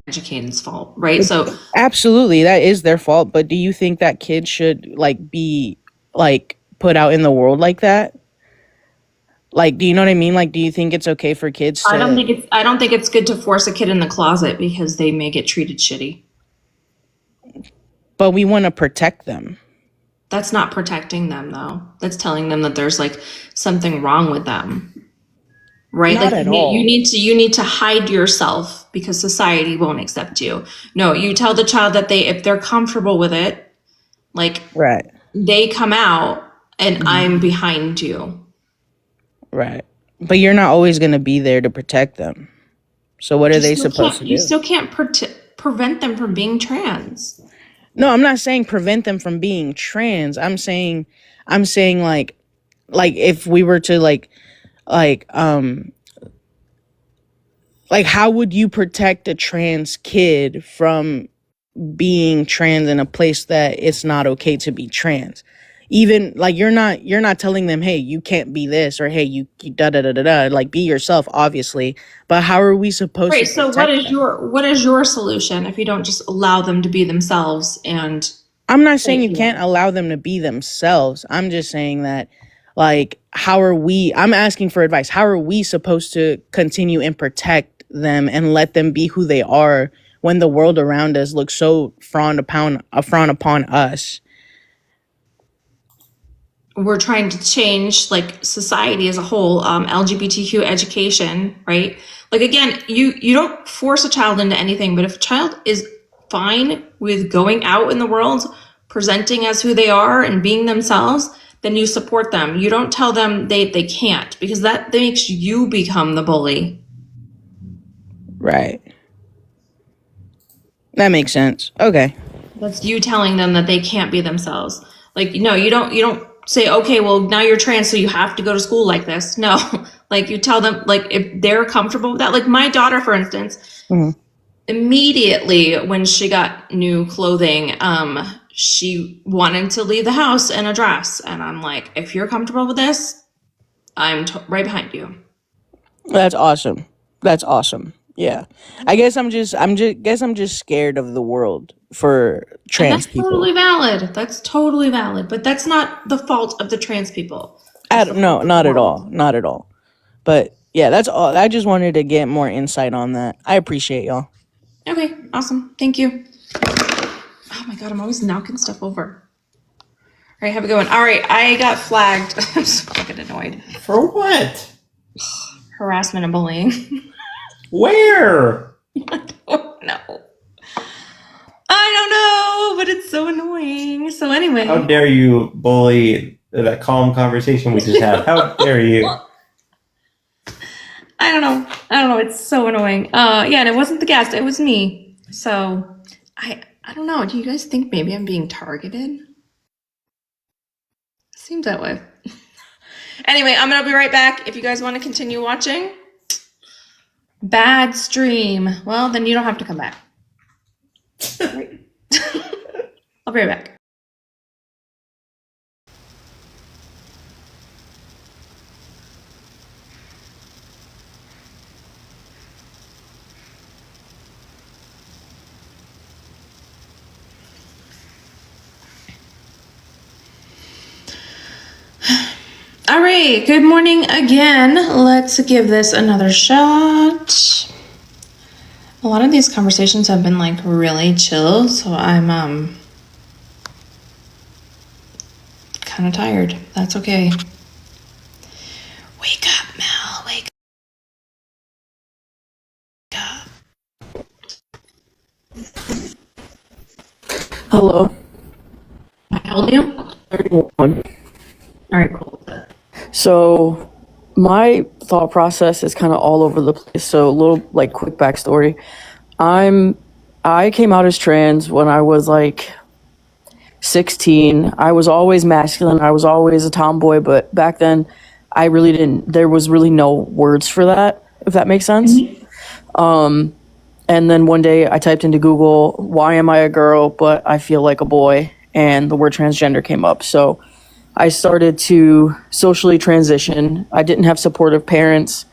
educated's fault, right? So Absolutely, that is their fault. But do you think that kids should like be like put out in the world like that? Like, do you know what I mean? Like, do you think it's okay for kids to? I don't think it's good to force a kid in the closet because they may get treated shitty. But we want to protect them. That's not protecting them though. That's telling them that there's like something wrong with them. Right? Not Like at all. you need to hide yourself because society won't accept you. No, you tell the child that they if they're comfortable with it, like Right. they come out and Mhm. I'm behind you. Right. But you're not always going to be there to protect them. So what are they supposed to You do? still can't prevent them from being trans. No, I'm not saying prevent them from being trans. I'm saying like if we were to like like how would you protect a trans kid from being trans in a place that it's not okay to be trans? Even like you're not telling them, hey, you can't be this, or hey, you da da da da da, like be yourself, obviously. But how are we supposed Right. to So protect them? what is your solution if you don't just allow them to be themselves and I'm not saying take you you can't on? allow them to be themselves. I'm just saying that, like, how are we? I'm asking for advice. How are we supposed to continue and protect them and let them be who they are when the world around us looks so frown upon us? We're trying to change like society as a whole, LGBTQ education, right? Like again, you don't force a child into anything, but if a child is fine with going out in the world, presenting as who they are and being themselves, then you support them. You don't tell them they can't because that makes you become the bully. Right. That makes sense. Okay. That's you telling them that they can't be themselves. Like, no, you don't say, okay, well, now you're trans, so you have to go to school like this. No, like you tell them, like, if they're comfortable with that. Like, my daughter, for instance, Mhm. immediately when she got new clothing, she wanted to leave the house in a dress. And I'm like, if you're comfortable with this, right behind you. That's awesome. That's awesome. Yeah. I guess I'm just scared of the world for And trans that's people. totally valid. That's totally valid. But that's not the fault of the trans people. It's the No, fault of the not at world. all. Not at all. But yeah, that's all. I just wanted to get more insight on that. I appreciate y'all. Okay, awesome. Thank you. Oh my god, I'm always knocking stuff over. All right, have a good one. All right, I got flagged. I'm so fucking annoyed. For what? Harassment and bullying. Where? Oh no. I don't know, but it's so annoying. So How anyway. dare you bully that calm conversation we just had? How dare you? I don't know. I don't know. It's so annoying. Yeah, and it wasn't the guest, it was me. So I don't know. Do you guys think maybe I'm being targeted? Seems that way. Anyway, I'm gonna be right back if you guys want to continue watching. Bad stream. Well, then you don't have to come back. I'll be right back. All right, good morning again. Let's give this another shot. A lot of these conversations have been like really chill, so I'm kind of tired. That's okay. Wake up, Mel. Wake up. Hello. I told you? All 31. right, cool. So, my thought process is kind of all over the place. So, a little like quick backstory. I came out as trans when I was like 16. I was always masculine. I was always a tomboy, but back then I really didn't there was really no words for that, if that makes sense. And then one day I typed into Google, why am I a girl but I feel like a boy? And the word transgender came up. So I started to socially transition. I didn't have supportive parents,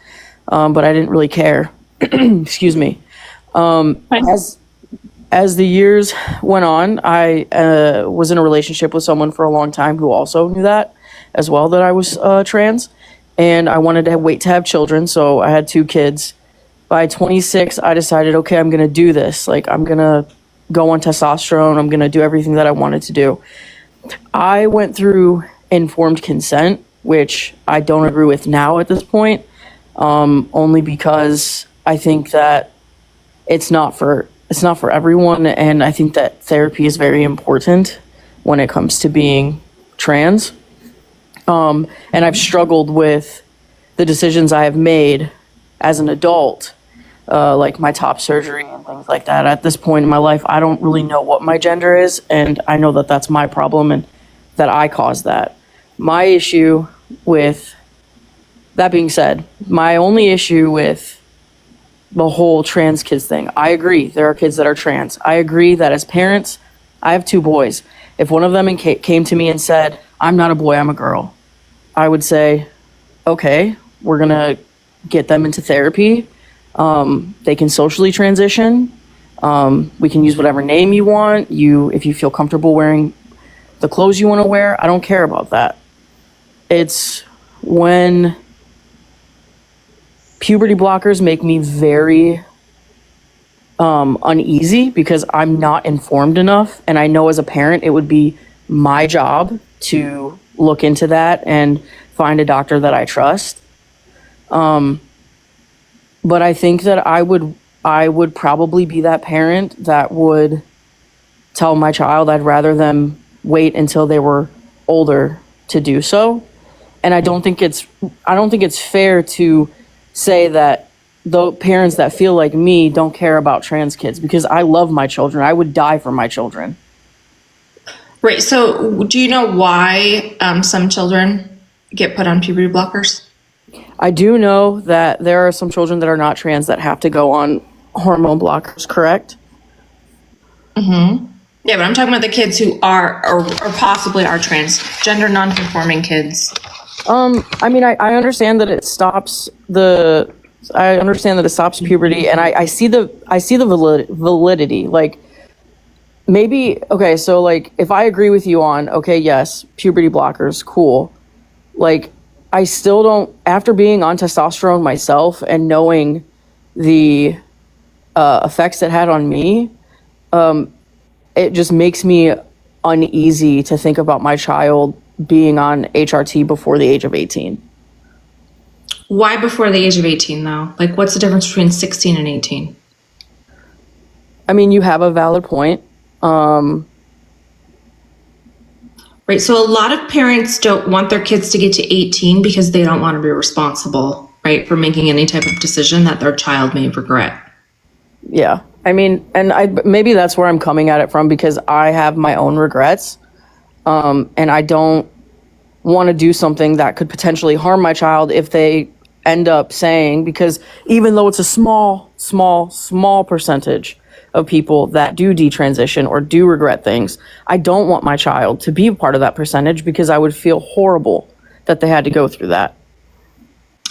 but I didn't really care. Excuse me. Fine. As the years went on, I was in a relationship with someone for a long time who also knew that as well, that I was trans, and I wanted to wait to have children, so I had 2 kids. By 26, I decided, okay, I'm gonna do this. Like, I'm gonna go on testosterone. I'm gonna do everything that I wanted to do. I went through informed consent, which I don't agree with now at this point, only because I think that it's not for everyone, and I think that therapy is very important when it comes to being trans. And I've struggled with the decisions I have made as an adult, like my top surgery and things like that. At this point in my life, I don't really know what my gender is, and I know that that's my problem and that I caused that. My issue with that being said, my only issue with the whole trans kids thing, I agree, there are kids that are trans. I agree that as parents, I have 2 boys. If one of them came to me and said, I'm not a boy, I'm a girl, I would say, okay, we're gonna get them into therapy. They can socially transition. We can use whatever name you want. If you feel comfortable wearing the clothes you want to wear, I don't care about that. It's when puberty blockers make me very uneasy because I'm not informed enough, and I know as a parent it would be my job to look into that and find a doctor that I trust. But I think that I would probably be that parent that would tell my child I'd rather them wait until they were older to do so. And I don't think it's fair to say that the parents that feel like me don't care about trans kids, because I love my children. I would die for my children. Right. So, do you know why some children get put on puberty blockers? I do know that there are some children that are not trans that have to go on hormone blockers, correct? Mm-hmm. Yeah, but I'm talking about the kids who are or possibly are transgender non-conforming kids. I mean, I understand that it stops puberty, and I see the validity. Like, maybe, okay, so like, if I agree with you on, okay, yes, puberty blockers, cool. Like, I still don't, after being on testosterone myself and knowing the effects it had on me, it just makes me uneasy to think about my child being on HRT before the age of 18. Why before the age of 18, though? Like, what's the difference between 16 and 18? I mean, you have a valid point. Right. So a lot of parents don't want their kids to get to 18 because they don't want to be responsible, right, for making any type of decision that their child may regret. Yeah. I mean, and maybe that's where I'm coming at it from, because I have my own regrets. And I don't want to do something that could potentially harm my child if they end up saying, because even though it's a small percentage of people that do detransition or do regret things, I don't want my child to be a part of that percentage, because I would feel horrible that they had to go through that.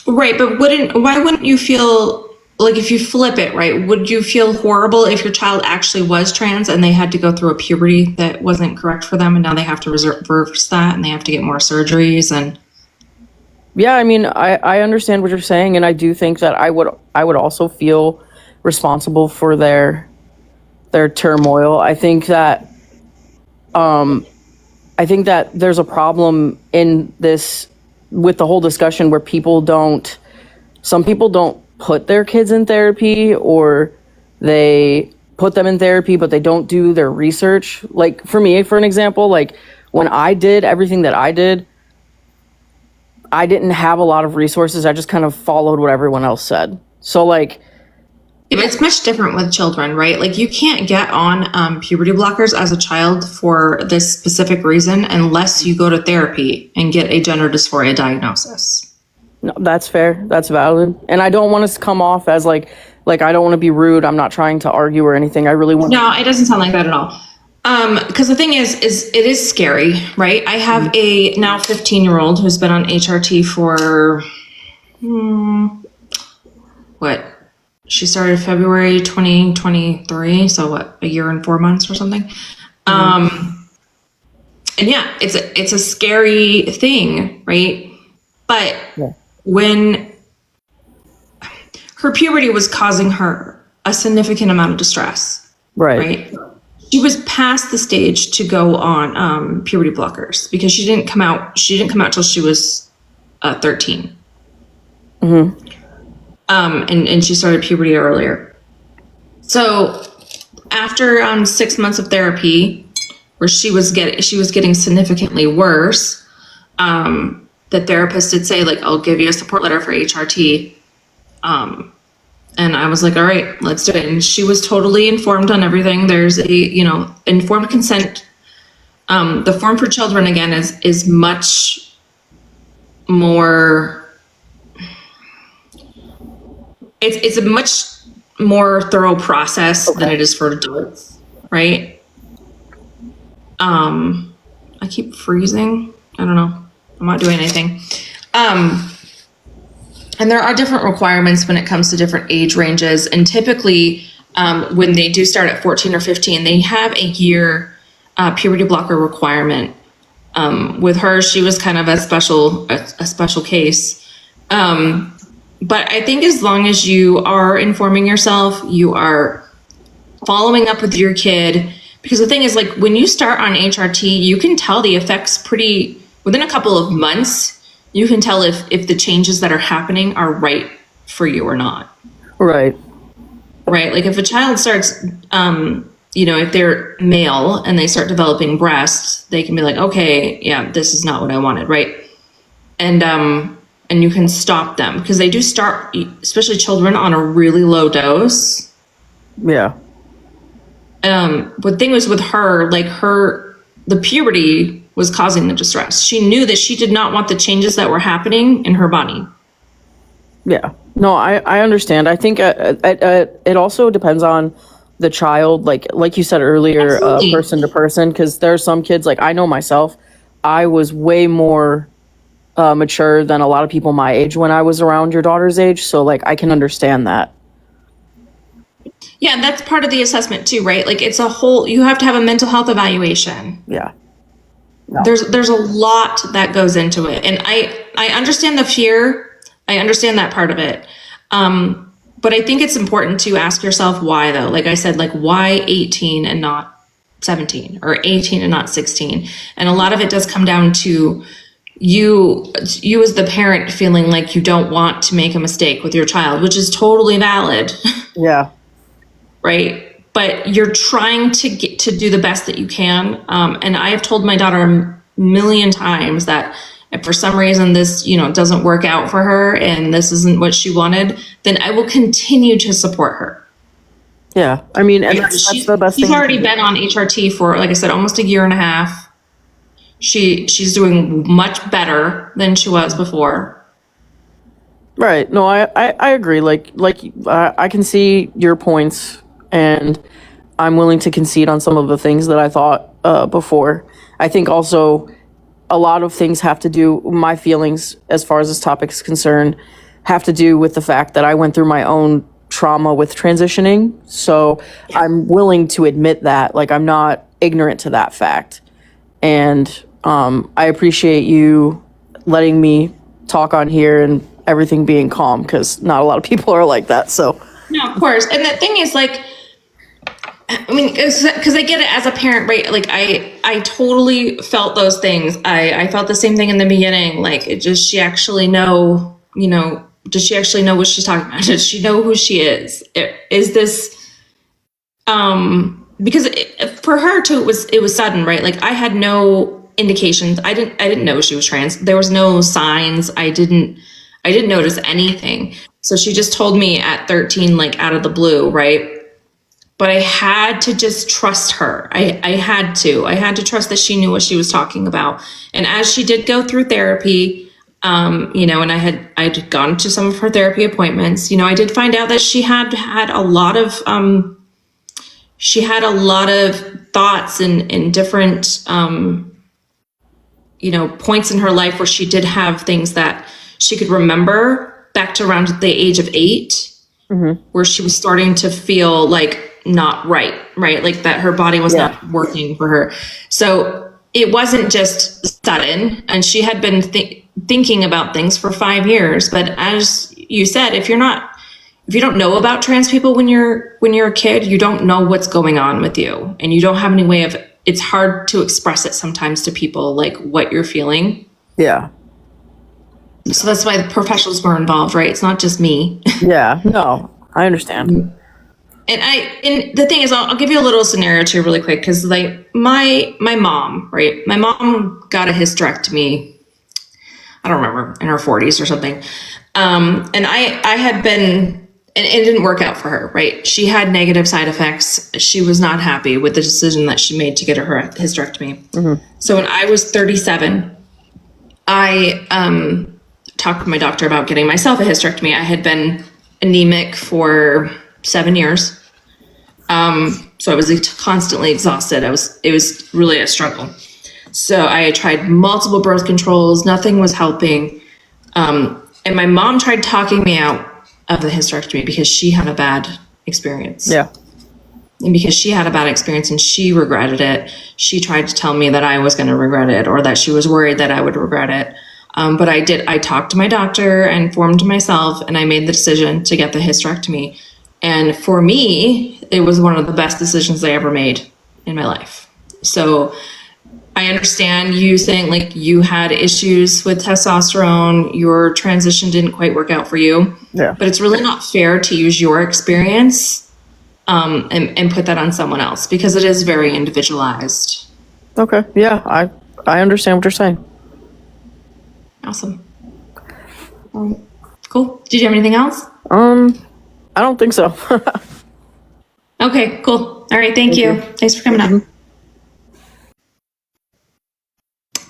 Right, but why wouldn't you feel like, if you flip it, right, would you feel horrible if your child actually was trans and they had to go through a puberty that wasn't correct for them, and now they have to reverse that and they have to get more surgeries? And yeah, I mean, I understand what you're saying, and I do think that I would also feel responsible for their turmoil. I think that there's a problem in this with the whole discussion where some people don't put their kids in therapy, or they put them in therapy but they don't do their research. Like, for me, for an example, like when I did everything that I did, I didn't have a lot of resources. I just kind of followed what everyone else said. So like, it's much different with children, right? Like, you can't get on puberty blockers as a child for this specific reason unless you go to therapy and get a gender dysphoria diagnosis. no, that's fair. That's valid. And I don't want to come off as like I don't want to be rude. I'm not trying to argue or anything. I really want No, it doesn't sound like that at all. Because the thing is it is scary, right? I have a now 15-year-old who's been on HRT for she started February 2023, so what, a year and 4 months or something. And yeah, it's a scary thing, right? But Yeah. when her puberty was causing her a significant amount of distress, Right. right? She was past the stage to go on puberty blockers because she didn't come out till she was 13. And she started puberty earlier. So after 6 months of therapy, where she was getting significantly worse, the therapist did say, like, I'll give you a support letter for HRT. And I was like, all right, let's do it. And she was totally informed on everything. There's a, informed consent. The form for children, again, is much more, it's a much more thorough process than it is for adults, right? I keep freezing. I don't know. I'm not doing anything. And there are different requirements when it comes to different age ranges. And typically, when they do start at 14 or 15, they have a year puberty blocker requirement. With her, she was kind of a special case. But I think as long as you are informing yourself, you are following up with your kid, because the thing is, like, when you start on HRT, you can tell the effects within a couple of months. You can tell if the changes that are happening are right for you or not. Right. Right. Like if a child starts, if they're male and they start developing breasts, they can be like, okay, yeah, this is not what I wanted. Right. And you can stop them because they do start, especially children, on a really low dose. Yeah. The thing was with her, like the puberty was causing the distress. She knew that she did not want the changes that were happening in her body. Yeah. No, I understand. I think it also depends on the child, like you said earlier, person to person, because there are some kids, like I know myself, I was way more mature than a lot of people my age when I was around your daughter's age. So like I can understand that. Yeah, that's part of the assessment too, right? Like it's you have to have a mental health evaluation. Yeah. No. There's a lot that goes into it. And I understand the fear. I understand that part of it. But I think it's important to ask yourself why, though. Like I said, like why 18 and not 17 or 18 and not 16? And a lot of it does come down to you as the parent feeling like you don't want to make a mistake with your child, which is totally valid. Yeah. Right. But you're trying to get to do the best that you can. And I have told my daughter a million times that if for some reason this, doesn't work out for her and this isn't what she wanted, then I will continue to support her. Yeah. I mean, and that's the best thing. She's already been on HRT for, like I said, almost a year and a half. She's doing much better than she was before. Right. No, I agree. Like I can see your points, and I'm willing to concede on some of the things that I thought before. I think also a lot of things have to do, my feelings as far as this topic is concerned, have to do with the fact that I went through my own trauma with transitioning. So I'm willing to admit that, like, I'm not ignorant to that fact. And I appreciate you letting me talk on here and everything being calm, because not a lot of people are like that. So no, of course. And the thing is, like, I mean, because I get it as a parent, right? Like I totally felt those things. I felt the same thing in the beginning. Like, does she actually know, does she actually know what she's talking about? Does she know who she is? Is this, because for her too, it was sudden, right? Like I had no indications. I didn't know she was trans. There was no signs. I didn't notice anything. So she just told me at 13, like out of the blue, right? But I had to just trust her. I had to trust that she knew what she was talking about. And as she did go through therapy, and I'd gone to some of her therapy appointments, I did find out that she had a lot of, thoughts in different, points in her life where she did have things that she could remember back to around the age of 8. where she was starting to feel like not right, like that her body was Yeah. not working for her. So it wasn't just sudden, and she had been thinking about things for 5 years. But as you said, if you don't know about trans people when you're a kid, you don't know what's going on with you, and you don't have any way of. It's hard to express it sometimes to people, like what you're feeling. Yeah. So that's why the professionals were involved, right? It's not just me. Yeah. No, I understand. And the thing is, I'll give you a little scenario too, really quick, because like my mom, right? My mom got a hysterectomy. I don't remember, in her 40s or something. And I had been, and it didn't work out for her, right? She had negative side effects. She was not happy with the decision that she made to get her hysterectomy. So when I was 37, I talked to my doctor about getting myself a hysterectomy. I had been anemic for 7 years. So I was constantly exhausted. It was really a struggle. So I had tried multiple birth controls. Nothing was helping. And my mom tried talking me out of the hysterectomy because she had a bad experience. Yeah. And because she had a bad experience and she regretted it, she tried to tell me that I was going to regret it, or that she was worried that I would regret it. But I talked to my doctor and informed myself, and I made the decision to get the hysterectomy. And for me, it was one of the best decisions I ever made in my life. So I understand you saying like you had issues with testosterone, your transition didn't quite work out for you. Yeah. But it's really not fair to use your experience and put that on someone else, because it is very individualized. Okay. Yeah. I understand what you're saying. Awesome. Cool. Did you have anything else? I don't think so. Okay, cool. All right, thank you. Thanks for coming up.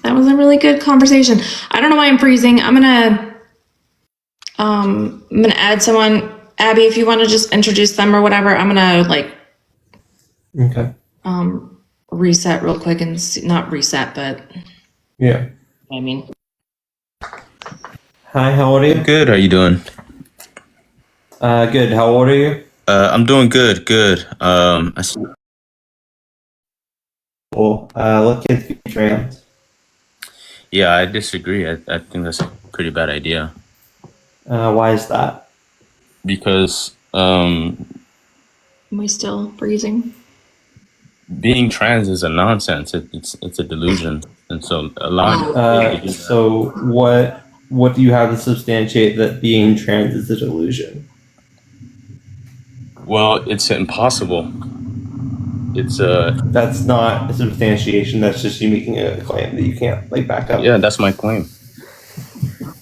That was a really good conversation. I don't know why I'm freezing. I'm gonna add someone. Abby, if you want to just introduce them or whatever, I'm gonna like Okay. reset real quick and see, not reset, but Yeah. I mean. Hi, how old are you? Good. How you doing? Good. How old are you? I'm doing good. Good. Well, let kids be trans. Yeah, I disagree. I think that's a pretty bad idea Why is that? because Am I still freezing? being trans is a nonsense. It's a delusion, and so a lot. So what do you have to substantiate that being trans is a delusion? Well, it's impossible. It's That's not a substantiation. That's just you making a claim that you can't like back up. yeah, that's my claim.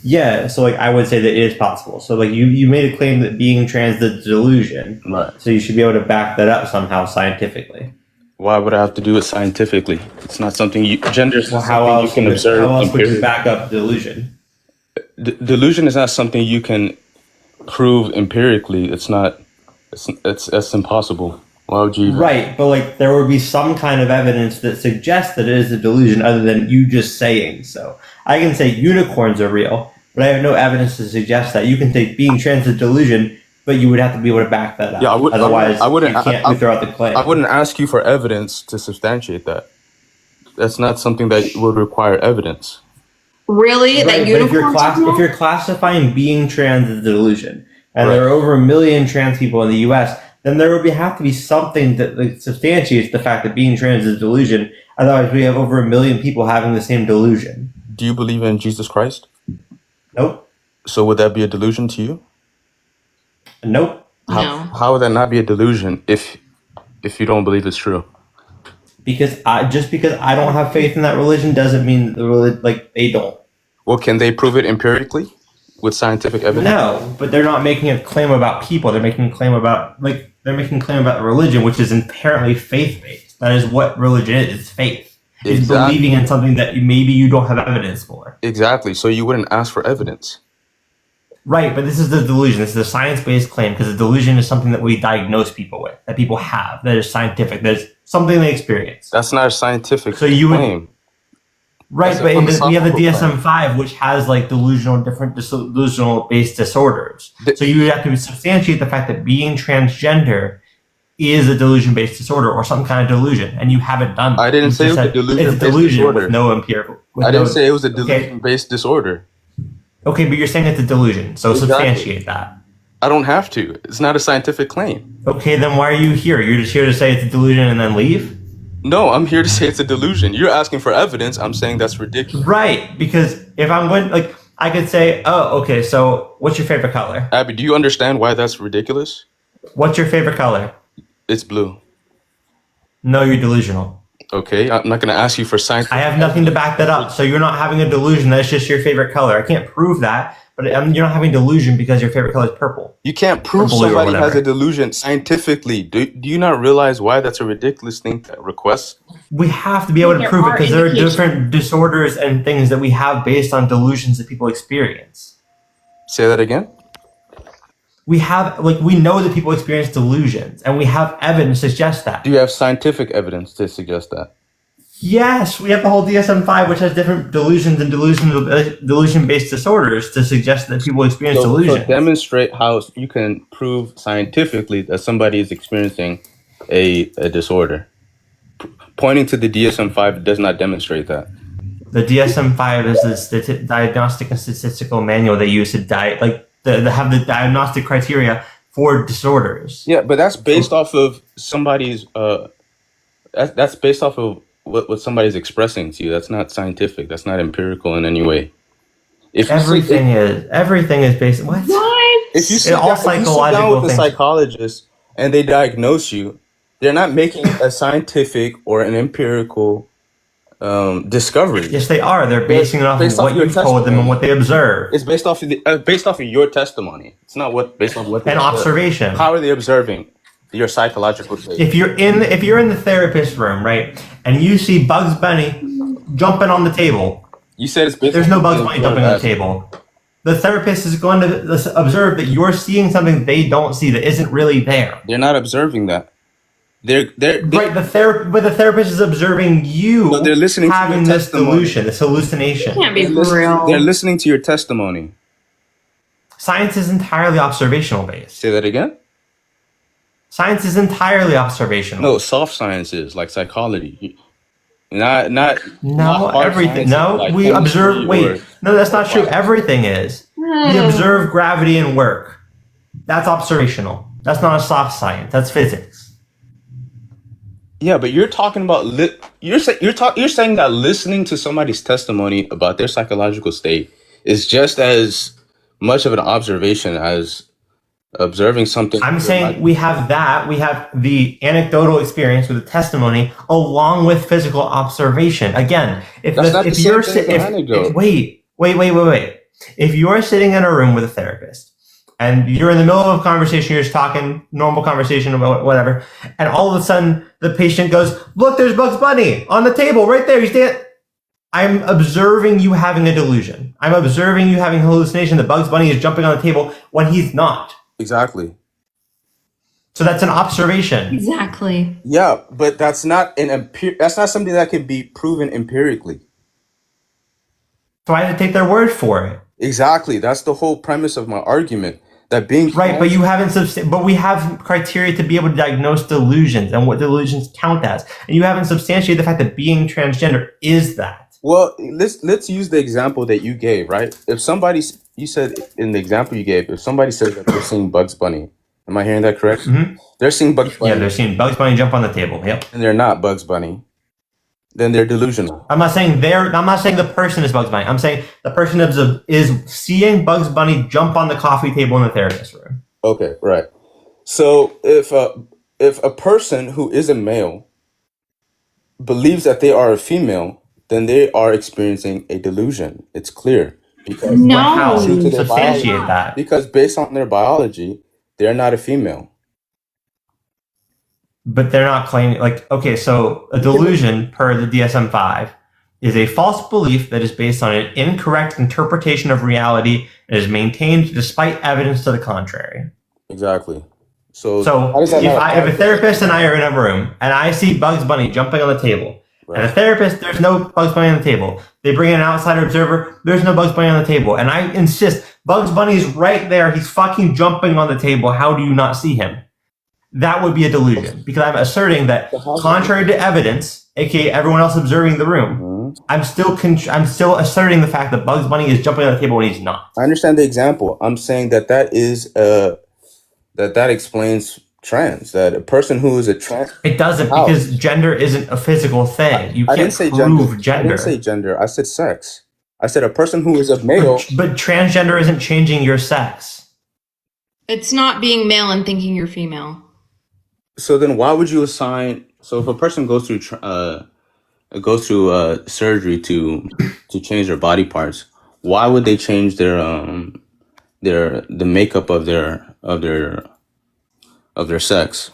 Yeah. So like I would say that it is possible. So like you made a claim that being trans is a delusion. Right. So you should be able to back that up somehow scientifically. Why would I have to do it scientifically? It's not something gender is Well, how something else you can would, observe. how else would you empirically. back up delusion? Delusion is not something you can prove empirically. It's not. It's impossible. Why would you? Even, Right, but like there would be some kind of evidence that suggests that it is a delusion other than you just saying so. I can say unicorns are real, but I have no evidence to suggest that. You can say being trans is a delusion, but you would have to be able to back that up. Yeah, I would- Otherwise, I wouldn't- you can't throw out the claim. I wouldn't ask you for evidence to substantiate that. That's not something that would require evidence. Really? Right, That but if unicorns are if real? you're classifying being trans as a delusion, and Right. there are over 1 million trans people in the U.S., then there would have to be something that like, substantiates the fact that being trans is a delusion. Otherwise, we have over 1 million people having the same delusion. Do you believe in Jesus Christ? Nope. So would that be a delusion to you? Nope. No. How would that not be a delusion if you don't believe it's true? Because I don't have faith in that religion doesn't mean that the like they don't. Well, can they prove it empirically with scientific evidence? No, but they're not making a claim about people. They're making a claim about the religion, which is inherently faith based. That is what religion is. It's faith. It's Exactly. believing in something that maybe you don't have evidence for. Exactly. So you wouldn't ask for evidence. Right, but this is the delusion. This is a science-based claim because a delusion is something that we diagnose people with, that people have, that is scientific, that is something they experience. That's not a scientific So you would- claim. Right, That's a but we have the philosophical claim. DSM-5, which has like delusional based disorders. The- So you have to substantiate the fact that being transgender is a delusion based disorder or some kind of delusion, and you haven't done that. I didn't You say it just was a said delusion-based it's a delusion disorder. with no empirical. I didn't say it was a Okay. delusion-based disorder. Okay, but you're saying it's a delusion, so Exactly. substantiate that. I don't have to. It's not a scientific claim. Okay, then why are you here? You're just here to say it's a delusion and then leave? No, I'm here to say it's a delusion. You're asking for evidence. I'm saying that's ridiculous. Right, because if I'm going, like, I could say, oh, okay, so what's your favorite color? Abby, do you understand why that's ridiculous? What's your favorite color? It's blue. No, you're delusional. Okay, I'm not going to ask you for science. I have nothing to back that up. So you're not having a delusion. That's just your favorite color. I can't prove that, but you're not having a delusion because your favorite color is purple. You can't prove Or blue or somebody has whatever. a delusion scientifically. Do you not realize why that's a ridiculous thing to request? We have to be able to There prove it are because there are indications. different disorders and things that we have based on delusions that people experience. Say that again? We have, like, we know that people experience delusions, and we have evidence to suggest that. Do you have scientific evidence to suggest that? Yes, we have the whole DSM-5, which has different delusions and delusion-based disorders to suggest that people experience So delusions. demonstrate how you can prove scientifically that somebody is experiencing a disorder. Pointing to the DSM-5 does not demonstrate that. The DSM-5 is the diagnostic and statistical manual they use to have the diagnostic criteria for disorders. Yeah, but that's based off of somebody's that's based off of what somebody's expressing to you. That's not scientific. That's not empirical in any way. If you Everything is based. What? What? if you sit all down, if you sit down psychological with a things. psychologist and they diagnose you, they're not making a scientific or an empirical discovery. Yes, they are. They're basing it off Based of off what your you've told them and what they observe It's based off of your testimony. It's not based off what they and observe. observation. How are they observing your psychological state? If you're in the therapist room, right, and you see Bugs Bunny jumping on the table, You said it's based there's off no Bugs of Bunny jumping on the table. The therapist is going to observe that you're seeing something they don't see that isn't really there. They're not observing that. They're Right, but the therapist is observing you No, they're listening to having your this testimony. delusion, this hallucination. Can't be They're real. listening to your testimony. Science is entirely observational based. Say that again? Science is entirely observational. No, soft sciences like psychology. Not No, hard everything. sciences No, like we chemistry observe. Wait, or- no, that's not true. Everything is. We observe gravity and work. That's observational. That's not a soft science. That's physics. Yeah, but you're talking about you're saying that listening to somebody's testimony about their psychological state is just as much of an observation as observing something. I'm saying we have that. We have the anecdotal experience with the testimony along with physical observation. Again, if That's not the same you're thing as an anecdote. wait. If you're sitting in a room with a therapist and you're in the middle of a conversation, you're just talking normal conversation about whatever, and all of a sudden the patient goes, "Look, there's Bugs Bunny on the table right there. I'm observing you having a delusion. I'm observing you having a hallucination that Bugs Bunny is jumping on the table when he's not. Exactly. So that's an observation. Exactly. Yeah, but that's not that's not something that can be proven empirically. So I had to take their word for it. Exactly. That's the whole premise of my argument. That being Right, but you haven't but we have criteria to be able to diagnose delusions and what delusions count as. And you haven't substantiated the fact that being transgender is that. Well, let's use the example that you gave, right? You said in the example you gave, if somebody says that they're seeing Bugs Bunny, am I hearing that correct? Mhm. They're seeing Bugs Bunny, Yeah, they're seeing Bugs Bunny jump on the table. Yep. and they're not Bugs Bunny, then they're delusional. I'm not saying the person is Bugs Bunny. I'm saying the person is seeing Bugs Bunny jump on the coffee table in the therapist room. Okay, right. So if a person who is a male believes that they are a female, then they are experiencing a delusion. It's clear because No. How True to to their substantiate biology. that? Because based on their biology, they're not a female. But they're not claiming, like, okay, so a delusion per the DSM-5 is a false belief that is based on an incorrect interpretation of reality and is maintained despite evidence to the contrary. Exactly. So So how does that if not- a therapist and I are in a room and I see Bugs Bunny jumping on the table And a therapist, there's no Bugs Bunny on the table. They bring in an outsider observer, there's no Bugs Bunny on the table. And I insist, Bugs Bunny is right there. He's fucking jumping on the table. How do you not see him? That would be a delusion, because I'm asserting that, contrary to evidence, aka everyone else observing the room, I'm still asserting the fact that Bugs Bunny is jumping on the table when he's not. I understand the example. I'm saying that that explains trans. That a person who is a trans. It doesn't, How? because gender isn't a physical thing. You I can't didn't say prove gender. I didn't say gender. I said sex. I said a person who is a male. But transgender isn't changing your sex. It's not being male and thinking you're female. So then, why would you assign? So if a person goes through surgery to change their body parts, why would they change the makeup of their sex?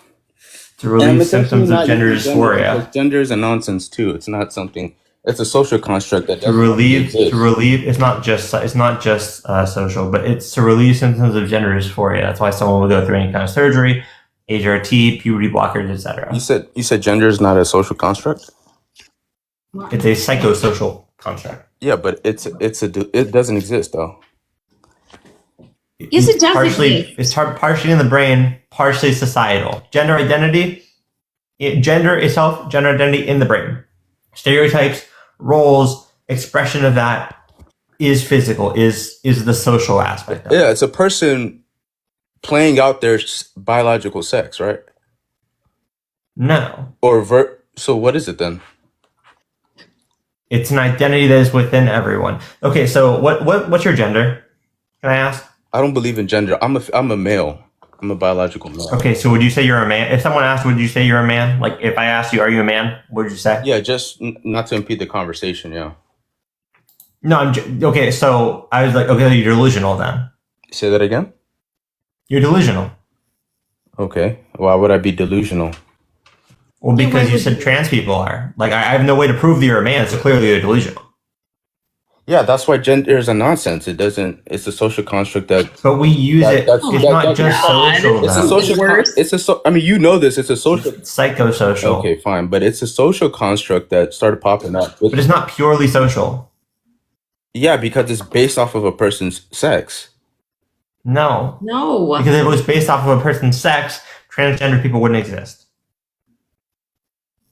To relieve symptoms of gender dysphoria. Because gender is a nonsense too. It's not something. It's a social construct that To doesn't relieve, exist. it's not just social, but it's to relieve symptoms of gender dysphoria. That's why someone will go through any kind of surgery, HRT, puberty blockers, etc. You said gender is not a social construct. It's a psychosocial construct. Yeah, but it doesn't exist though. Yes, it does exist. It's partially in the brain, partially societal. Gender identity, gender identity in the brain. Stereotypes, roles, expression of that is physical, is the social aspect of it. Yeah, it's a person playing out their biological sex, right? No. So what is it then? It's an identity that is within everyone. Okay, so what's your gender? Can I ask? I don't believe in gender. I'm a male. I'm a biological male. Okay, so would you say you're a man? If someone asked, would you say you're a man? Like, if I asked you, are you a man? What would you say? Yeah, just not to impede the conversation. Yeah. No, okay, so I was like, okay, you're delusional then. Say that again. You're delusional. Okay. Why would I be delusional? Well, Yeah, because why you would said you? trans people are. Like, I have no way to prove that you're a man, so clearly you're delusional. Yeah, that's why gender is a nonsense. It's a social construct that. But we use That- it. that's- It's that- not that- just God. social. It's a though. social. Worse. I mean, you know this. It's a social. It's psychosocial. Okay, fine, but it's a social construct that started popping up. But it's not purely social. Yeah, because it's based off of a person's sex. No. Because if it was based off of a person's sex, transgender people wouldn't exist.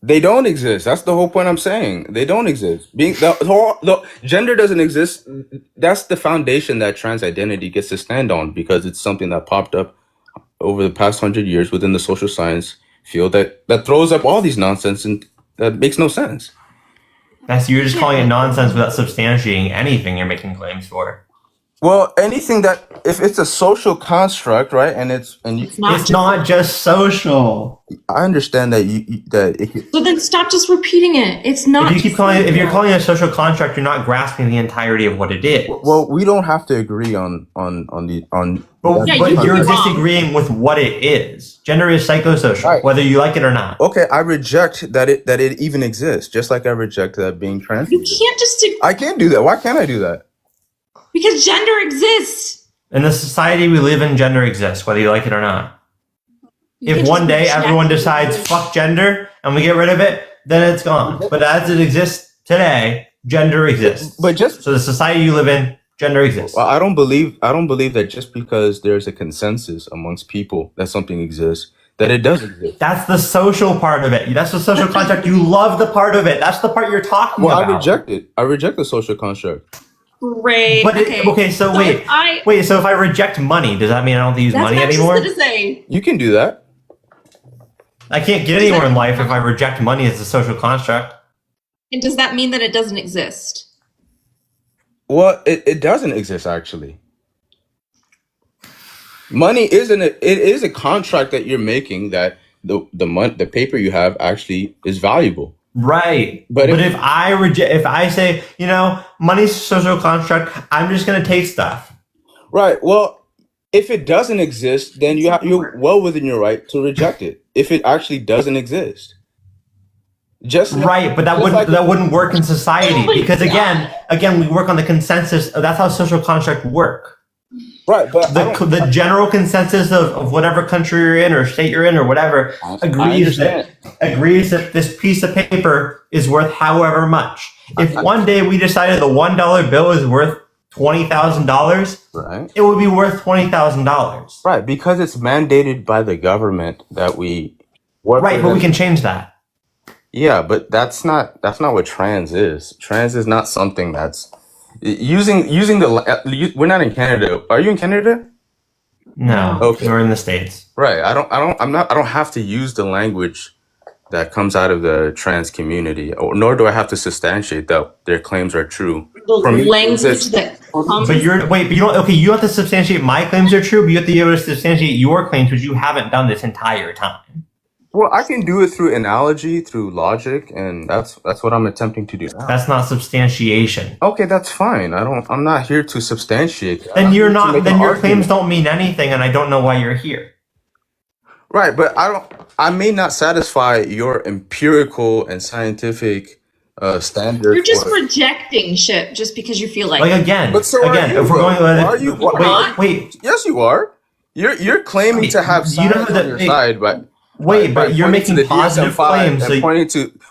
They don't exist. That's the whole point I'm saying. They don't exist. The gender doesn't exist. That's the foundation that trans identity gets to stand on, because it's something that popped up over the past 100 years within the social science field that throws up all these nonsense and that makes no sense. You're just calling it nonsense without substantiating anything you're making claims for. Well, anything that if it's a social construct, right? And it's Not just social. I understand that So then stop just repeating it. It's not. If you're calling it a social construct, you're not grasping the entirety of what it is. well, we don't have to agree on. But, Yeah, but you you're could be wrong. disagreeing with what it is. Gender is psychosocial, Right. whether you like it or not. Okay, I reject that it even exists, just like I reject that being trans. You can't just I can't do that. Why can't I do that? because gender exists. In the society we live in, gender exists, whether you like it or not. You If can't one just day reject everyone it. decides fuck gender and we get rid of it, then it's gone. But as it exists today, gender exists. But just So the society you live in, gender exists. well, I don't believe that just because there's a consensus amongst people that something exists, that it does exist. That's the social part of it. That's the social contract. You love the part of it. That's the part you're talking Well, about. I reject it. I reject the social construct. Great. But okay. so So wait. if So if I reject money, does that mean I don't have to use That's money what I was anymore? just gonna say. You can do that. I can't get anywhere in life if I reject money as a social construct. And does that mean that it doesn't exist? Well, it doesn't exist actually. Money it is a contract that you're making that the paper you have actually is valuable. Right. But But if I say, money's a social construct, I'm just gonna take stuff. Right. Well, if it doesn't exist, then you're well within your right to reject it. If it actually doesn't exist, Right, but that wouldn't work in society Oh my because again we work on the consensus. That's how social construct work. Right, but I don't. The general consensus of whatever country you're in or state you're in or whatever I agrees that this piece of paper is worth however much. If one day we decided the $1 bill is worth $20,000, Right. it would be worth $20,000. Right, because it's mandated by the government that we work Right, with but we them. can change that. Yeah, but that's not what trans is. Trans is not something that's using we're not in Canada. Are you in Canada? No, Okay. we're in the States. Right. I don't have to use the language that comes out of the trans community, or nor do I have to substantiate that their claims are true. The For me, language it's- that comes. But you don't. Okay, you have to substantiate my claims are true, but you have to be able to substantiate your claims, which you haven't done this entire time. well, I can do it through analogy, through logic, and that's what I'm attempting to do now. That's not substantiation. Okay, that's fine. I'm not here to substantiate that. Then I'm you're here to not. make Then an your argument. claims don't mean anything, and I don't know why you're here. Right, but I may not satisfy your empirical and scientific standards. You're just for- rejecting shit just because you feel like Like again, But so are again, you, if we're though. going, Why are you- wait, Yes, you are. You're claiming Wait, to have you know science that- on your wait, side, but but you're making positive claims. and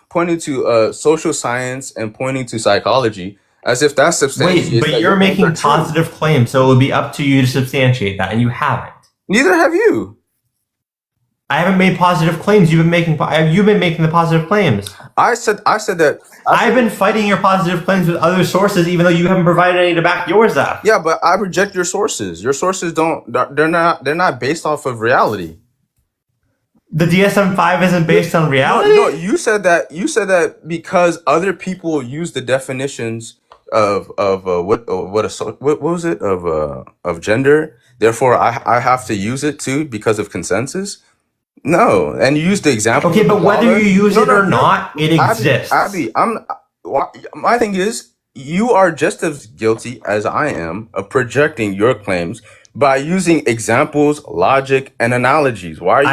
pointing to social science and pointing to psychology as if that's substantiates. Wait, but that you're your claims making are true. positive claims, so it would be up to you to substantiate that, and you haven't. Neither have you. I haven't made positive claims. You've been making the positive claims. I said that. I've been fighting your positive claims with other sources, even though you haven't provided any to back yours up. Yeah, but I reject your sources. Your sources don't. They're not based off of reality. The DSM-5 isn't based on reality. No, you said that. You said that because other people use the definitions of what was it of gender. Therefore, I have to use it too because of consensus. No, and you use the example. Okay, of but the whether dollar. you use it or no. not, it exists. Abby, my thing is, you are just as guilty as I am of projecting your claims by using examples, logic, and analogies. Why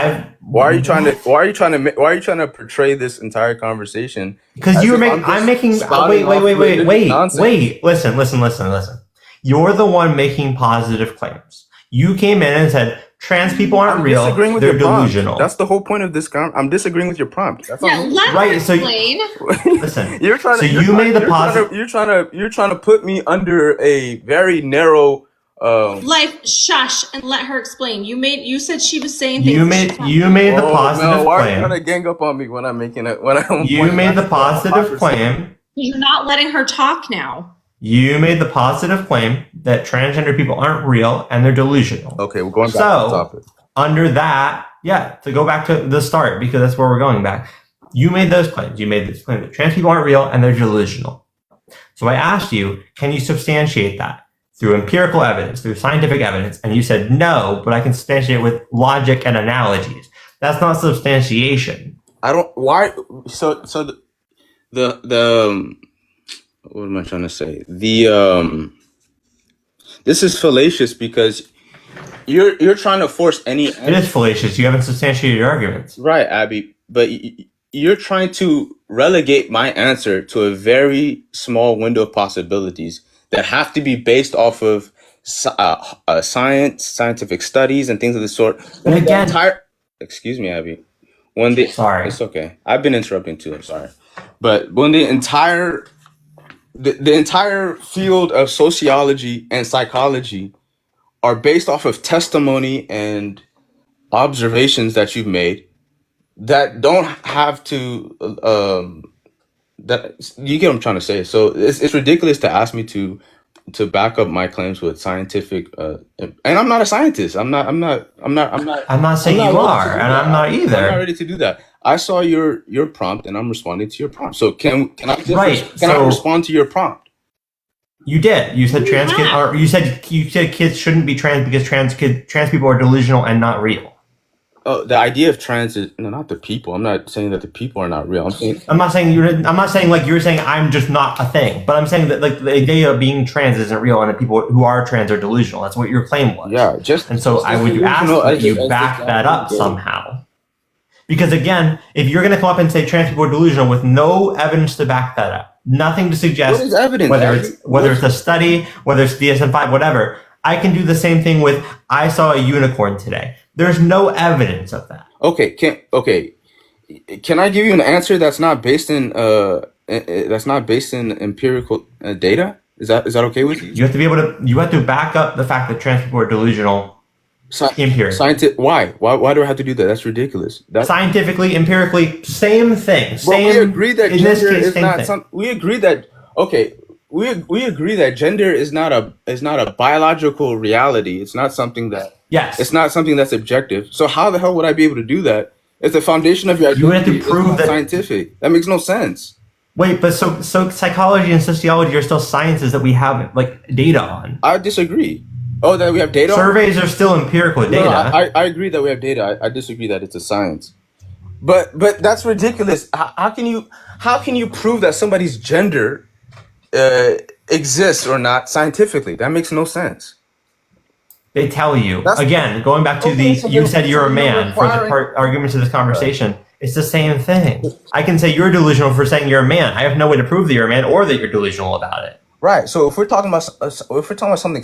are you trying to portray this entire conversation? Because as you if were I'm making. just I'm making. spouting off religious Wait. nonsense? Listen. You're the one making positive claims. You came in and said trans people aren't I'm real. disagreeing with They're your prompt. delusional. That's the whole point of this. I'm disagreeing with your prompt. That's yeah, all. let Right, her so you- explain. Listen. You're trying to. So you made the positive. You're trying to put me under a very narrow. Life, shush, and let her explain. You said she was saying things. You made the Oh, positive no, why are you claim. trying to gang up on me when I'm making it? When I'm You pointing made out the the positive hypocrisy? claim. You're not letting her talk now. You made the positive claim that transgender people aren't real and they're delusional. Okay, we're going back to So, the topic. under that, to go back to the start, because that's where we're going back. You made those claims. You made this claim that trans people aren't real and they're delusional. So I asked you, can you substantiate that through empirical evidence, through scientific evidence? And you said no, but I can substantiate it with logic and analogies. That's not substantiation. I don't. Why? So the what am I trying to say? This is fallacious because you're trying to force any. It is fallacious. You haven't substantiated your arguments. Right, Abby, but you're trying to relegate my answer to a very small window of possibilities that have to be based off of science, scientific studies, and things of the sort. And again- Excuse me, Abby. Sorry. It's okay. I've been interrupting too. I'm sorry, but when the entire field of sociology and psychology are based off of testimony and observations that you've made that don't have to that you get what I'm trying to say. So it's ridiculous to ask me to back up my claims with scientific and I'm not a scientist. I'm not I'm not saying I'm you not are, ready to do and that. I'm not either. I'm not ready to do that. I saw your prompt and I'm responding to your prompt. So can I just Right, can I so- respond to your prompt? You did. You said trans kids are. You said kids shouldn't be trans because trans people are delusional and not real. Oh, the idea of trans is not the people. I'm not saying that the people are not real. I'm saying I'm not saying like you're saying I'm just not a thing, but I'm saying that like the idea of being trans isn't real and that people who are trans are delusional. That's what your claim was. yeah, just And so I would ask that you back that up somehow. Because again, if you're going to come up and say trans people are delusional with no evidence to back that up, nothing to suggest What is evidence? whether it's a study, whether it's DSM-5, whatever, I can do the same thing with I saw a unicorn today. There's no evidence of that. Okay, can I give you an answer that's not based in empirical data? Is that okay with you? You have to back up the fact that trans people are delusional empirically. Why do I have to do that? That's ridiculous. Scientifically, empirically, same thing. But we agree that in this gender case, is same not thing. some. We agree that we agree that gender is not a biological reality. It's not something that. Yes. It's not something that's objective. So how the hell would I be able to do that if the foundation of your You would have to identity is prove not that- scientific? That makes no sense. Wait, but so psychology and sociology are still sciences that we have like data on. I disagree. Oh, that we have data on? Surveys are still empirical data. No, I agree that we have data. I disagree that it's a science. But that's ridiculous. How can you prove that somebody's gender exists or not scientifically? That makes no sense. They tell you. That's- Again, going back to Okay, so you then- said you're a so man you're for the requiring- arguments of this conversation. It's the same thing. I can say you're delusional for saying you're a man. I have no way to prove that you're a man or that you're delusional about it. Right. So if we're talking about something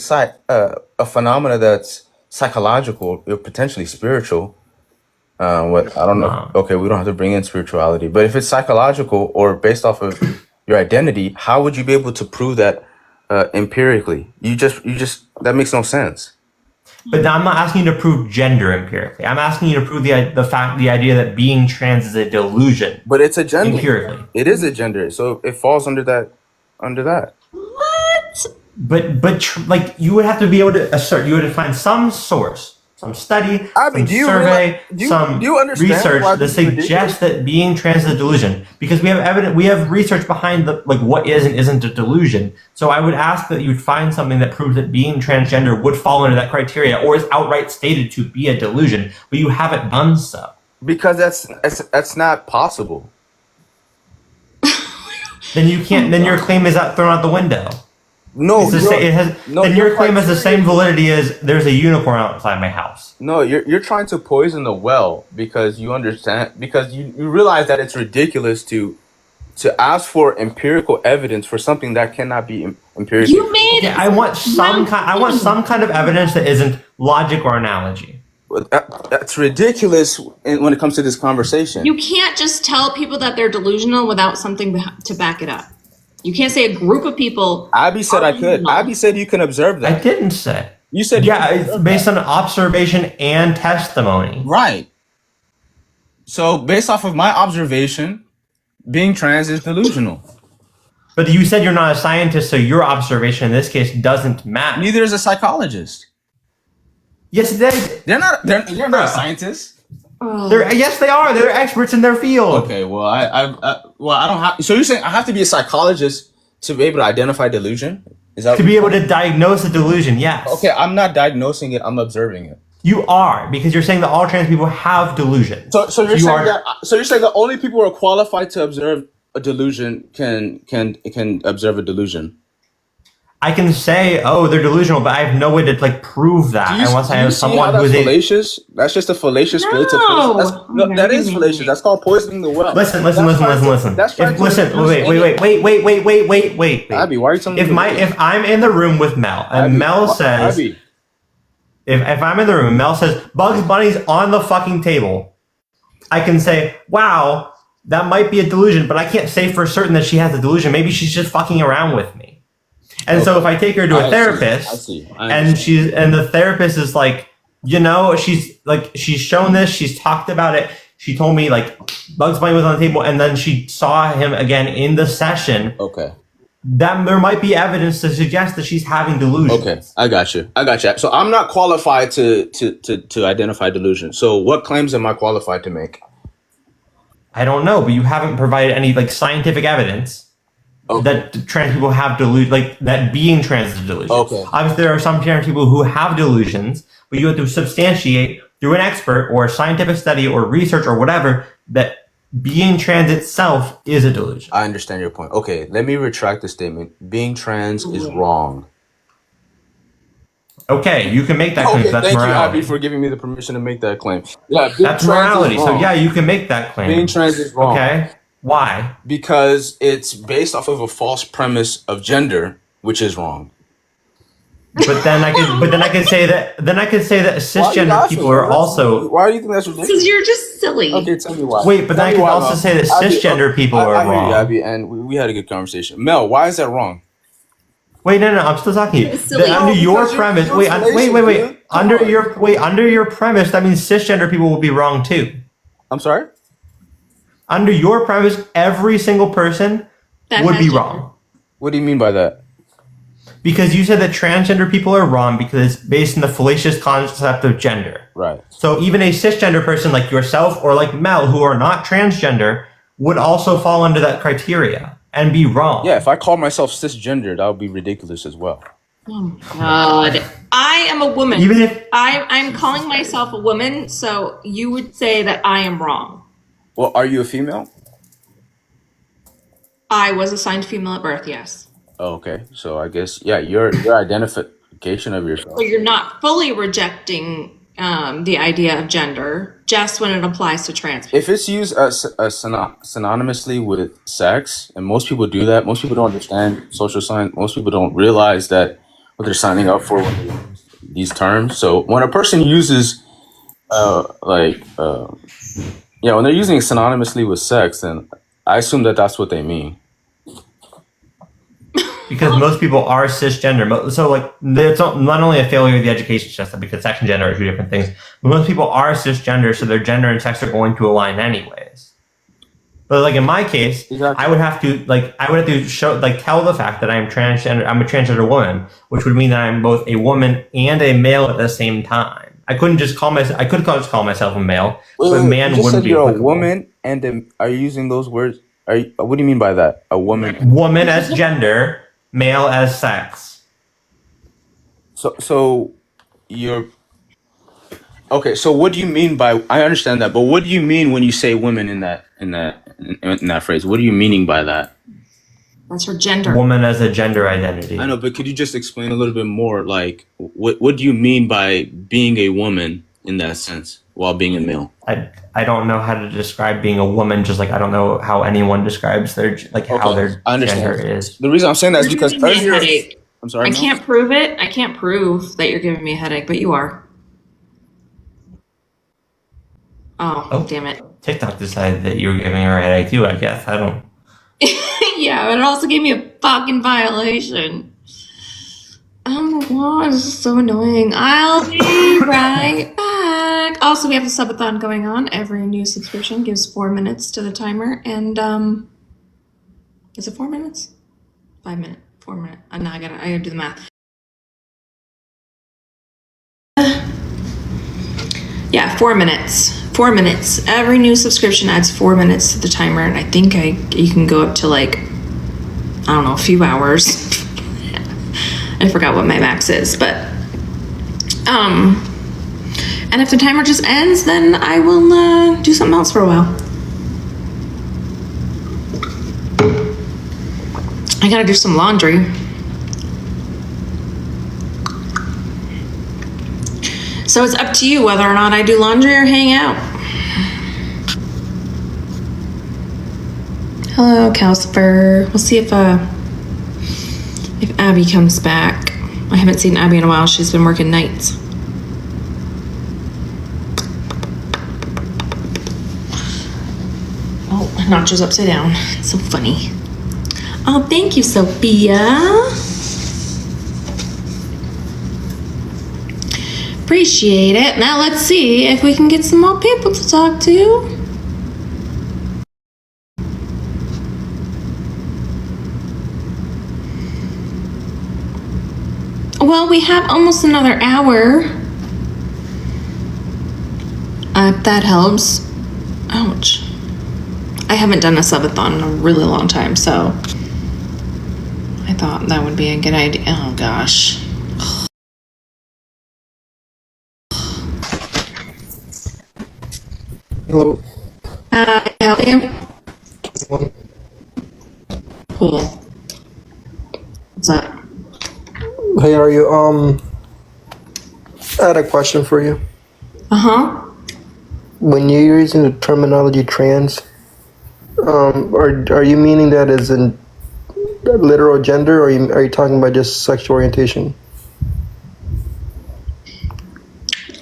a phenomena that's psychological or potentially spiritual, what I don't know. No. Okay, we don't have to bring in spirituality, but if it's psychological or based off of your identity, how would you be able to prove that empirically? You just that makes no sense. But I'm not asking you to prove gender empirically. I'm asking you to prove the idea that being trans is a delusion But it's a gender. empirically. It is a gender, so it falls under that. What? But you would have to be able to assert. You would have to find some source, some study, Abby, some do you survey, do you understand research why that this is ridiculous? suggests that being trans is a delusion. Because we have evidence, we have research behind what is and isn't a delusion. So I would ask that you would find something that proves that being transgender would fall under that criteria, or is outright stated to be a delusion. But you haven't done so. Because that's not possible. Then you can't. Then your claim is thrown out the window. No, It's the you're- same, it has, no, then your your claim has the criteria- same validity as there's a unicorn outside my house. No, you're trying to poison the well because you realize that it's ridiculous to ask for empirical evidence for something that cannot be empirical. You made Yeah, I want some kind of evidence that isn't logic or analogy. That's ridiculous when it comes to this conversation. You can't just tell people that they're delusional without something to back it up. You can't say a group of people. Abby said I could. delusional. Abby said you can observe I that. didn't say. You said Yeah, it's based on observation and testimony. right. So based off of my observation, being trans is delusional. But you said you're not a scientist, so your observation in this case doesn't matter. Neither is a psychologist. Yes, You're not a scientist. yes, they are. They're experts in their field. Okay, well, I don't have. So you're saying I have to be a psychologist to be able to identify delusion? Is that To be able to diagnose a delusion, yes. Okay, I'm not diagnosing it. I'm observing it. You are, because you're saying that all trans people have delusions. So you're you saying are- that. So you're saying that only people who are qualified to observe a delusion can observe a delusion. I can say, oh, they're delusional, but I have no way to prove that unless I have someone who that's is a fallacious? That's just a fallacious way to No. poison. That is fallacious. That's called poisoning the well. Listen. That's trying That's to listen. introduce Wait. Abby, why are you telling me? If I'm in the room with Mel and Mel says, Abby, if I'm in the room and Mel says Bugs Bunny's on the fucking table, I can say, wow, that might be a delusion, but I can't say for certain that she has a delusion. Maybe she's just fucking around with me. And so if I take her to a therapist, I see. and the therapist is like, she's shown this, she's talked about it. She told me like Bugs Bunny was on the table, and then she saw him again in the session. Okay. That there might be evidence to suggest that she's having delusions. Okay, I got you. So I'm not qualified to identify delusion. So what claims am I qualified to make? I don't know, but you haven't provided any like scientific evidence that trans people have delusions, like that being trans is a delusion. Okay. Obviously, there are some trans people who have delusions, but you have to substantiate through an expert or a scientific study or research or whatever that being trans itself is a delusion. I understand your point. Okay, let me retract the statement. Being trans is wrong. Okay, you can make that claim. Okay, That's thank you, morality. Abby, for giving me the permission to make that claim. Yeah, being That's trans is morality. So wrong. yeah, you can make that claim. Being trans is wrong. Okay. Why? Because it's based off of a false premise of gender, which is wrong. But then I could say that Why are you cisgender laughing? people are That's- also Why do you think that's Because ridiculous? you're just silly. Okay, tell me why. wait. But then I Tell me could why, also Mel. say that Abby, cisgender people I are hear wrong. you, Abby, and we had a good conversation. Mel, why is that wrong? Wait, no, I'm still talking to you. It's silly. Under No, your because premise, you're wait, salacious, wait. dude. Come on. Under your premise, that means cisgender people will be wrong too. I'm sorry? Under your premise, every single person That would has be gender. wrong. What do you mean by that? Because you said that transgender people are wrong because it's based on the fallacious concept of gender. Right. So even a cisgender person like yourself or like Mel, who are not transgender, would also fall under that criteria and be wrong. Yeah, if I call myself cisgender, that would be ridiculous as well. Oh God. I am a woman. Even if I'm calling myself a woman, so you would say that I am wrong. Well, are you a female? I was assigned female at birth, yes. Oh, okay. So I guess, yeah, your identification of yourself. So you're not fully rejecting the idea of gender, just when it applies to trans people. If it's used as synonymously with sex, and most people do that, most people don't understand social science, most people don't realize that what they're signing up for when they use these terms. So when a person uses, when they're using it synonymously with sex, then I assume that that's what they mean. because most people are cisgender, so like it's not only a failure of the education system because sex and gender are two different things. But most people are cisgender, so their gender and sex are going to align anyways. But like in my case, Exactly. I would have to show tell the fact that I'm transgender. I'm a transgender woman, which would mean that I'm both a woman and a male at the same time. I couldn't just call myself. I could just call myself a male, but man you just wouldn't said be you're a applicable. woman, and are you using those words? What do you mean by that? A woman. Woman as gender, male as sex. So you're okay. So what do you mean by? I understand that, but what do you mean when you say women in that phrase? What are you meaning by that? That's her gender. Woman as a gender identity. I know, but could you just explain a little bit more? Like, what do you mean by being a woman in that sense while being a male? I don't know how to describe being a woman, just like I don't know how anyone describes their how their I understand. gender is. The reason I'm saying that is You're because giving me a earlier, headache. I'm sorry. I Mel? can't prove it. I can't prove that you're giving me a headache, but you are. Oh, damn it. TikTok decided that you were giving her a headache too, I guess. I don't. Yeah, but it also gave me a fucking violation. Oh my god, this is so annoying. I'll be right back. Also, we have a subathon going on. Every new subscription gives 4 minutes to the timer, and is it 4 minutes? 5 minutes. 4 minutes. No, I gotta do the math. Yeah, 4 minutes. 4 minutes. Every new subscription adds 4 minutes to the timer, and I think you can go up to I don't know, a few hours. I forgot what my max is, but and if the timer just ends, then I will do something else for a while. I gotta do some laundry. So it's up to you whether or not I do laundry or hang out. Hello, Calcifer. We'll see if Abby comes back. I haven't seen Abby in a while. She's been working nights. Oh, Nacho's upside down. It's so funny. Oh, thank you, Sophia. Appreciate it. Now let's see if we can get some more people to talk to. Well, we have almost another hour. If that helps. Ouch. I haven't done a subathon in a really long time, so I thought that would be a good idea. Oh gosh. Hello. How are you? Cool. What's up? Hey, are you? I had a question for you. Uh-huh. When you're using the terminology trans, are you meaning that as in literal gender, or are you talking about just sexual orientation?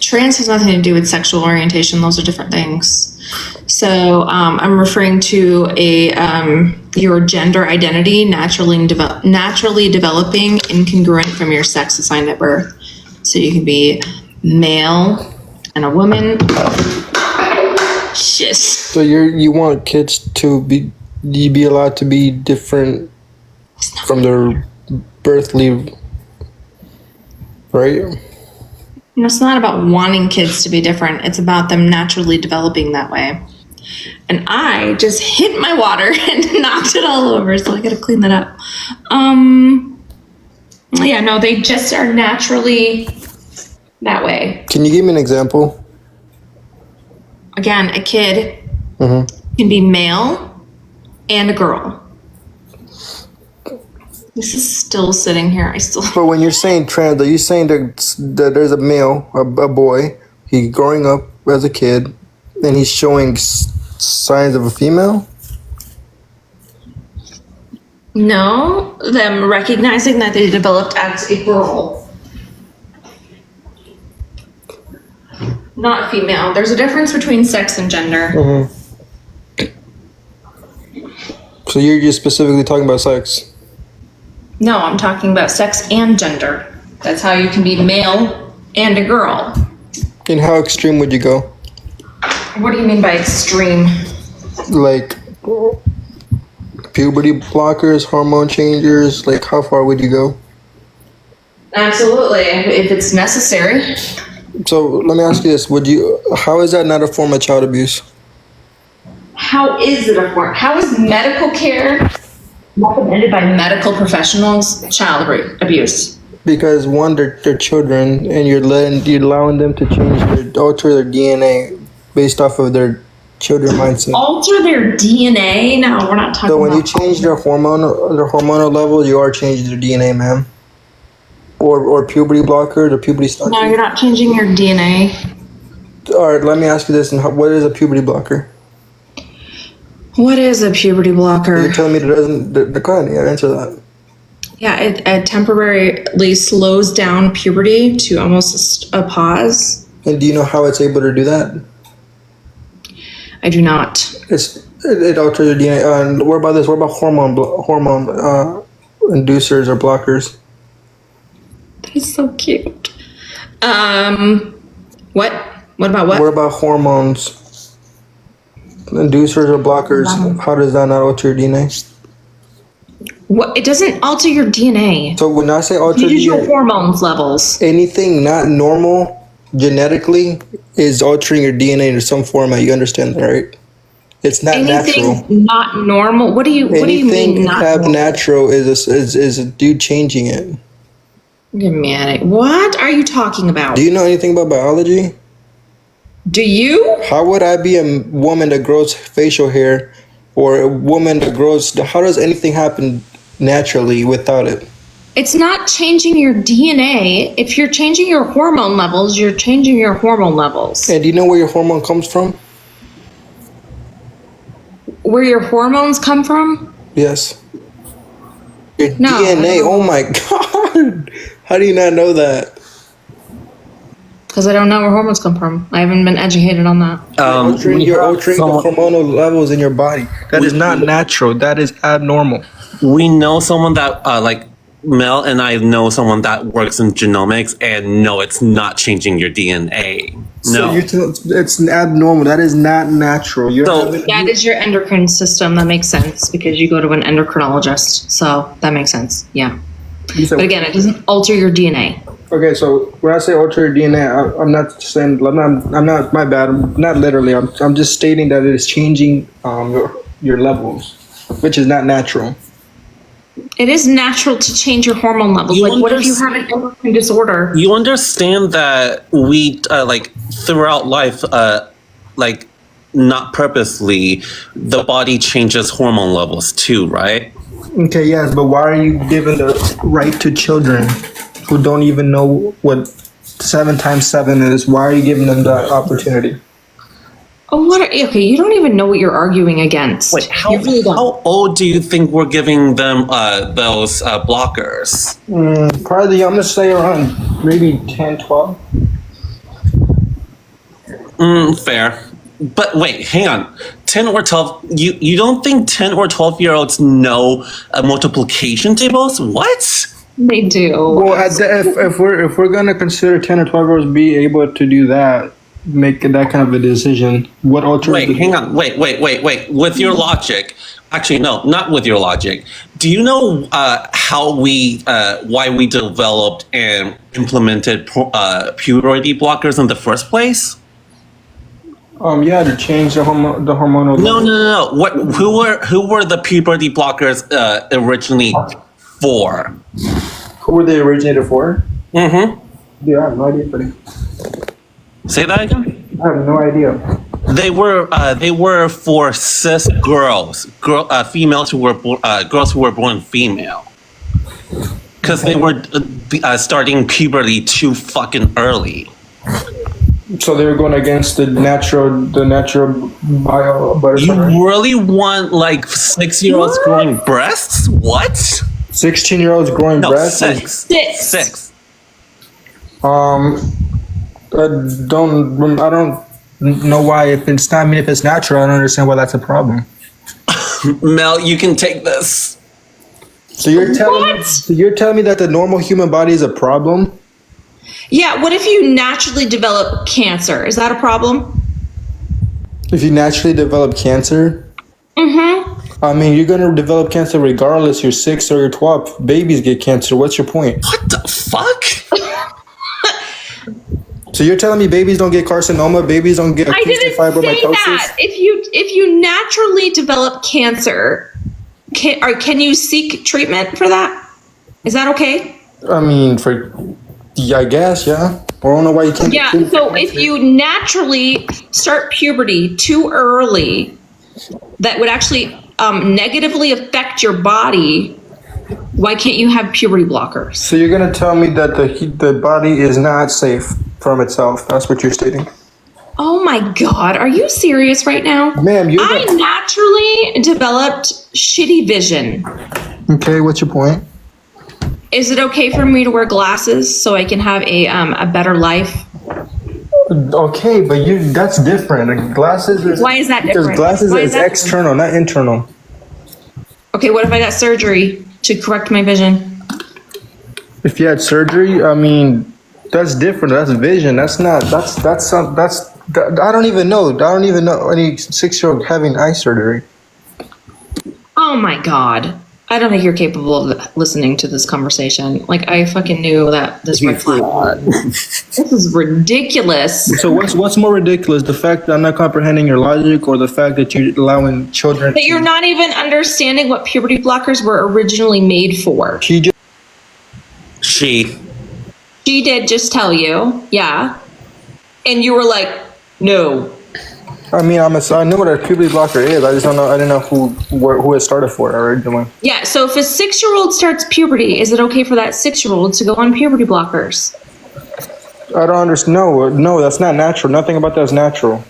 trans has nothing to do with sexual orientation. Those are different things. So I'm referring to your gender identity naturally developing incongruent from your sex assigned at birth. So you can be male and a woman. Shit. So you want kids to be allowed to be different from their birth leave, right? It's not about wanting kids to be different. It's about them naturally developing that way. And I just hit my water and knocked it all over, so I gotta clean that up. Yeah, no, they just are naturally that way. Can you give me an example? Again, a kid Mm-hmm. can be male and a girl. This is still sitting here. But when you're saying trans, are you saying that there's a male, a boy, he's growing up as a kid, and he's showing signs of a female? No, them recognizing that they developed as a girl. Not female. There's a difference between sex and gender. Mm-hmm. So you're just specifically talking about sex? No, I'm talking about sex and gender. That's how you can be male and a girl. And how extreme would you go? What do you mean by extreme? Like puberty blockers, hormone changers, like how far would you go? Absolutely, if it's necessary. So let me ask you this, how is that not a form of child abuse? How is it a form? How is medical care recommended by medical professionals child abuse? Because one, they're children, and you're allowing them to alter their DNA based off of their children mindset. Alter their DNA? No, we're not talking So when about. you change their hormonal level, you are changing their DNA, ma'am. Or puberty blocker, or puberty stop. No, you're not changing your DNA. All right, let me ask you this: what is a puberty blocker? What is a puberty blocker? You're telling me that doesn't. Go ahead, yeah, answer that. Yeah, it temporarily slows down puberty to almost a pause. And do you know how it's able to do that? I do not. It alters your DNA. And what about this? What about hormone inducers or blockers? That's so cute. What? What about what? What about hormones? Inducers or blockers? How does that not alter your DNA? What? It doesn't alter your DNA. So when I say alter It changes your DNA, hormones levels. anything not normal genetically is altering your DNA in some format. You understand that, right? It's not Anything natural. not normal. What do you mean Anything not have normal? natural is a dude changing it. Give me a What are you talking about? Do you know anything about biology? Do you? How would I be a woman that grows facial hair, or a woman that grows? How does anything happen naturally without it? It's not changing your DNA. If you're changing your hormone levels, you're changing your hormone levels. And do you know where your hormone comes from? Where your hormones come from? Yes. Your No, I DNA. don't Oh my God! How do you not know that? Because I don't know where hormones come from. I haven't been educated on that. You're altering the hormonal levels in your body. That is not natural. That is abnormal. We know someone that, like Mel and I know someone that works in genomics, and no, it's not changing your DNA. No. So it's abnormal. That is not natural. That is your endocrine system. That makes sense because you go to an endocrinologist. So that makes sense. Yeah. But again, it doesn't alter your DNA. Okay, so when I say alter your DNA, I'm not saying I'm not. My bad. I'm not literally. I'm just stating that it is changing your levels, which is not natural. It is natural to change your hormone levels. Like, what if you have an endocrine disorder? You understand that we, like, throughout life, like, not purposely, the body changes hormone levels too, right? Okay, yes, but why are you giving the right to children who don't even know what 7 times 7 is? Why are you giving them that opportunity? Oh, okay, you don't even know what you're arguing against. Wait, You really don't. how old do you think we're giving them those blockers? Probably, I'm going to say around maybe 10, 12. Fair. But wait, hang on. 10 or 12, you don't think 10 or 12-year-olds know multiplication tables? What? They do. Well, if we're gonna consider 10 or 12-year-olds be able to do that, make that kind of a decision, what alternative? Wait, hang on. Wait. With your logic, actually, no, not with your logic. Do you know why we developed and implemented puberty blockers in the first place? Yeah, to change the hormonal. No. Who were the puberty blockers originally for? Who were they originated for? Mm-hmm. Yeah, I have no idea, buddy. Say that again. I have no idea. They were for cis females who were girls who were born female, because they were starting puberty too fucking early. So they were going against the natural bio. You really want like 6-year-olds growing breasts? What? 16-year-olds growing No, breasts? six. I don't know why. If it's not, I mean, if it's natural, I don't understand why that's a problem. Mel, you can take this. So you're telling me that the normal human body is a problem? Yeah, what if you naturally develop cancer? Is that a problem? If you naturally develop cancer? Mm-hmm. I mean, you're gonna develop cancer regardless. You're 6 or you're 12. Babies get cancer. What's your point? What the fuck? So you're telling me babies don't get carcinoma? Babies don't get I acoustic didn't say fibromatosis? that. If you naturally develop cancer, can you seek treatment for that? Is that okay? I mean, I guess, yeah. I don't know why you can't. Yeah. So if you naturally start puberty too early, that would actually negatively affect your body. Why can't you have puberty blockers? So you're gonna tell me that the body is not safe from itself? That's what you're stating. Oh my God, are you serious right now? Ma'am, I naturally developed shitty vision. Okay, what's your point? Is it okay for me to wear glasses so I can have a better life? Okay, but that's different. Glasses. Why is that Because different? glasses Why is is that external, not internal. Okay, what if I got surgery to correct my vision? If you had surgery, I mean, that's different. That's vision. That's not. I don't even know. I don't even know any 6-year-old having eye surgery. Oh my God. I don't think you're capable of listening to this conversation. Like, I fucking knew that this red flag. This is ridiculous. So what's more ridiculous, the fact that I'm not comprehending your logic, or the fact that you're allowing children? That you're not even understanding what puberty blockers were originally made for. She did just tell you, yeah. And you were like, no. I mean, I know what a puberty blocker is. I just don't know. I didn't know who it started for originally. Yeah, so if a 6-year-old starts puberty, is it okay for that 6-year-old to go on puberty blockers? I don't understand. No, that's not natural. Nothing about that is natural.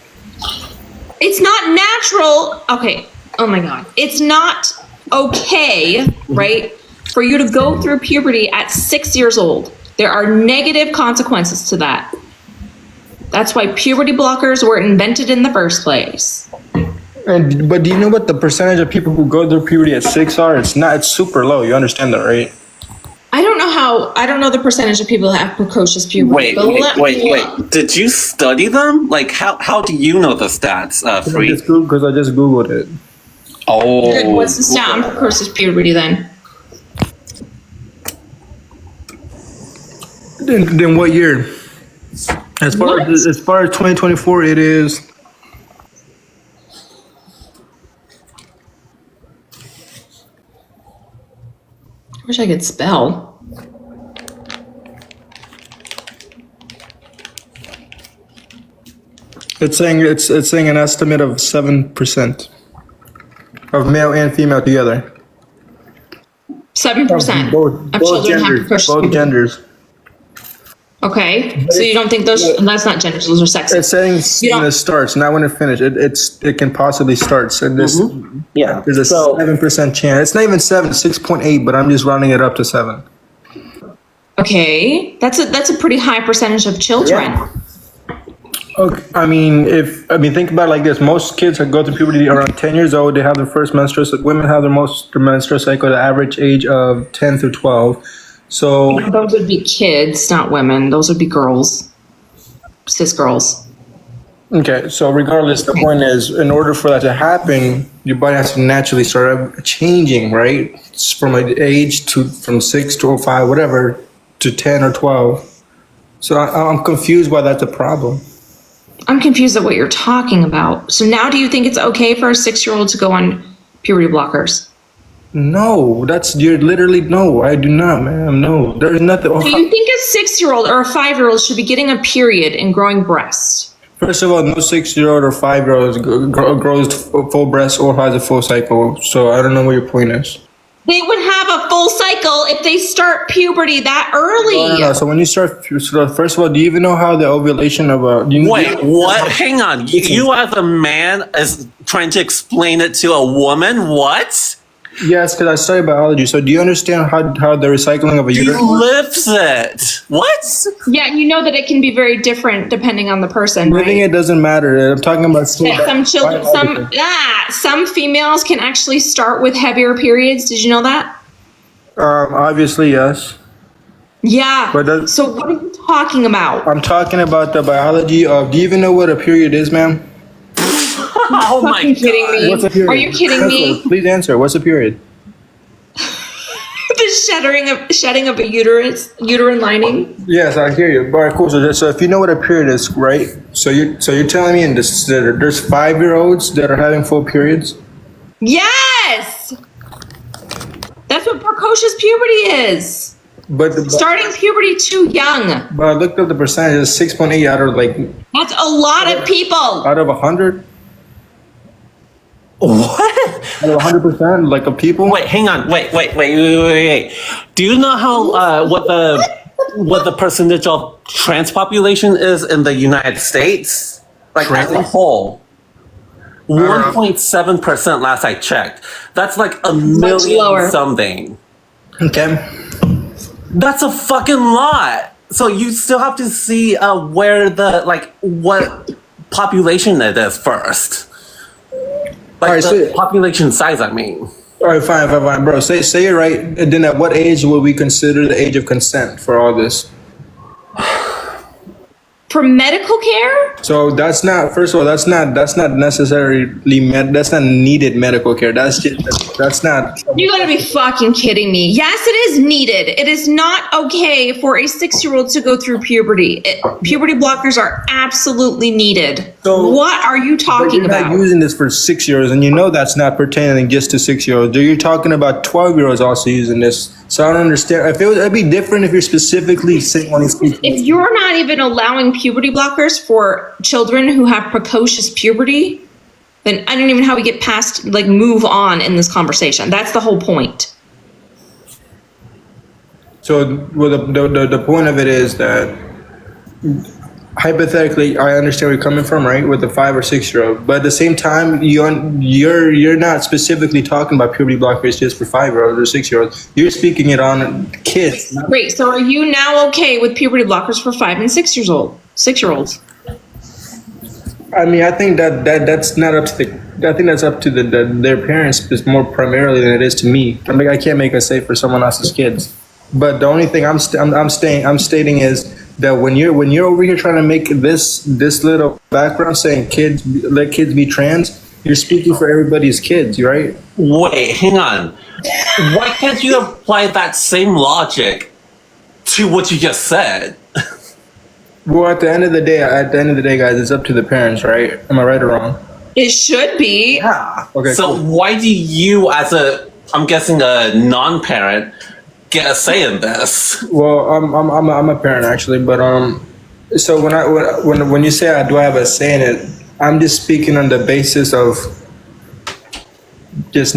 It's not natural. Okay. Oh my God. It's not okay, right, for you to go through puberty at 6 years old. There are negative consequences to that. That's why puberty blockers were invented in the first place. But do you know what the percentage of people who go through puberty at 6 are? It's super low. You understand that, right? I don't know the percentage of people that have precocious puberty. Wait. Did you study them? Like, how do you know the stats, Free? Because I just Googled it. Oh. Good. What's the stat on precocious puberty then? Then what year? As far as 2024, it is. I wish I could spell. It's saying an estimate of 7% of male and female together. 7% Both of children have genders. precocious Both puberty. genders. Okay, so you don't think that's not genders, those are sexes. It's saying when it starts, not when it finishes. It can possibly start. So Yeah. there's a 7% chance. It's not even 7, 6.8, but I'm just rounding it up to 7. Okay, that's a pretty high percentage of children. Okay, think about it like this. Most kids go through puberty around 10 years old. They have their first menstrual. Women have their menstrual cycle at the average age of 10 through 12. So Those would be kids, not women. Those would be girls, cis girls. okay, so regardless, the point is, in order for that to happen, your body has to naturally start changing, right? It's from an age from 6 to 5, whatever, to 10 or 12. So I'm confused why that's a problem. I'm confused at what you're talking about. So now do you think it's okay for a 6-year-old to go on puberty blockers? No, you're literally, no, I do not, ma'am. No, there's nothing. Do you think a 6-year-old or a 5-year-old should be getting a period and growing breasts? First of all, no 6-year-old or 5-year-old grows full breast or has a full cycle. So I don't know what your point is. They would have a full cycle if they start puberty that early. No. So when you start, first of all, do you even know how the ovulation of a? Wait, what? Hang on. You as a man is trying to explain it to a woman? What? Yes, because I study biology. So do you understand how the recycling of a uterus? He lifts it. What? Yeah, you know that it can be very different depending on the person, Living right? it doesn't matter. I'm talking about That some females can actually start with heavier periods. Did you know that? Obviously, yes. Yeah. But So what are you talking about? I'm talking about the biology of. Do you even know what a period is, ma'am? Oh my Fucking kidding me? What's a period? Are you kidding me? Please answer. What's a period? The shedding of a uterine lining. Yes, I hear you. All right, cool. So if you know what a period is, right? So you're telling me there's 5-year-olds that are having full periods? Yes. That's what precocious puberty is. But Starting puberty too young. But I looked up the percentage. It's 6.8 out of That's a lot of people. 100. What? Out of 100%, of people. Wait, hang on. Wait. Do you know how what the percentage of trans population is in the United States? Like as a whole. 1.7% last I checked. That's like a million lower. something. Okay. That's a fucking lot. So you still have to see where what population it is first. Like Alright, the so- population size, I mean. All right, fine, bro. Say you're right. And then at what age will we consider the age of consent for all this? For medical care? So that's not. First of all, that's not necessarily that's not needed medical care. That's not. You gotta be fucking kidding me. Yes, it is needed. It is not okay for a 6-year-old to go through puberty. Puberty blockers are absolutely needed. So- what are you But talking you're not about? using this for 6-year-olds, and you know that's not pertaining just to 6-year-olds. You're talking about 12-year-olds also using this. So I don't understand. It'd be different if you're specifically saying on these people. If you're not even allowing puberty blockers for children who have precocious puberty, then I don't even know how we get past, move on in this conversation. That's the whole point. So well, the point of it is that hypothetically, I understand where you're coming from, right, with the 5 or 6-year-old. But at the same time, you're not specifically talking about puberty blockers just for 5-year-olds or 6-year-olds. You're speaking it on kids. Great. So are you now okay with puberty blockers for 5 and 6-year-olds? I mean, I think that's not up to the. I think that's up to their parents, is more primarily than it is to me. I mean, I can't make a say for someone else's kids. But the only thing I'm stating is that when you're over here trying to make this little background saying let kids be trans, you're speaking for everybody's kids, right? Wait, hang on. Why can't you apply that same logic to what you just said? Well, at the end of the day, guys, it's up to the parents, right? Am I right or wrong? It should be. Yeah. Okay, So cool. why do you, as I'm guessing a non-parent, get a say in this? Well, I'm a parent actually, but so when you say do I have a say in it, I'm just speaking on the basis of just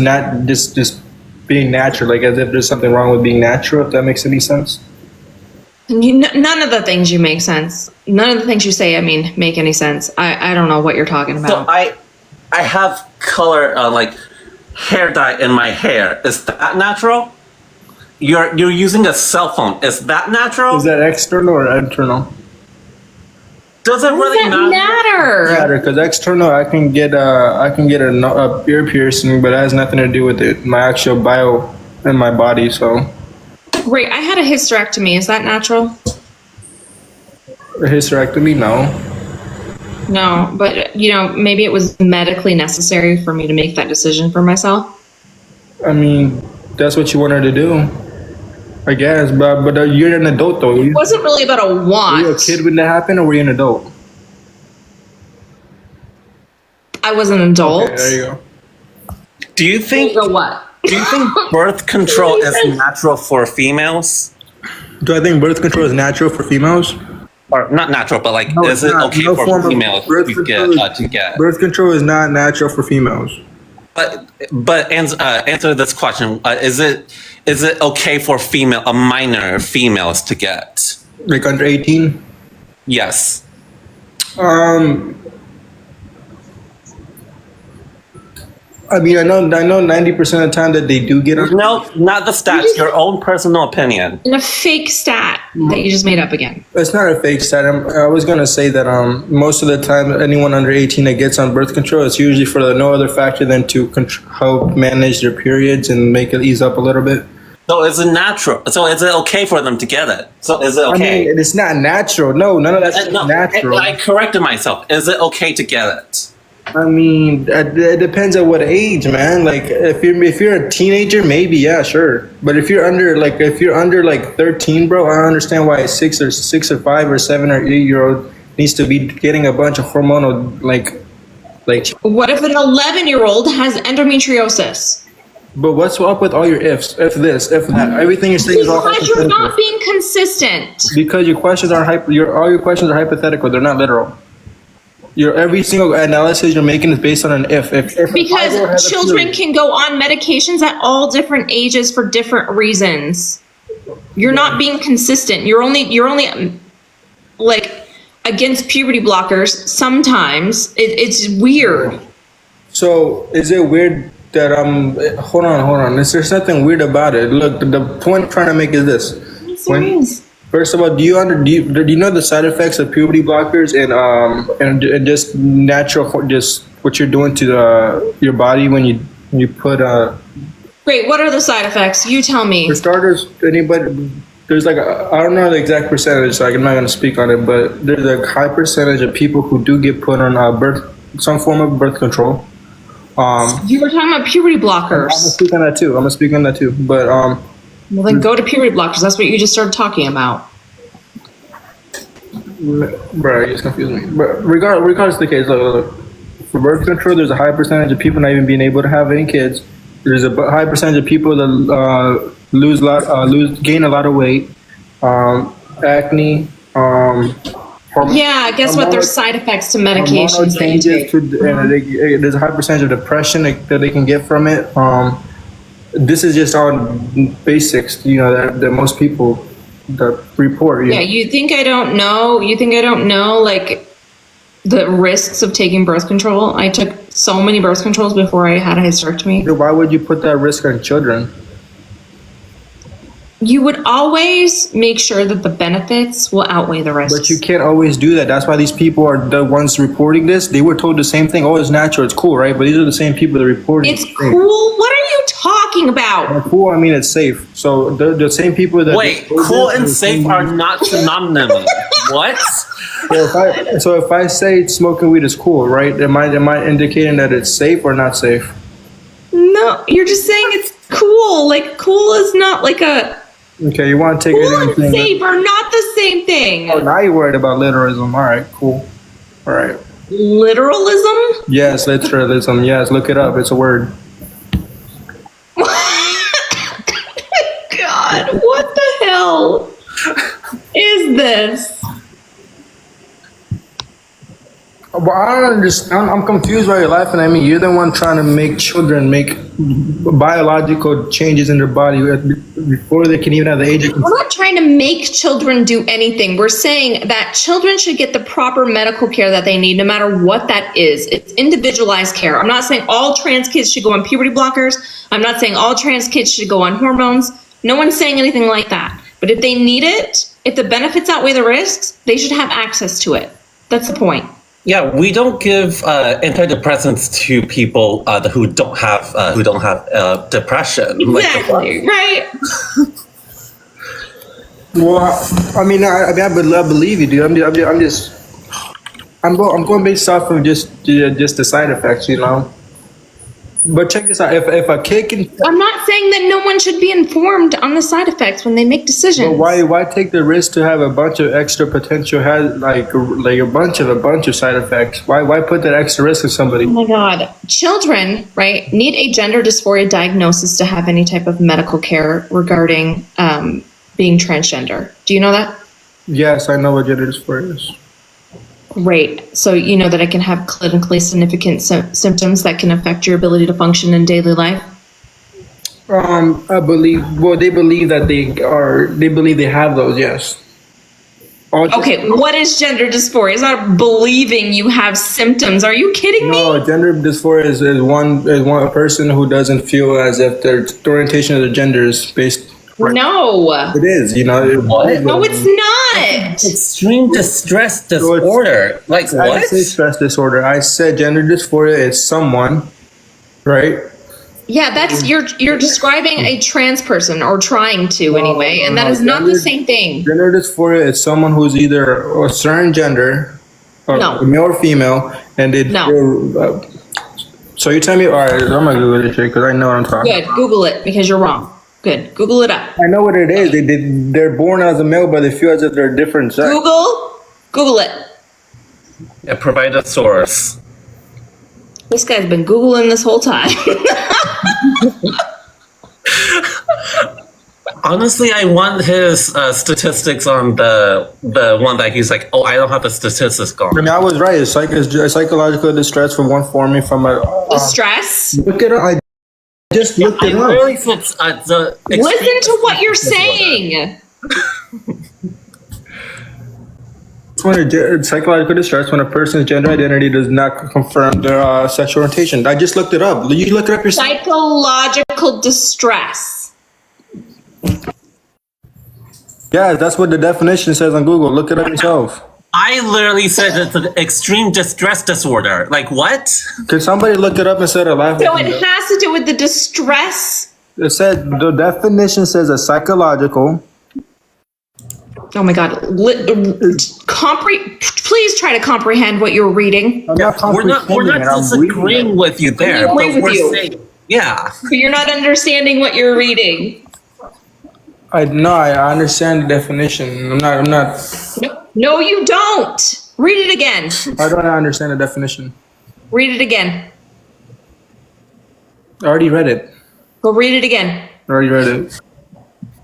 being natural, like as if there's something wrong with being natural. If that makes any sense. None of the things you make sense. None of the things you say, make any sense. I don't know what you're talking So about. I have color, hair dye in my hair. Is that natural? You're using a cell phone. Is that natural? Is that external or internal? Does it really Does that matter? matter? Because external, I can get a ear piercing, but it has nothing to do with it. My actual bio in my body. So Great. I had a hysterectomy. Is that natural? a hysterectomy, no. No, but maybe it was medically necessary for me to make that decision for myself. I mean, that's what you wanted to do, I guess. But you're an adult though. It wasn't really about a want. Were you a kid when that happened, or were you an adult? I was an adult. Okay, there you go. Do you think So what? birth control is natural for females? Do I think birth control is natural for females? Or not natural, but like, No, is it's it not. okay No for form of females birth to control get? Birth control is not natural for females. But answer this question: Is it okay for minor females to get? Like under 18? Yes. I mean, I know 90% of the time that they do get on. No, not the stats. Your own personal opinion. And a fake stat that you just made up again. It's not a fake stat. I was gonna say that most of the time anyone under 18 that gets on birth control, it's usually for no other factor than to help manage their periods and make it ease up a little bit. So is it natural? So is it okay for them to get it? So is it okay? I mean, it's not natural. No, none of that's No, natural. I corrected myself. Is it okay to get it? I mean, it depends on what age, man. Like if you're a teenager, maybe yeah, sure. But if you're under 13, bro, I don't understand why a 6 or 5 or 7 or 8-year-old needs to be getting a bunch of hormonal like. What if an 11-year-old has endometriosis? But what's up with all your ifs? If this, if that, everything you're saying is all Because you're hypothetical. not being consistent. Because your questions are all your questions are hypothetical. They're not literal. Every single analysis you're making is based on an if. If a 5-year-old had Because a children period- can go on medications at all different ages for different reasons. You're not being consistent. You're only like against puberty blockers. Sometimes it's weird. So is it weird that hold on. There's nothing weird about it. Look, the point I'm trying to make is this. First of all, do you know the side effects of puberty blockers and just natural, just what you're doing to your body when you put Great. What are the side effects? You tell me. for starters, anybody, there's like I don't know the exact percentage, so I'm not going to speak on it, but there's a high percentage of people who do get put on some form of birth control. You were talking about puberty I'm gonna blockers. speak on that too. But Well, then go to puberty blockers. That's what you just started talking about. bro, you just confused me. But regardless of the case, look, for birth control, there's a high percentage of people not even being able to have any kids. There's a high percentage of people that gain a lot of weight, acne, Yeah, guess what? There's side effects to medications hormonal that you changes. take. There's a high percentage of depression that they can get from it. This is just on basics, that most people that report. Yeah, you think I don't know? You think I don't know, like, the risks of taking birth control? I took so many birth controls before I had a hysterectomy. Why would you put that risk on children? You would always make sure that the benefits will outweigh the risks. But you can't always do that. That's why these people are the ones reporting this. They were told the same thing. Oh, it's natural. It's cool, right? But these are the same people that report it. It's cool. What are you talking about? Cool, I mean, it's safe. So the same people that... Wait, cool and safe are not synonymous. What? So if I say smoking weed is cool, right? Am I indicating that it's safe or not safe? No, you're just saying it's cool. Like, cool is not like a... Okay, you want to take Cool anything and I'm saying? safe are not the same thing. Oh, now you're worried about literalism. All right, cool. All right. Literalism? Yes, literalism. Yes, look it up. It's a word. God, what the hell is this? Well, I don't understand. I'm confused why you're laughing at me. You're the one trying to make children make biological changes in their body before they can even have the age of We're not trying to make children do anything. We're saying that children should get the proper medical care that they need, no matter what that is. It's individualized care. I'm not saying all trans kids should go on puberty blockers. I'm not saying all trans kids should go on hormones. No one's saying anything like that. But if they need it, if the benefits outweigh the risks, they should have access to it. That's the point. Yeah, we don't give antidepressants to people who don't have depression. Exactly. Right. Well, I believe you, dude. I'm going based off of just the side effects, you know. But check this out: if a kid can, I'm not saying that no one should be informed on the side effects when they make decisions. but why take the risk to have a bunch of extra potential like a bunch of side effects? Why put that extra risk on somebody? Oh my God. Children, right, need a gender dysphoria diagnosis to have any type of medical care regarding being transgender. Do you know that? Yes, I know what gender dysphoria is. Great. So you know that it can have clinically significant symptoms that can affect your ability to function in daily life? I believe. Well, they believe that they believe they have those. Yes. Okay, what is gender dysphoria? It's not believing you have symptoms. Are you kidding me? No, gender dysphoria is one person who doesn't feel as if their orientation of the gender is based. No. It is, you know. No, it's not. Extreme distress disorder. Like I what? didn't say stress disorder. I said gender dysphoria is someone, right? Yeah, that's you're describing a trans person or trying to anyway, and that is not the same thing. Gender dysphoria is someone who's either a certain gender, or No. male or female, and they No. feel. So you tell me, all right, I'm gonna Google this shit because I know what I'm talking Good. about. Google it because you're wrong. Good. Google it up. I know what it is. They're born as a male, but they feel as if they're different sex. Google it. Yeah, provide a source. This guy's been Googling this whole time. Honestly, I want his statistics on the one that he's like, oh, I don't have the statistics I on. mean, I was right. It's psychological distress from one forming from a. Stress. Look it up. I just looked it I up. really think the Listen to what you're saying. It's when psychological distress when a person's gender identity does not confirm their sexual orientation. I just looked it up. You look it up yourself. Psychological distress. Yeah, that's what the definition says on Google. Look it up yourself. I literally said it's an extreme distress disorder. Like what? Could somebody look it up instead of laughing? So it has to do with the distress. It said the definition says a psychological. Oh my God. Please try to comprehend what you're reading. I'm not We're not comprehending it, I'm reading disagreeing it. with you there. We agree but with we're you. saying- yeah. But you're not understanding what you're reading. I understand the definition. I'm not. No, you don't. Read it again. I don't understand the definition. Read it again. I already read it. Go read it again. I already read it.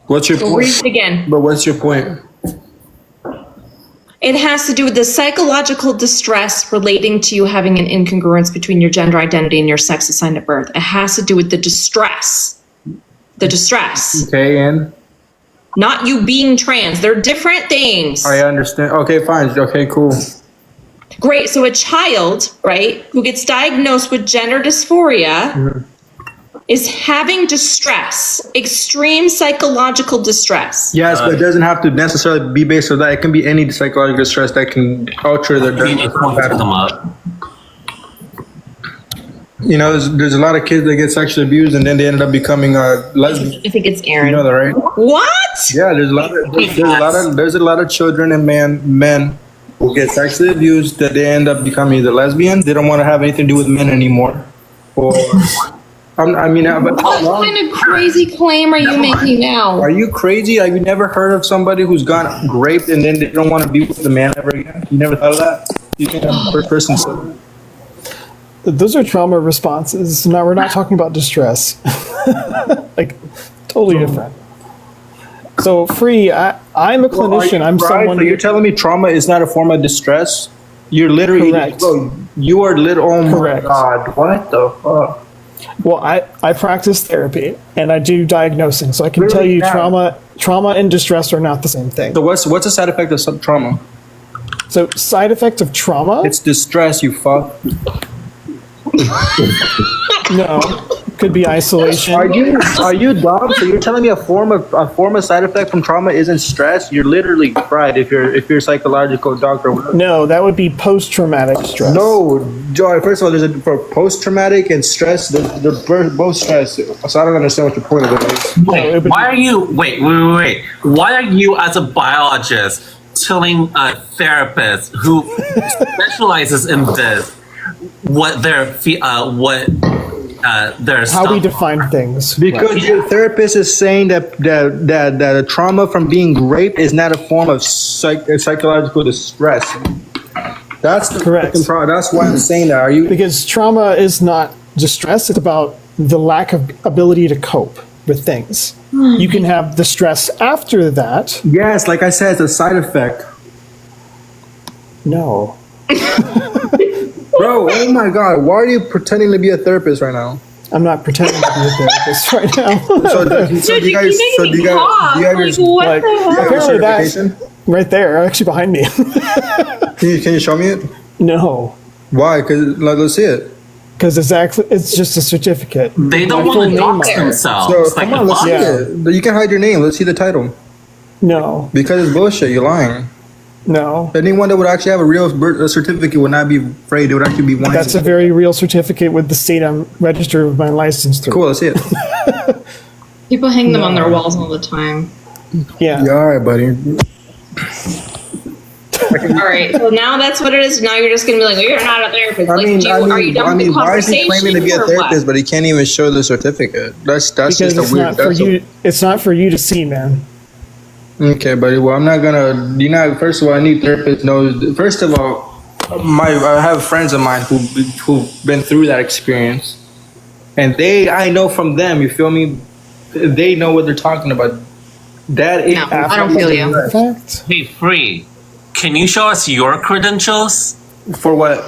What's your Go read point? it again. But what's your point? It has to do with the psychological distress relating to you having an incongruence between your gender identity and your sex assigned at birth. It has to do with the distress. The distress. Okay, and Not you being trans. They're different things. I understand. Okay, fine. Okay, cool. Great. So a child, right, who gets diagnosed with gender dysphoria is having distress, extreme psychological distress. Yes, but it doesn't have to necessarily be based on that. It can be any psychological stress that can alter their. You need to come up. You know, there's a lot of kids that get sexually abused and then they ended up becoming lesbian. I think it's You Aaron. know that, right? What? Yeah, there's a lot of children and men who get sexually abused that they end up becoming either lesbian. They don't want to have anything to do with men anymore, or but What kind of crazy claim are you making now? are you crazy? Have you never heard of somebody who's gone raped and then they don't want to be with the man ever again? You never thought of that? You think I'm the first person to? Those are trauma responses. Now we're not talking about distress. Like, totally different. So, Free, I'm a clinician. I'm someone. So you're telling me trauma is not a form of distress? You're literally. Correct. You are oh my Correct. God! What the fuck? Well, I practice therapy and I do diagnosing, so I can tell you Yeah. trauma and distress are not the same thing. So what's a side effect of some trauma? So, side effect of trauma? It's distress. You fuck. No. could be isolation. Are you dumb? So you're telling me a form of side effect from trauma isn't stress? You're literally fried if you're a psychological doctor. No, that would be post-traumatic stress. No, Joy. First of all, for post-traumatic and stress, they're both stress. So I don't understand what your point of it is. Wait, why are you? Wait. Why are you, as a biologist, telling a therapist who specializes in this what their How we define things. Because your therapist is saying that a trauma from being raped is not a form of psychological distress. That's the Correct. That's why I'm saying that. Are you? Because trauma is not distress, it's about the lack of ability to cope with things. You can have the stress after that. Yes, like I said, it's a side effect. No. Bro, oh my God, why are you pretending to be a therapist right now? I'm not pretending to be a therapist right now. So do you guys have your Like, apparently that certification? right there, actually behind me. Can you show me it? No, Why? Because let's see it. because it's just a certificate. They don't My full want to name dox on it. themselves. So Like come on, the let's see fuck? it. But you can hide your name. Let's see the title. No, Because it's bullshit. You're lying. no. Anyone that would actually have a real certificate would not be afraid. They would actually be wanting. That's a very real certificate with the state I'm registered with my license through. Cool. Let's see it. People hang them on their walls all the time. Yeah. Yeah, all right, buddy. All right, so now that's what it is. Now you're just gonna be like, oh, you're not a therapist. Like, are you done with the why is he conversation? claiming to be a or therapist, what? but he can't even show the certificate? That's Because just a it's weird. not for you. It's not for you to see, man. Okay, buddy. Well, I'm not gonna. First of all, I need therapists knows. First of all, I have friends of mine who've been through that experience, and I know from them. You feel me? They know what they're talking about. That is. No, I don't feel you. In fact, Hey, Free, can you show us your credentials For what?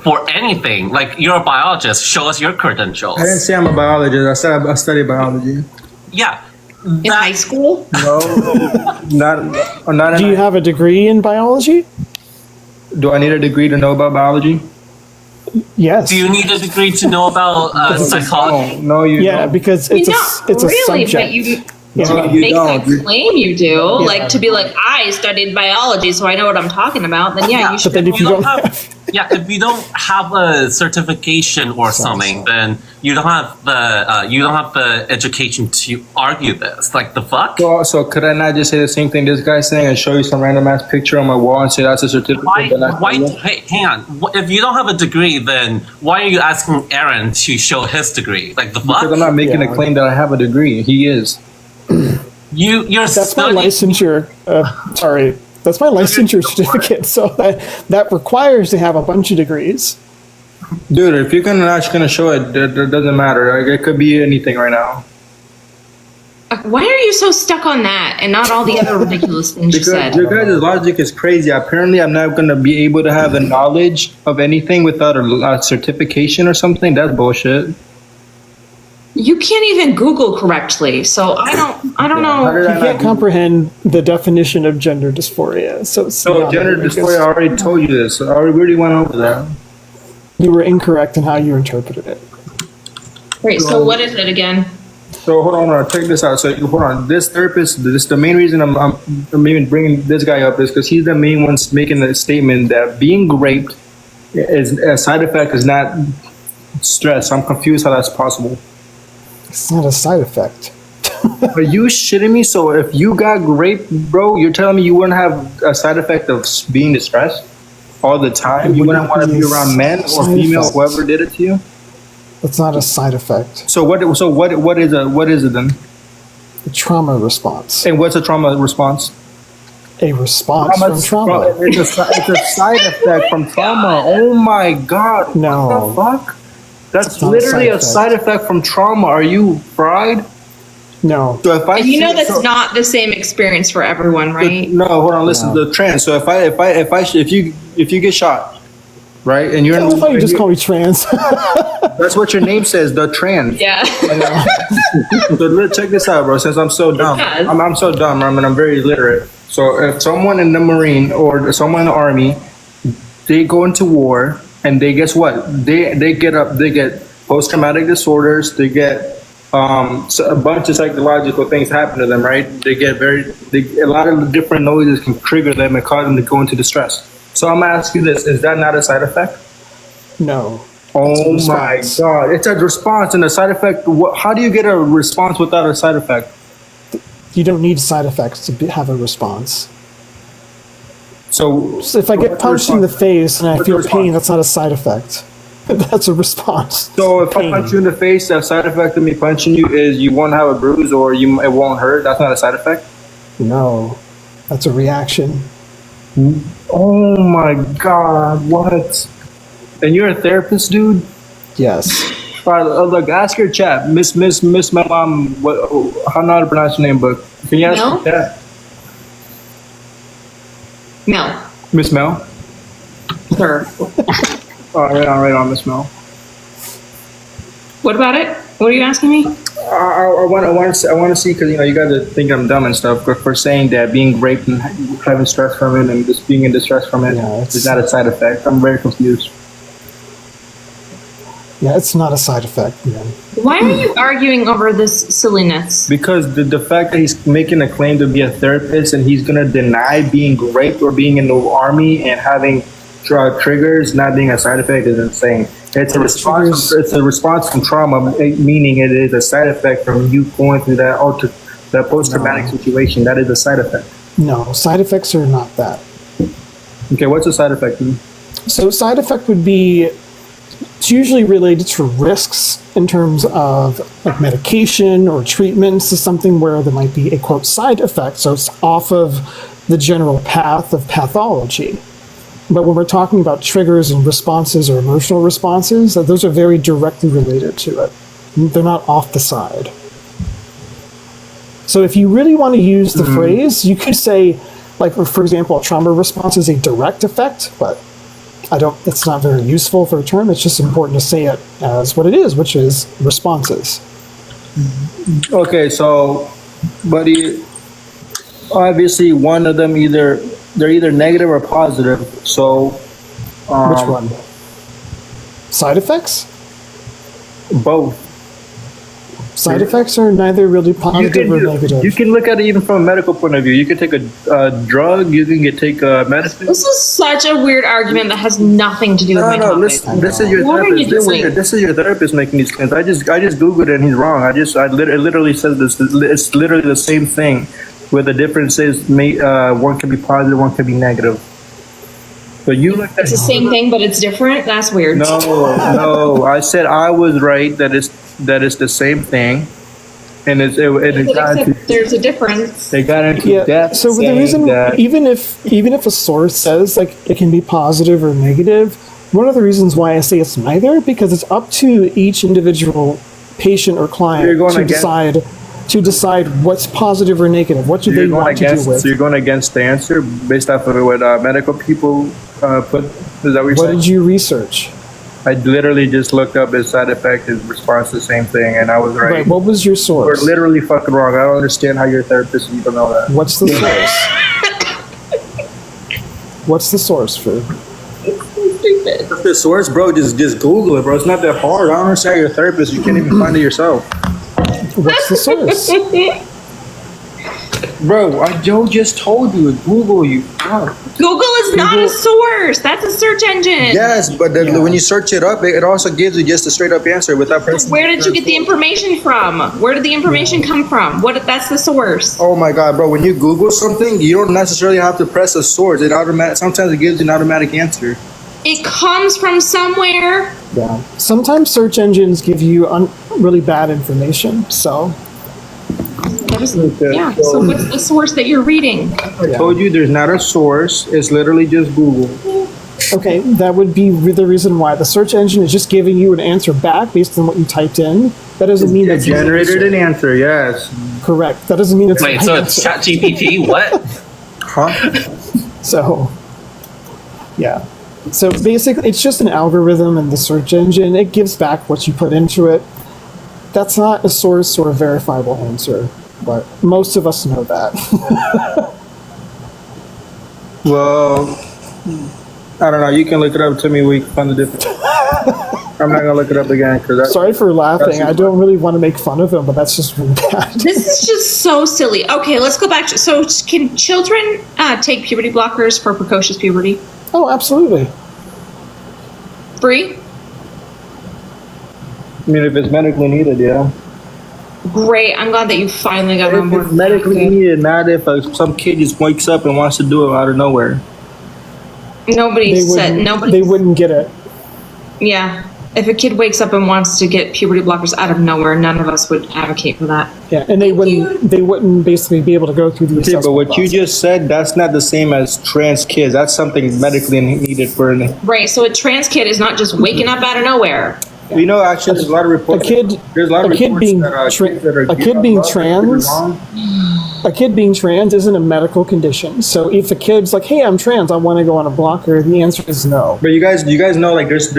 for anything? Like, you're a biologist. Show us your credentials. I didn't say I'm a biologist. I said I study biology. Yeah. In high school? No, not. do you have a degree in biology? Do I need a degree to know about biology? Yes. Do you need a degree to know about psychology? No, you Yeah, don't. because You it's don't a really, subject. but you No, you make don't. that claim you do. Like, to be like, I studied biology, so I know what I'm talking about, then yeah, you should. But then if you don't have, Yeah, if you don't have a certification or something, then you don't have the education to argue this. Like, the fuck? So could I not just say the same thing this guy's saying and show you some random ass picture on my wall and say that's a certificate? Hey, hang on. If you don't have a degree, then why are you asking Aaron to show his degree? Like, the Because I'm fuck? not making Yeah. a claim that I have a degree. He is. You're that's my studying. licensure. Sorry, that's my licensure certificate. So that requires to have a bunch of degrees. Dude, if you're not gonna show it, it doesn't matter. Like, it could be anything right now. Why are you so stuck on that and not all the other ridiculous things you Because said? your guys' logic is crazy. Apparently, I'm not gonna be able to have the knowledge of anything without a certification or something. That's bullshit. You can't even Google correctly, so I don't How know. did You I can't not? comprehend the definition of gender dysphoria. So it's So beyond gender it, because dysphoria. I already told you this. I already went over that. You were incorrect in how you interpreted it. Wait, so what is it again? So hold on, check this out. So hold on, this therapist. The main reason I'm even bringing this guy up is because he's the main one making the statement that being raped is a side effect is not stress. I'm confused how that's possible. It's not a side effect. Are you shitting me? So if you got raped, bro, you're telling me you wouldn't have a side effect of being distressed all the time? You wouldn't want to be around men or Side female, effects. whoever did it to you? It's not a side effect. So what is it then? A trauma response. And what's a trauma response? A response from trauma. It's a side effect from trauma. Oh my God. No. What the fuck? That's It's not a literally side a side effect from trauma. Are you fried? No. So if I And you know see- that's so- not the same experience for everyone, right? No, hold on. Listen, the trans. So if you get shot, right, and you're I thought you just call me trans. that's what your name says, the trans. Yeah. So check this out, bro. Since I'm so dumb, does. I'm so dumb. I'm very illiterate. So if someone in the Marine or someone in the Army, they go into war and they guess what? They get post-traumatic disorders. They get a bunch of psychological things happen to them, right? They get a lot of different noises can trigger them and cause them to go into distress. So I'm gonna ask you this: is that not a side effect? No. Oh It's a my response. God! It's a response and a side effect. How do you get a response without a side effect? You don't need side effects to have a response. So So if I get what's the punched in the response? face and I What's the feel response? pain, that's not a side effect. That's a response. So if Pain. I punch you in the face, the side effect of me punching you is you won't have a bruise or it won't hurt. That's not a side effect. No, that's a reaction. Oh my God! What? And you're a therapist, dude? Yes. All right, look, ask your chat, Miss my mom. What? How not to pronounce your name, but can you ask Mel? your chat, No, Miss Mel? sir. Right on, Miss Mel. What about it? What are you asking me? I want to see because you guys are thinking I'm dumb and stuff for saying that being raped and having stress from it and just being in distress from it Yeah, it's- is not a side effect. I'm very confused. Yeah, it's not a side effect, man. Why are you arguing over this silliness? Because the fact that he's making a claim to be a therapist and he's gonna deny being raped or being in the army and having triggers not being a side effect is insane. It's a response. Triggers- It's a response from trauma, meaning it is a side effect from you going through that that post-traumatic situation. That is a side effect. No, side effects are not that. Okay, what's a side effect? So side effect would be, it's usually related to risks in terms of like medication or treatments is something where there might be a quote side effect. So it's off of the general path of pathology. But when we're talking about triggers and responses or emotional responses, those are very directly related to it. They're not off the side. So if you really want to use the phrase, you could say, like, for example, a trauma response is a direct effect, but it's not very useful for a term. It's just important to say it as what it is, which is responses. Okay, so, buddy, obviously one of them they're either negative or positive. So, Which one? Side effects? both. Side effects are neither really positive or negative. You can look at it even from a medical point of view. You can take a drug. You can take a medicine. This is such a weird argument that has nothing to do with my No, topic. listen. This is your What are you therapist. doing? This is your therapist making these claims. I just googled it and he's wrong. It literally says this. It's literally the same thing, where the difference is one can be positive, one can be negative. But you looked at It's the same thing, but it's different. That's weird. No. I said I was right that it's the same thing, and it got into, Except there's a difference. they got into Yeah. depth. So the saying reason, that even if a source says like it can be positive or negative, one of the reasons why I say it's neither, because it's up to each individual patient or You're client going to against- decide what's positive or negative. What do you're they going want to against, do with? so you're going against the answer based off of what medical people put. Is that what you're What saying? did you research? I literally just looked up his side effect, his response, the same thing, and I was right. Right. What was your We're source? literally fucking wrong. I don't understand how you're a therapist and you don't know that. What's the source? What's the source for? Stupid. The source, bro, just Google it, bro. It's not that hard. I don't understand how you're a therapist. You can't even find it yourself. What's the source? Bro, Joe just told you. Google you. Fuck. Google is not a source. That's a search engine. Yes, but when you search it up, it also gives you just a straight up answer without pressing. Where did you get the information from? Where did the information come from? That's the source. Oh my god, bro! When you Google something, you don't necessarily have to press a source. Sometimes it gives you an automatic answer. It comes from somewhere. Yeah. Sometimes search engines give you really bad information. So Yeah. So what's the source that you're reading? I told you there's not a source. It's literally just Google. okay, that would be the reason why the search engine is just giving you an answer back based on what you typed in. That doesn't mean It it's generated an answer. Yes. correct. That doesn't mean it's Wait, the so right it's answer. ChatGPT? What? Huh? So, yeah. So basically, it's just an algorithm in the search engine. It gives back what you put into it. That's not a source or a verifiable answer, but most of us know that. Well, I don't know. You can look it up to me. We can find the difference. I'm not gonna look it up again because that's Sorry for laughing. I don't really want to make fun of him, but that's just really bad. This is just so silly. Okay, let's go back to, so can children take puberty blockers for precocious puberty? Oh, absolutely. Bree? I mean, if it's medically needed, yeah. Great. I'm glad that you finally got on If board. it's medically needed, not if some kid just wakes up and wants to do it out of nowhere. Nobody said, They wouldn't get it. yeah. If a kid wakes up and wants to get puberty blockers out of nowhere, none of us would advocate for that. Yeah, and they wouldn't basically be able to go through the Okay, assessment but what you process. just said, that's not the same as trans kids. That's something medically needed for an. Right. So a trans kid is not just waking up out of nowhere. You know, actually, there's a lot of reports. There's a lot of a kid reports being that, tra- kids that are a kid being trans- wrong. A kid being trans isn't a medical condition. So if a kid's like, "Hey, I'm trans, I want to go on a blocker," the answer is no. But you guys know, like, there's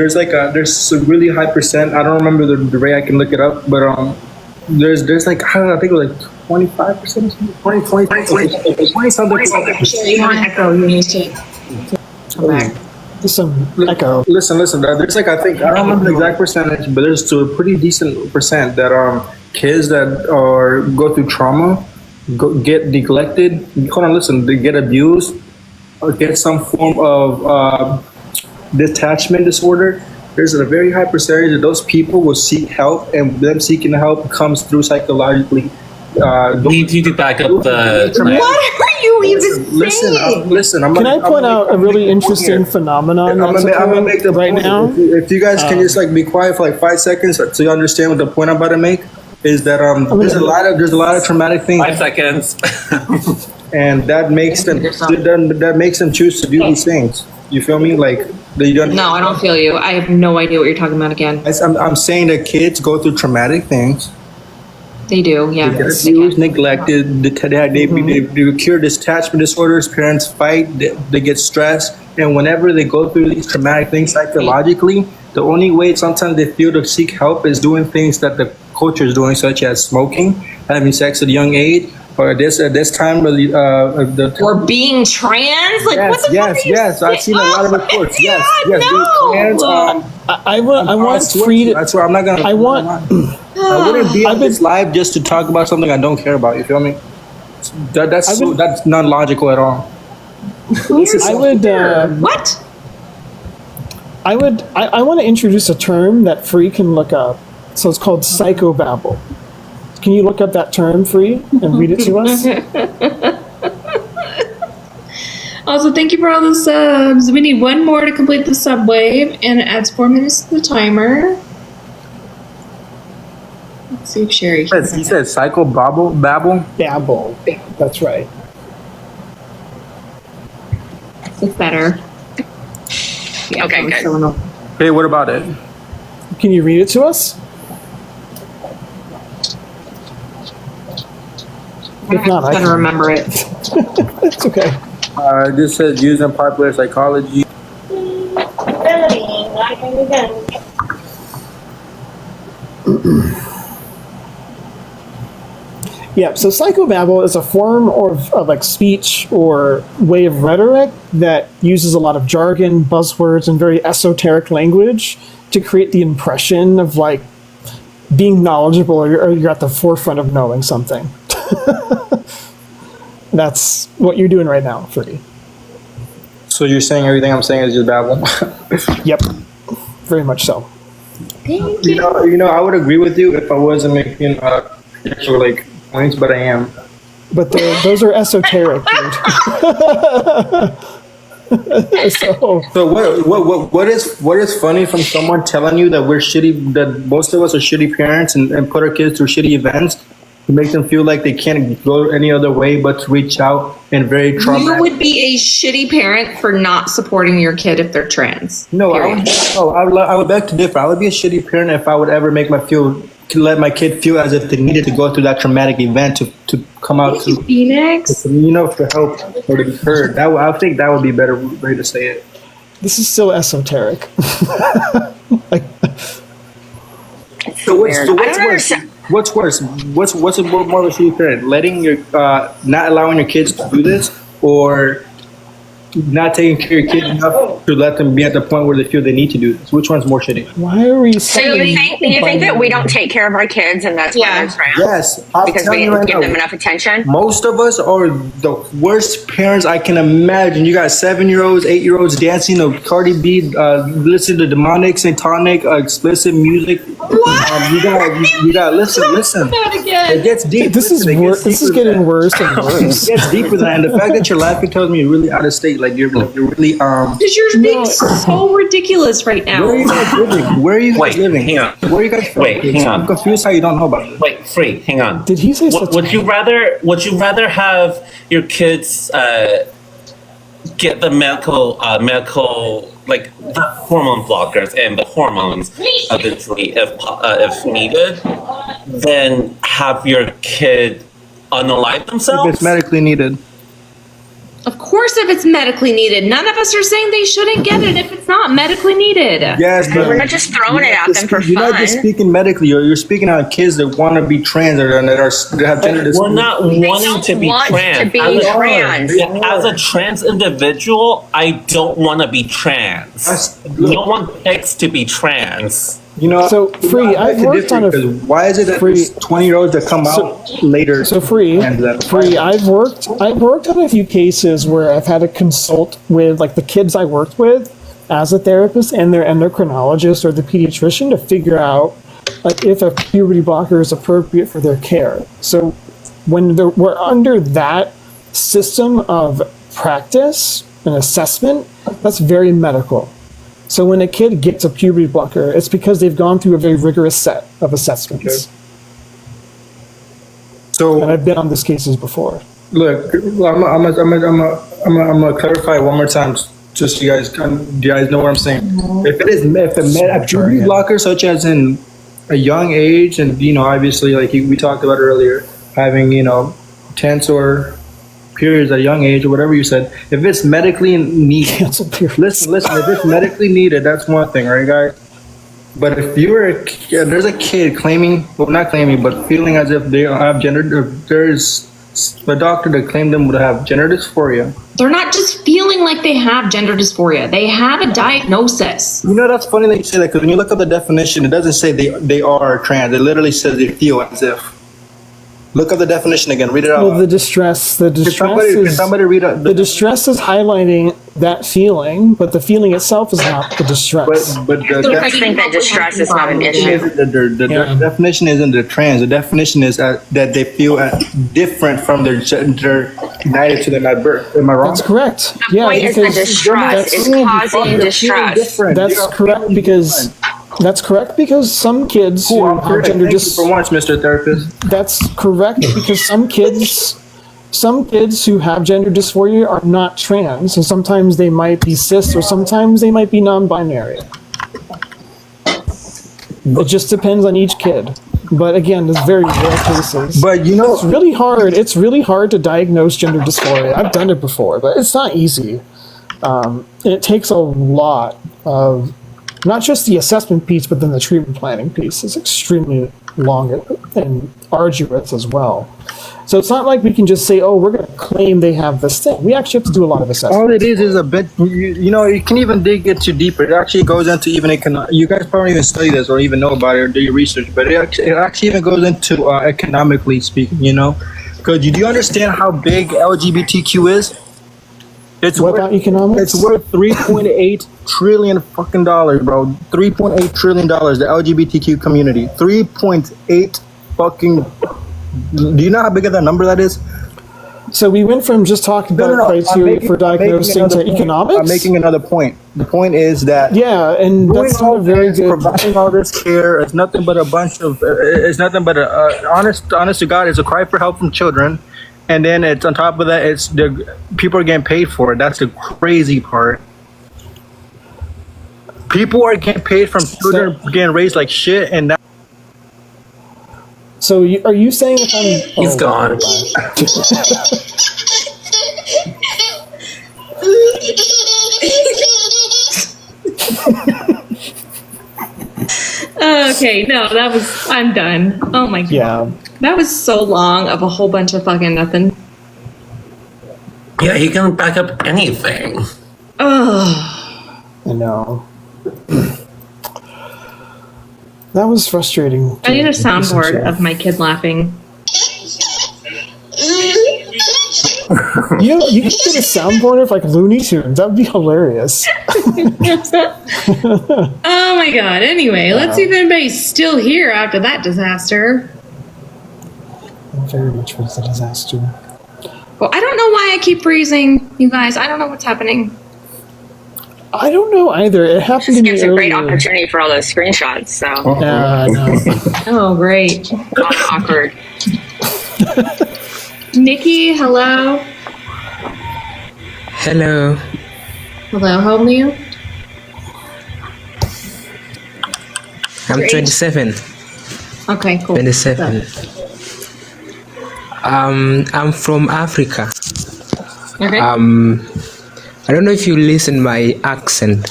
a really high percent. I don't remember the rate. I can look it up, but there's like, I don't know, I think it was like 25%, 20 something. You're on echo. You need to come back. Some echo. Listen. There's like, I don't remember the exact percentage, but there's still a pretty decent percent that kids that go through trauma, get neglected. Hold on, listen. They get abused, or get some form of detachment disorder. There's a very high percentage of those people will seek help, and them seeking help comes through psychologically. Need you to back up the. What are you even saying? Listen. Can I point out a really interesting phenomenon that's I'm gonna occurring make the right point. now? If you guys can just like be quiet for like 5 seconds so you understand what the point I'm about to make is that there's a lot of traumatic things, 5 seconds. and that makes them choose to do these things. You feel me? Like they don't. No, I don't feel you. I have no idea what you're talking about again. I'm saying that kids go through traumatic things. They do, yeah. They get abused, neglected. They cure detachment disorders. Parents fight. They get stressed, and whenever they go through these traumatic things psychologically, the only way sometimes they feel to seek help is doing things that the culture is doing, such as smoking, having sex at a young age, or at this time of the. Or being trans? Like, what the fuck are you yes. I've seen a lot of Oh, reports. yeah, Yes. no. Being trans, I want free to. That's where I'm not gonna. I want. I wouldn't be on this live just to talk about something I don't care about. You feel me? That's not logical at all. I would. What? I want to introduce a term that Free can look up. So it's called psychobabble. Can you look up that term, Free, and read it to us? Also, thank you for all the subs. We need one more to complete the sub wave, and it adds 4 minutes to the timer. Let's see if Sherry can. You said psychobabble? Babble? Babble. That's right. It's better. Yeah, Okay, good. Hey, what about it? Can you read it to us? If not, I'm I gonna can. remember it. It's okay. This says used in popular psychology. Yeah, so psychobabble is a form of like speech or way of rhetoric that uses a lot of jargon, buzzwords, and very esoteric language to create the impression of like being knowledgeable or you're at the forefront of knowing something. That's what you're doing right now, Free. So you're saying everything I'm saying is just babble? Yep, very much so. Thank you know, I would agree with you if I wasn't making actual like points, but I am. But those are esoteric, dude. So what is funny from someone telling you that we're shitty, that most of us are shitty parents and put our kids through shitty events to make them feel like they can't go any other way but to reach out and very traumatic. You would be a shitty parent for not supporting your kid if they're trans. No, period. I would beg to differ. I would be a shitty parent if I would ever let my kid feel as if they needed to go through that traumatic event to come out Thank you, Phoenix. to help or to be heard. I think that would be a better way to say it. This is still esoteric. What's worse? What's more of a shitty parent? Letting your not allowing your kids to do this, or not taking care of your kids enough to let them be at the point where they feel they need to do this? Which one's more shitty? Why are we So you saying? think that we don't take care of our kids and that's why Yeah. they're trans? Yes, I'm Because telling we you didn't right give now, them enough attention? most of us are the worst parents I can imagine. You got 7-year-olds, 8-year-olds dancing to Cardi B, listen to demonic, satanic, explicit music. You got listen. It gets deep. This is Listen, it worse. gets This is deeper than getting that. worse and worse. It gets deeper than that. And the fact that you're laughing tells me you're really out of state. Like you're really Because you're being so ridiculous right now. Where are you guys living? Where are you guys Wait, living? hang on. Where are you guys from? Wait, hang on. I'm confused how you don't know about this. Wait, Free, hang on. Did he say Would you rather have your kids get the medical like the hormone blockers and the hormones eventually if needed, than have your kid unalive If themselves? it's medically needed. Of course, if it's medically needed. None of us are saying they shouldn't get it if it's not medically needed. Yes, but We're not just throwing it at them for you're not just fun. speaking medically. You're speaking on kids that want to be trans or that have gender We're dysphoria. not wanting to be want trans. to be As a- trans. As a trans individual, I don't want to be trans. That's- No one picks to be trans. You know, So, Free, I I've worked on a- because why is it that Free- there's 20-year-olds that come out later? So Free, and that- I've worked on a few cases where I've had to consult with like the kids I worked with as a therapist and their endocrinologist or the pediatrician to figure out like if a puberty blocker is appropriate for their care. So when we're under that system of practice and assessment, that's very medical. So when a kid gets a puberty blocker, it's because they've gone through a very rigorous set of assessments. So And I've been on these cases before. look, I'm gonna clarify one more time, just so you guys know what I'm saying. If a puberty blocker, such as in a young age, and obviously, like we talked about earlier, having tense or periods at a young age or whatever you said, if it's medically needed, Cancel periods. listen, if it's medically needed, that's one thing, right, guys? But if there's a kid claiming, well, not claiming, but feeling as if they have there's a doctor that claimed them to have gender dysphoria. They're not just feeling like they have gender dysphoria. They have a diagnosis. That's funny that you say that, because when you look up the definition, it doesn't say they are trans. It literally says they feel as if. Look up the definition again. Read it out. Well, the distress Can somebody read out the distress is highlighting that feeling, but the feeling itself is not the distress. But the I think that distress is not an issue. definition isn't the trans. The definition is that they feel different from their gender united to them at birth. Am I wrong? That's correct. The point is the because distress is causing distress. that's correct because some kids who I'm have correct. gender Thank you for once, Mr. Therapist. that's correct because some kids who have gender dysphoria are not trans, and sometimes they might be cis or sometimes they might be non-binary. It just depends on each kid. But again, there's very rare cases. But It's really hard. It's really hard to diagnose gender dysphoria. I've done it before, but it's not easy. And it takes a lot of not just the assessment piece, but then the treatment planning piece is extremely long and arduous as well. So it's not like we can just say, "Oh, we're going to claim they have this thing." We actually have to do a lot of assessment. all it is a bit, you can even dig it too deeper. It actually goes into even you guys probably even study this or even know about it or do your research, but it actually even goes into economically speaking, because do you understand how big LGBTQ is? It's What worth, about economics? It's worth $3.8 trillion fucking dollars, bro. $3.8 trillion. The LGBTQ community. 3.8 fucking. Do you know how big of that number that is? So we went from just talking about criteria for diagnosing to economics. I'm making another point. The point is that Yeah, and that's not a very good. providing all this care is nothing but a bunch of. It's nothing but honest to God, it's a cry for help from children, and then it's on top of that, it's the people are getting paid for it. That's the crazy part. People are getting paid from children getting raised like shit, and that. So are you saying if I'm? He's gone. Okay, no, I'm done. Oh my god. Yeah. That was so long of a whole bunch of fucking nothing. Yeah, he can back up anything. Oh, I know. That was frustrating. I need a to listen soundboard to. of my kid laughing. You could get a soundboard of like Looney Tunes. That would be hilarious. Oh my god. Anyway, let's see if anybody's still here after that disaster. Very much was a disaster. Well, I don't know why I keep freezing, you guys. I don't know what's happening. I don't know either. It happened to Just me gives a great earlier. opportunity for all those screenshots. So No. Oh, great. awkward. Nikki, hello. Hello. Hello, how old are you? I'm Your age? 27. Okay, cool. 27. I'm from Africa. Okay. I don't know if you listen my accent,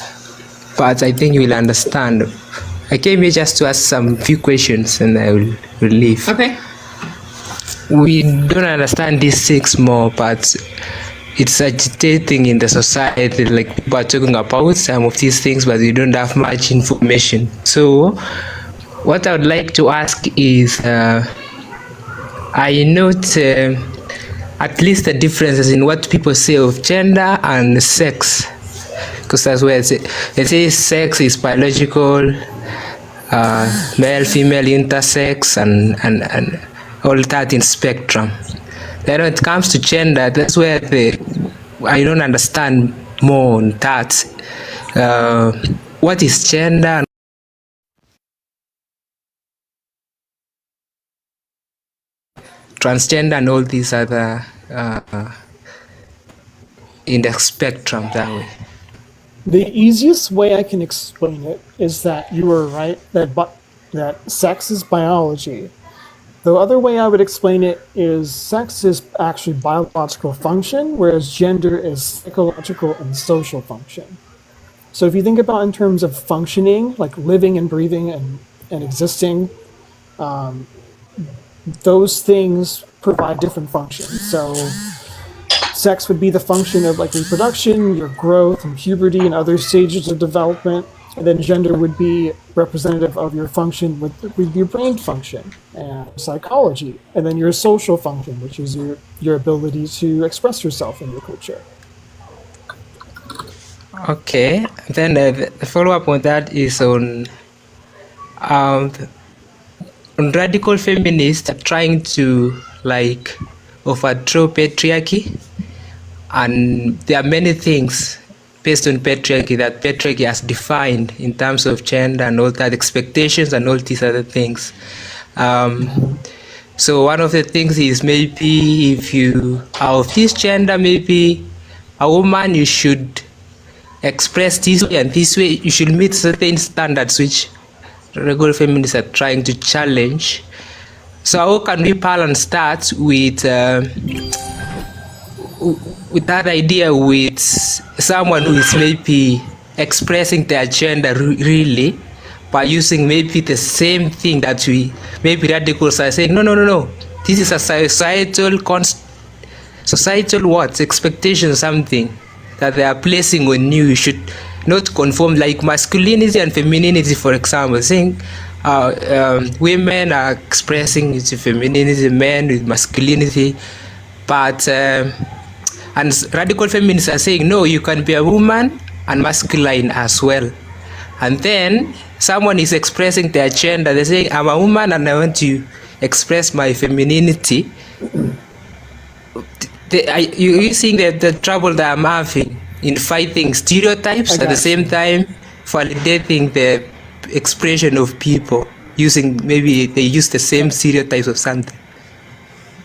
but I think you will understand. I came here just to ask some few questions and I will leave. Okay. We don't understand these things more, but it's agitating in the society. Like people are talking about some of these things, but we don't have much information. So, what I would like to ask is, I note at least the differences in what people say of gender and sex, because that's where they say sex is biological, male, female, intersex, and all that in spectrum. Then when it comes to gender, that's where I don't understand more on that. What is gender? Transgender and all these other in the spectrum that way. The easiest way I can explain it is that you were right that sex is biology. The other way I would explain it is sex is actually biological function, whereas gender is psychological and social function. So if you think about in terms of functioning, like living and breathing and existing, those things provide different functions. So sex would be the function of like reproduction, your growth and puberty and other stages of development. And then gender would be representative of your function with your brain function and psychology. And then your social function, which is your ability to express yourself in your culture. Okay, then the follow-up on that is on radical feminists are trying to like overthrow patriarchy, and there are many things based on patriarchy that patriarchy has defined in terms of gender and all that, expectations and all these other things. So one of the things is maybe if you are of this gender, maybe a woman, you should express this way and this way, you should meet certain standards which regular feminists are trying to challenge. So how can we balance that with that idea with someone who is maybe expressing their gender really by using maybe the same thing that we maybe radicals are saying, no, this is a societal what expectation, something that they are placing on you. You should not conform, like masculinity and femininity, for example, saying women are expressing its femininity, men with masculinity, but and radical feminists are saying no, you can be a woman and masculine as well. And then someone is expressing their gender, they say I'm a woman and I want to express my femininity. You seeing the trouble that I'm having in fighting stereotypes at the same time validating the expression of people using, maybe they use the same stereotypes of something.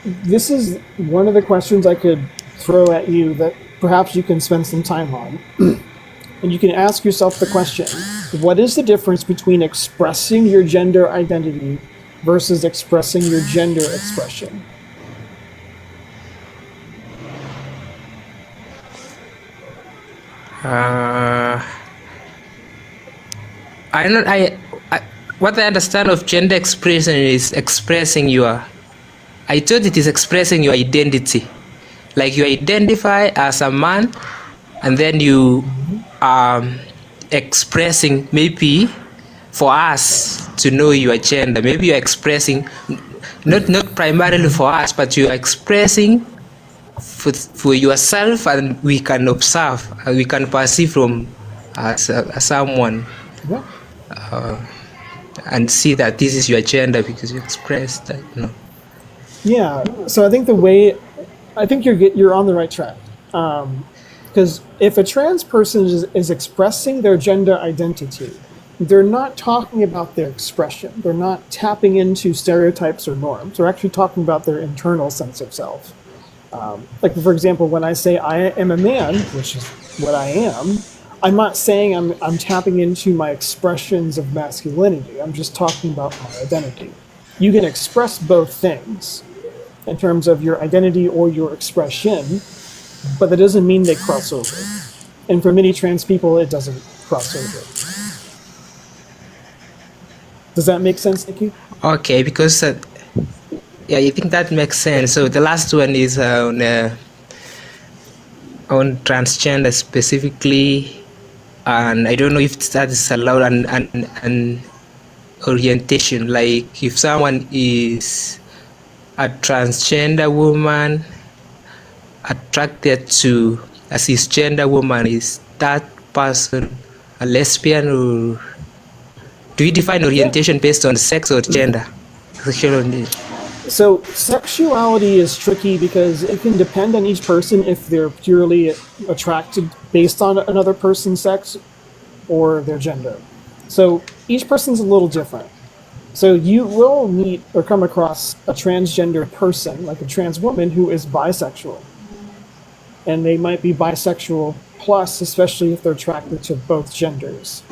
This is one of the questions I could throw at you that perhaps you can spend some time on. And you can ask yourself the question, what is the difference between expressing your gender identity versus expressing your gender expression? What I understand of gender expression is expressing I thought it is expressing your identity. like you identify as a man, and then you expressing, maybe for us to know your gender, maybe you're expressing not primarily for us, but you're expressing for yourself, and we can observe, we can perceive from someone Yeah. and see that this is your gender because you expressed that, you know. Yeah. So I think you're on the right track. Because if a trans person is expressing their gender identity, they're not talking about their expression. They're not tapping into stereotypes or norms. They're actually talking about their internal sense of self. Like, for example, when I say I am a man, which is what I am, I'm not saying I'm tapping into my expressions of masculinity. I'm just talking about my identity. You can express both things in terms of your identity or your expression, but that doesn't mean they cross over. And for many trans people, it doesn't cross over. Does that make sense, Nikki? Okay, because yeah, I think that makes sense. So the last one is on transgender specifically, and I don't know if that is allowed, and orientation. Like if someone is a transgender woman attracted to a cisgender woman, is that person a lesbian, or do we define orientation based on sex or gender? Sexual orientation. So sexuality is tricky because it can depend on each person if they're purely attracted based on another person's sex or their gender. So each person's a little different. So you will meet or come across a transgender person, like a trans woman, who is bisexual. And they might be bisexual plus, especially if they're attracted to both genders.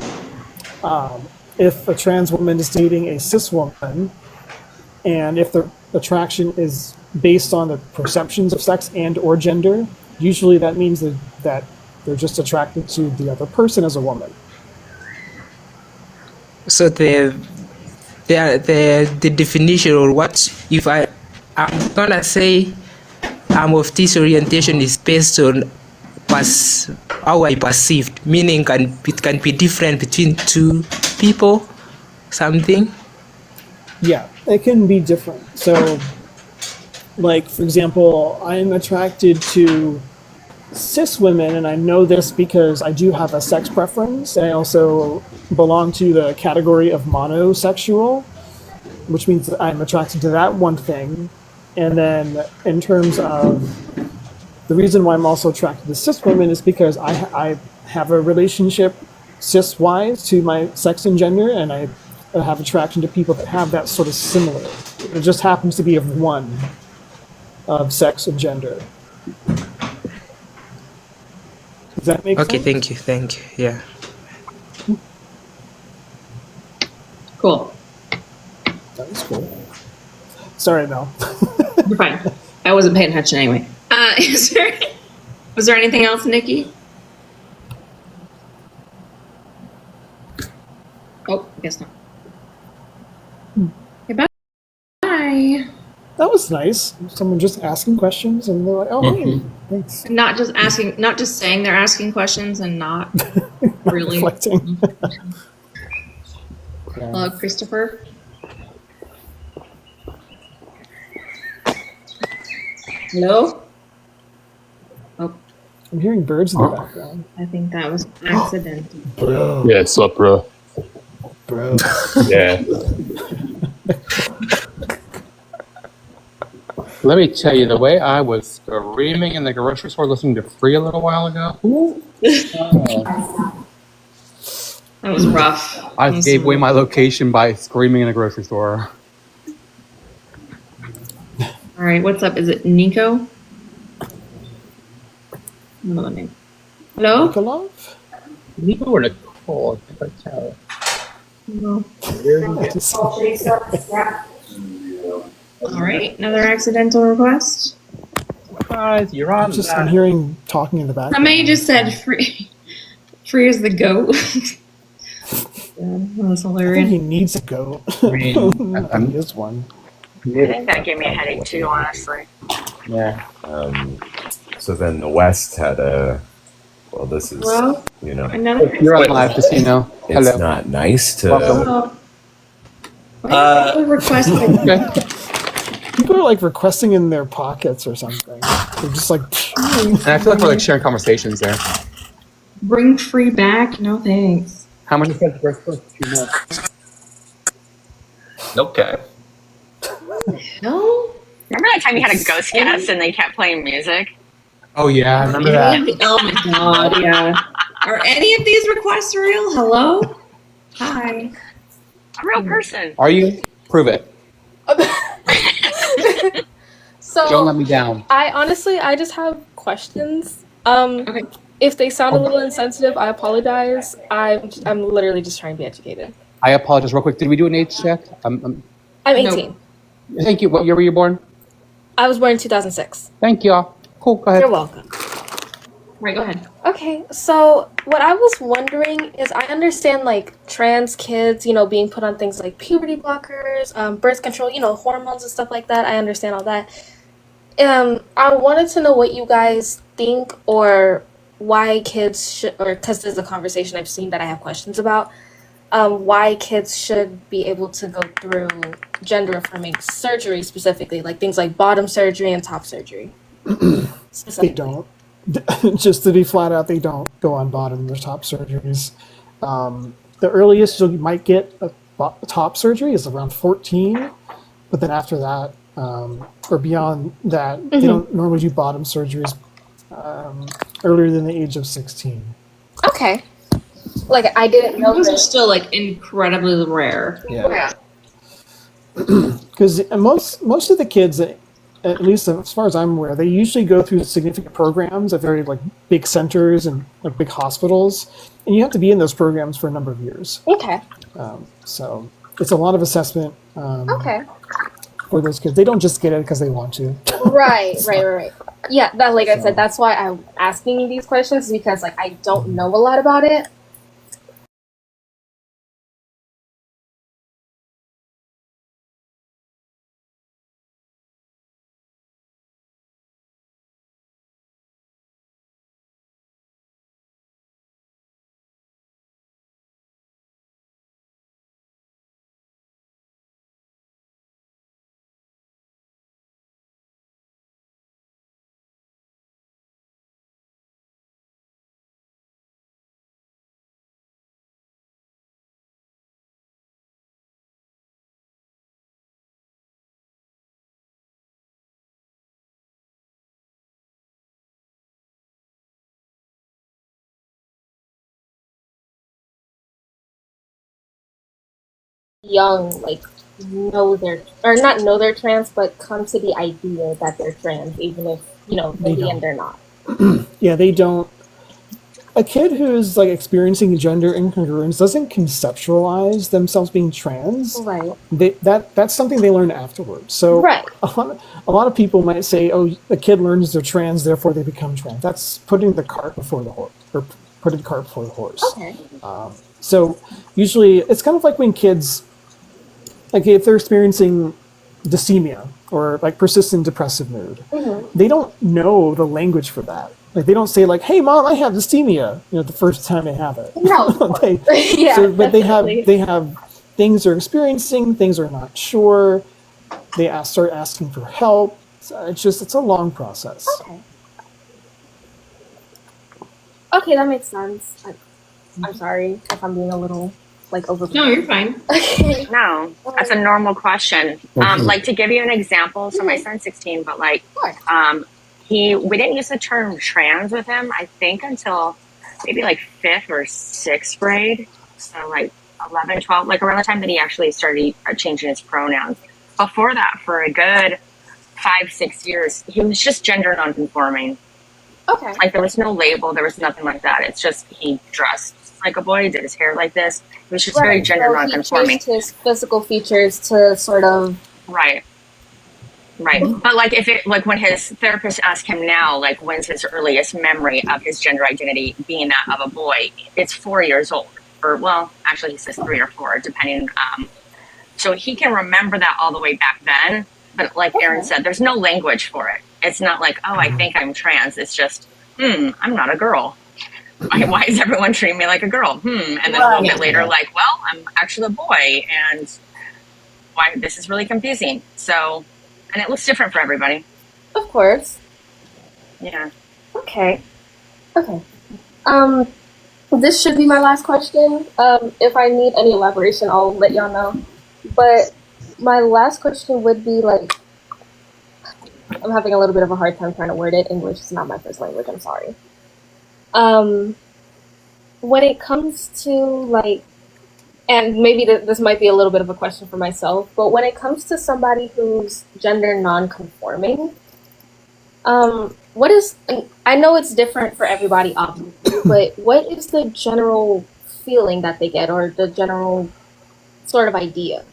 If a trans woman is dating a cis woman, and if the attraction is based on the perceptions of sex and or gender, usually that means that they're just attracted to the other person as a woman. So the definition, or what if I'm gonna say I'm of this orientation, is based on how I perceived, meaning it can be different between two people, something. Yeah, it can be different. So, like, for example, I'm attracted to cis women, and I know this because I do have a sex preference. I also belong to the category of monosexual, which means that I'm attracted to that one thing. And then in terms of the reason why I'm also attracted to cis women is because I have a relationship cis-wise to my sex and gender, and I have attraction to people that have that sort of similar. It just happens to be of one, of sex and gender. Does that make sense? Okay, thank you. Yeah. Cool. That was cool. Sorry, Mel. You're fine. I wasn't paying attention anyway. Was there anything else, Nikki? Oh, I guess not. Okay, bye. That was nice. Someone just asking questions, and they're like, "Oh, hey, thanks." Not just saying they're asking questions and not really. Reflecting. Hello, Christopher. Hello? Oh, I'm hearing birds in the background. I think that was accidental. Bro. Yeah, what's up, bro? Bro. Yeah. Let me tell you, the way I was screaming in the grocery store listening to Free a little while ago. That was rough. I gave away my location by screaming in a grocery store. All right, what's up? Is it Nico? Another name. Hello? Nikolov? Nico or Nicole? I think I tell. No. All right, another accidental request. Surprise, you're on. I'm hearing talking in the background. Somebody just said free as the goat. Yeah, that was I think hilarious. he needs a goat. I mean, I think this one. I think that gave me a headache too, honestly. Yeah. So then the West had a. Well, this is Well, another. You're on live, just so you know. It's Hello. not nice to. Welcome. Hello. Requesting. Okay. People are like requesting in their pockets or something. They're just like, And I feel like we're like sharing conversations there. Bring free back? No thanks. How much is that first for 2 more? Okay. No. Remember that time you had a ghost guest and they kept playing music? Oh yeah, I remember that. Oh my god, yeah. Are any of these requests real? Hello? Hi. A real person. Are you? Prove it. So Don't let me down. I just have questions. Okay. If they sound a little insensitive, I apologize. I'm literally just trying to be educated. I apologize real quick. Did we do an age check? I'm I'm 18. Thank you. What year were you born? I was born in 2006. Thank y'all. Cool. Go ahead. You're welcome. Right, go ahead. Okay, so what I was wondering is I understand like trans kids, being put on things like puberty blockers, birth control, hormones and stuff like that. I understand all that. I wanted to know what you guys think or why kids should, or because there's a conversation I've seen that I have questions about, why kids should be able to go through gender affirming surgery specifically, like things like bottom surgery and top surgery. they don't. Just to be flat out, they don't go on bottom or top surgeries. The earliest you might get a top surgery is around 14, but then after that, or beyond that, they don't normally do bottom surgeries earlier than the age of 16. Okay. Like, I didn't know Those are this. still like incredibly rare. Yeah. Because most of the kids, at least as far as I'm aware, they usually go through significant programs at very like big centers and like big hospitals, and you have to be in those programs for a number of years. Okay. So it's a lot of assessment Okay. for those kids. They don't just get it because they want to. Right. Yeah, that like I said, that's why I'm asking you these questions because like I don't know a lot about it. Young, like know they're or not know they're trans, but come to the idea that they're trans, even if They in the don't. end they're not. Yeah, they don't. A kid who's like experiencing gender incongruence doesn't conceptualize themselves being trans. Right. That's something they learn afterwards. So Right. a lot of people might say, "Oh, the kid learns they're trans, therefore they become trans." That's putting the cart before the horse, or putting the cart before the horse. Okay. So usually, it's kind of like when kids, like if they're experiencing dysthymia or like persistent depressive mood, they don't know the language for that. Like they don't say like, "Hey, mom, I have dysthymia," the first time they have it. No. Yeah. But definitely. they have things they're experiencing, things they're not sure. They start asking for help. So it's a long process. Okay, that makes sense. I'm sorry if I'm being a little like over. No, you're fine. Okay. No, that's a normal question. Like to give you an example, so my son's 16, but like, we didn't use the term trans with him, I think, until maybe like 5th or 6th grade. So like 11, 12, like around the time that he actually started changing his pronouns. Before that, for a good 5, 6 years, he was just gender nonconforming. Okay. Like there was no label, there was nothing like that. It's just he dressed like a boy, did his hair like this. It was just very gender so nonconforming. He changed his physical features to sort of. Right. But like if it like when his therapist asked him now, like when's his earliest memory of his gender identity being that of a boy, it's 4 years old. Or well, actually he says 3 or 4, depending. So he can remember that all the way back then, But like Aaron said, there's no language for it. It's not like, oh, I think I'm trans. It's just, I'm not a girl. Why is everyone treating me like a girl? And then a little bit later, like, well, I'm actually a boy, and why this is really confusing. So, and it looks different for everybody. Of course. Yeah. Okay. This should be my last question. If I need any elaboration, I'll let y'all know. But my last question would be like, I'm having a little bit of a hard time trying to word it. English is not my first language. I'm sorry. When it comes to like, and maybe this might be a little bit of a question for myself, but when it comes to somebody who's gender non-conforming, what is, I know it's different for everybody, obviously, but what is the general feeling that they get, or the general sort of idea?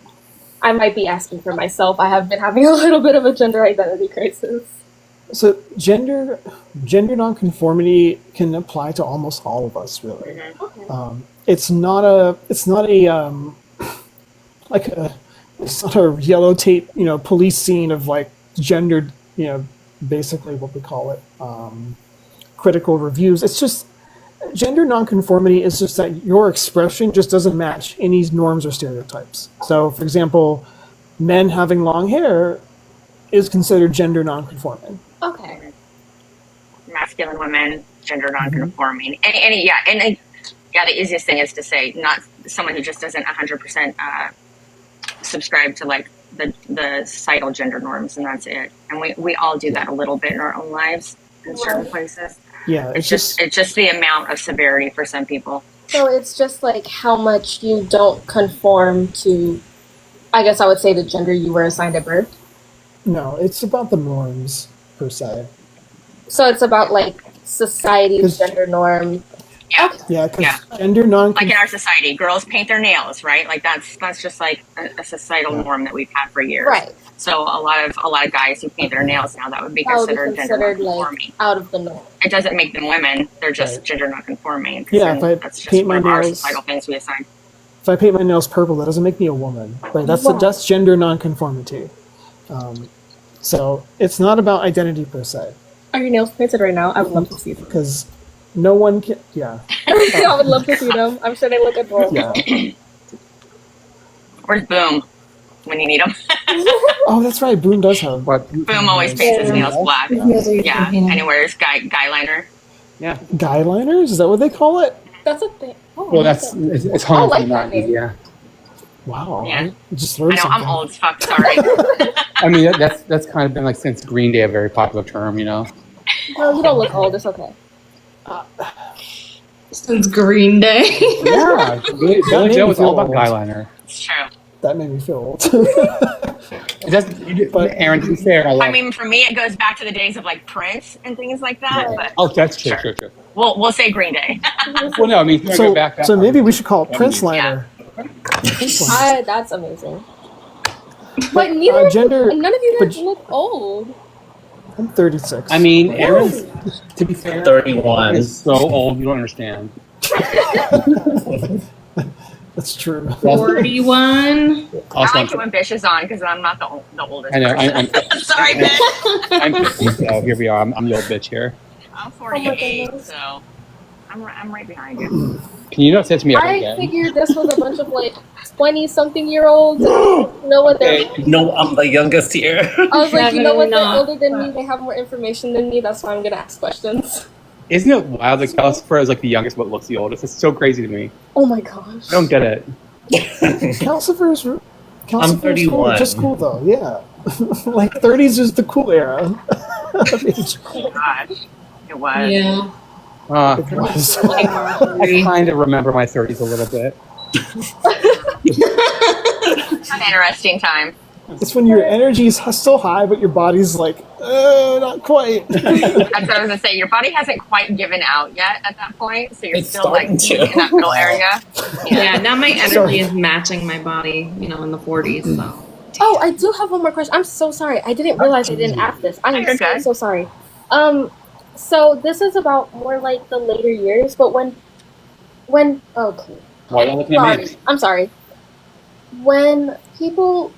I might be asking for myself. I have been having a little bit of a gender identity crisis. So gender nonconformity can apply to almost all of us, really. It's not a yellow tape, police scene of like gendered, basically what we call it, critical reviews. It's just gender nonconformity is just that your expression just doesn't match any norms or stereotypes. So, for example, men having long hair is considered gender nonconforming. Okay. Masculine women, gender non-conforming. And the easiest thing is to say not someone who just doesn't 100% subscribe to like the societal gender norms, and that's it. And we all do that a little bit in our own lives in certain places. Yeah, it's just the amount of severity for some people. So it's just like how much you don't conform to, I guess I would say, the gender you were assigned at birth. No, it's about the norms per se. So it's about like society's gender norm. Yeah, because gender like in our society, girls paint their nails, right? Like that's just like a societal norm that we've had for years. Right. So a lot of guys who paint their nails now, that would be considered gender non-conforming. Like out of the norm. It doesn't make them women; they're just gender non-conforming. Yeah, if I that's just paint my one of our nails, societal things we assign. if I paint my nails purple, that doesn't make me a woman. Right? That's gender nonconformity. So it's not about identity per se. Are your nails painted right now? I would love to see them. Because no one can. Yeah. I would love to see them. I'm sure they look adorable. Yeah. Where's Boom when you need him? Oh, that's right. Boom does have. Boom always paints his nails black. Yeah, and he wears guy liner. Yeah. Guy liners? Is that what they call it? That's a thing. Oh, Well, it's hung I like from that name. Yeah. Wow. Yeah. I just I learned know something. I'm old as fuck. Sorry. I mean, that's kind of been like since Green Day, a very popular term, No, you don't look old. It's okay. Since Green Day. Yeah. Billy Joe was all about guy liner. It's true. That made me feel old. But Aaron, to be fair, I mean, for me, it goes back to the days of like Prince and things like that. But oh, that's true. we'll say Green Day. Well, no, I mean, So, back so maybe we should call it Prince liner. That's amazing. But neither gender- none of you guys but- look old. I'm 36. I mean, Aaron's, to be fair, 31. is so old, you don't understand. That's true. 41. I Also, like it when Bish is on because I'm not the oldest. I know. person. Sorry, Bish. I'm 50, so here we are. I'm the old bitch here. I'm 48, so I'm right behind you. Can you not say to me ever I again? figured this was a bunch of like 20-something-year-olds. You know what they're? No, I'm the youngest here. I was like, you know what? They're No. older than me. They have more information than me. That's why I'm gonna ask questions. Isn't it wild? Like Calcifer is like the youngest, but looks the oldest. It's so crazy to me. Oh my gosh. I don't get it. Calcifer's cool. 31. Just cool though. Yeah. Like 30s is the cool era. Gosh, it was. Yeah. It was. I kind of remember my 30s a little bit. An interesting time. It's when your energy is still high, but your body's like, not quite. That's what I was gonna say. Your body hasn't quite given out yet at that point, so you're It's still like starting to. in that middle area. Yeah, now my energy is matching my body, in the 40s, so. Oh, I do have one more question. I'm so sorry. I didn't realize I didn't ask this. I You're am good. so sorry. So this is about more like the later years, but when okay. Why are you looking at me? Sorry. I'm sorry. When people,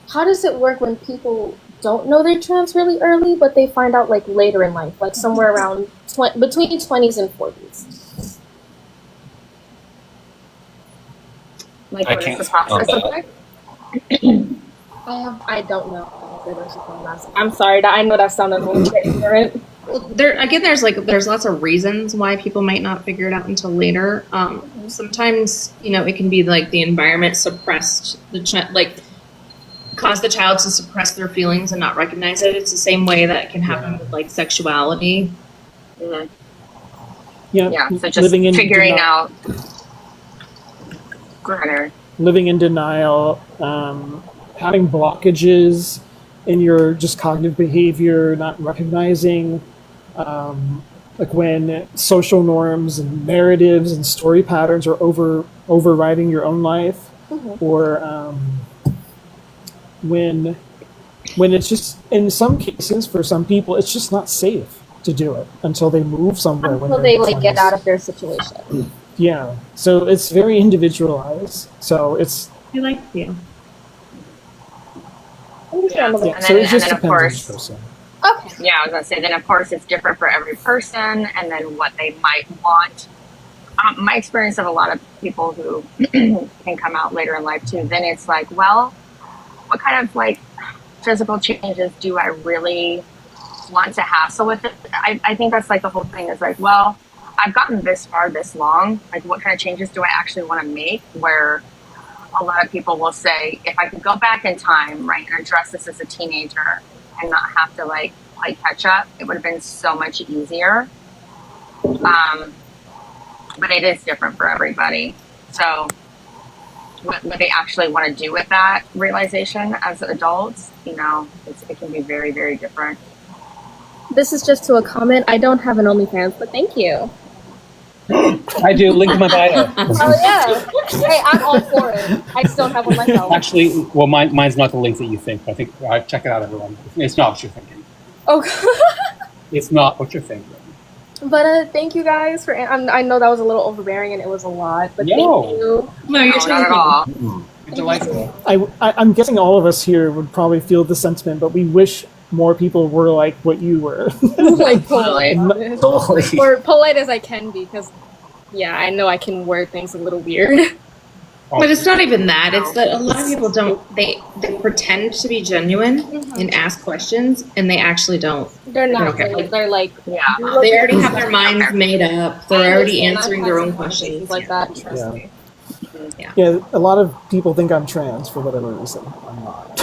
how does it work when people don't know they're trans really early, but they find out like later in life, like somewhere around between 20s and 40s. Like, I what is can't the speak on process of that. it? I don't know. I'm sorry. I know that sounded a little bit ignorant. Well, there's lots of reasons why people might not figure it out until later. Sometimes it can be like the environment suppressed caused the child to suppress their feelings and not recognize it. It's the same way that can happen with like sexuality. Mhm. Yeah. Yeah, so just living in figuring denial, out. Go ahead, Eric. living in denial, having blockages in your just cognitive behavior, not recognizing, like when social norms and narratives and story patterns are overriding your own life, or when it's just, in some cases, for some people, it's just not safe to do it until they move somewhere. When Until they're they in their like get 20s. out of their situation. Yeah, so it's very individualized. So it's I like you. Understandable. yeah. And So then, it just of depends on course, each person. Okay. yeah, I was gonna say, then of course it's different for every person, and then what they might want. My experience of a lot of people who can come out later in life too, then it's like, well, what kind of like physical changes do I really want to hassle with it? I think that's like the whole thing is like, well, I've gotten this far this long, like what kind of changes do I actually want to make? Where a lot of people will say, if I could go back in time, right, and address this as a teenager and not have to like play catch up, it would have been so much easier. But it is different for everybody. So what they actually want to do with that realization as adults, it can be very, very different. This is just to a comment. I don't have an OnlyFans, but thank you. I do. Link in my bio. Oh yeah. Hey, I'm all for it. I just don't have one myself. Actually, well, mine's not the link that you think. But I think check it out, everyone. It's not what you're thinking. Oh. It's not what you're thinking. But thank you guys for. I know that was a little overbearing and it was a lot, but No. thank you. No, you're No, not at all. You're delightful. I'm guessing all of us here would probably feel the sentiment, but we wish more people were like what you were. Like polite. Totally. Or polite as I can be, because yeah, I know I can word things a little weird. But it's not even that. It's that a lot of people don't. They pretend to be genuine and ask questions, and they actually don't. They're not. Okay. They're like, Yeah. They already have their minds made up. They're already I understand. answering I've their had own some questions. conversations like that. Trust Yeah. me. Yeah, a lot of people think I'm trans for whatever reason. I'm not.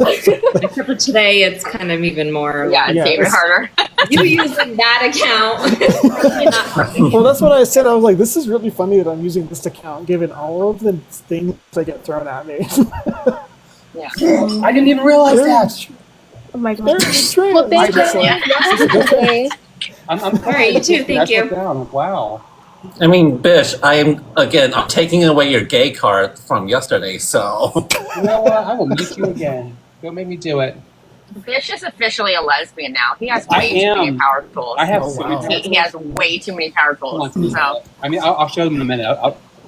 Except for today, it's kind of even more. Yeah, it's Yeah, even it's- harder. You using that account? Well, that's what I said. I was like, this is really funny that I'm using this account, given all of the things that get thrown at me. Yeah. I didn't even realize that. Oh my god. They're trans. Well, thank you. Yeah. Okay. I'm All right, you too. Thank you. Down. Wow. I mean, Bish, I'm taking away your gay card from yesterday, so. You know what? I will meet you again. Don't make me do it. Bish is officially a lesbian now. He has I way too many am. power tools. I have Oh, so many wow. He has way too many power tools. So I mean, I'll show them in a minute.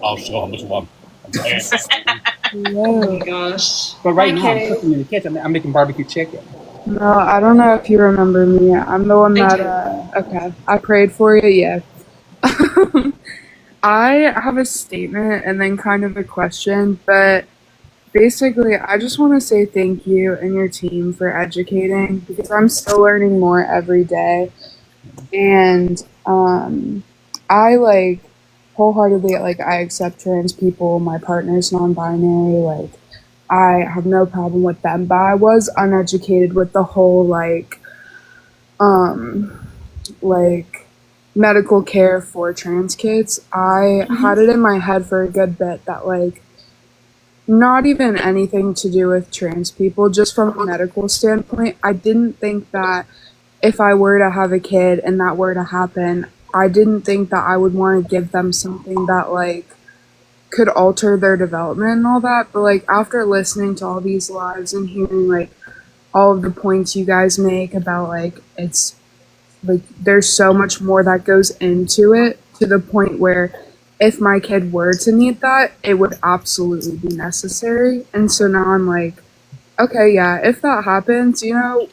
I'll show them which one. Oh my gosh. But right now, Okay. I'm cooking in the kitchen. I'm making barbecue chicken. No, I don't know if you remember me. I'm the one I that, okay, I prayed for you, yeah. I have a statement and then kind of a question, but basically, I just want to say thank you and your team for educating because I'm still learning more every day. And I wholeheartedly, I accept trans people. My partner's non-binary. I have no problem with them, but I was uneducated with the whole medical care for trans kids. I had it in my head for a good bit that not even anything to do with trans people, just from a medical standpoint. I didn't think that if I were to have a kid and that were to happen, I didn't think that I would want to give them something that could alter their development and all that. But after listening to all these lives and hearing all of the points you guys make about it's there's so much more that goes into it, to the point where if my kid were to need that, it would absolutely be necessary. And so now I'm okay, yeah, if that happens,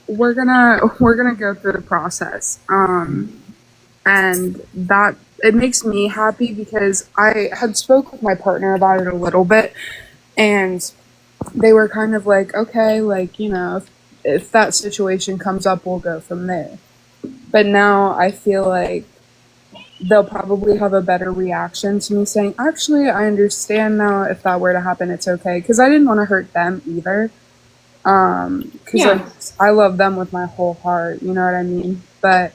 we're gonna go through the process. And that it makes me happy because I had spoke with my partner about it a little bit, and they were kind of like, okay, like, if that situation comes up, we'll go from there. But now I feel like they'll probably have a better reaction to me saying, actually, I understand now. If that were to happen, it's okay. Because I didn't want to hurt them either. Because Yeah. I love them with my whole heart. You know what I mean? But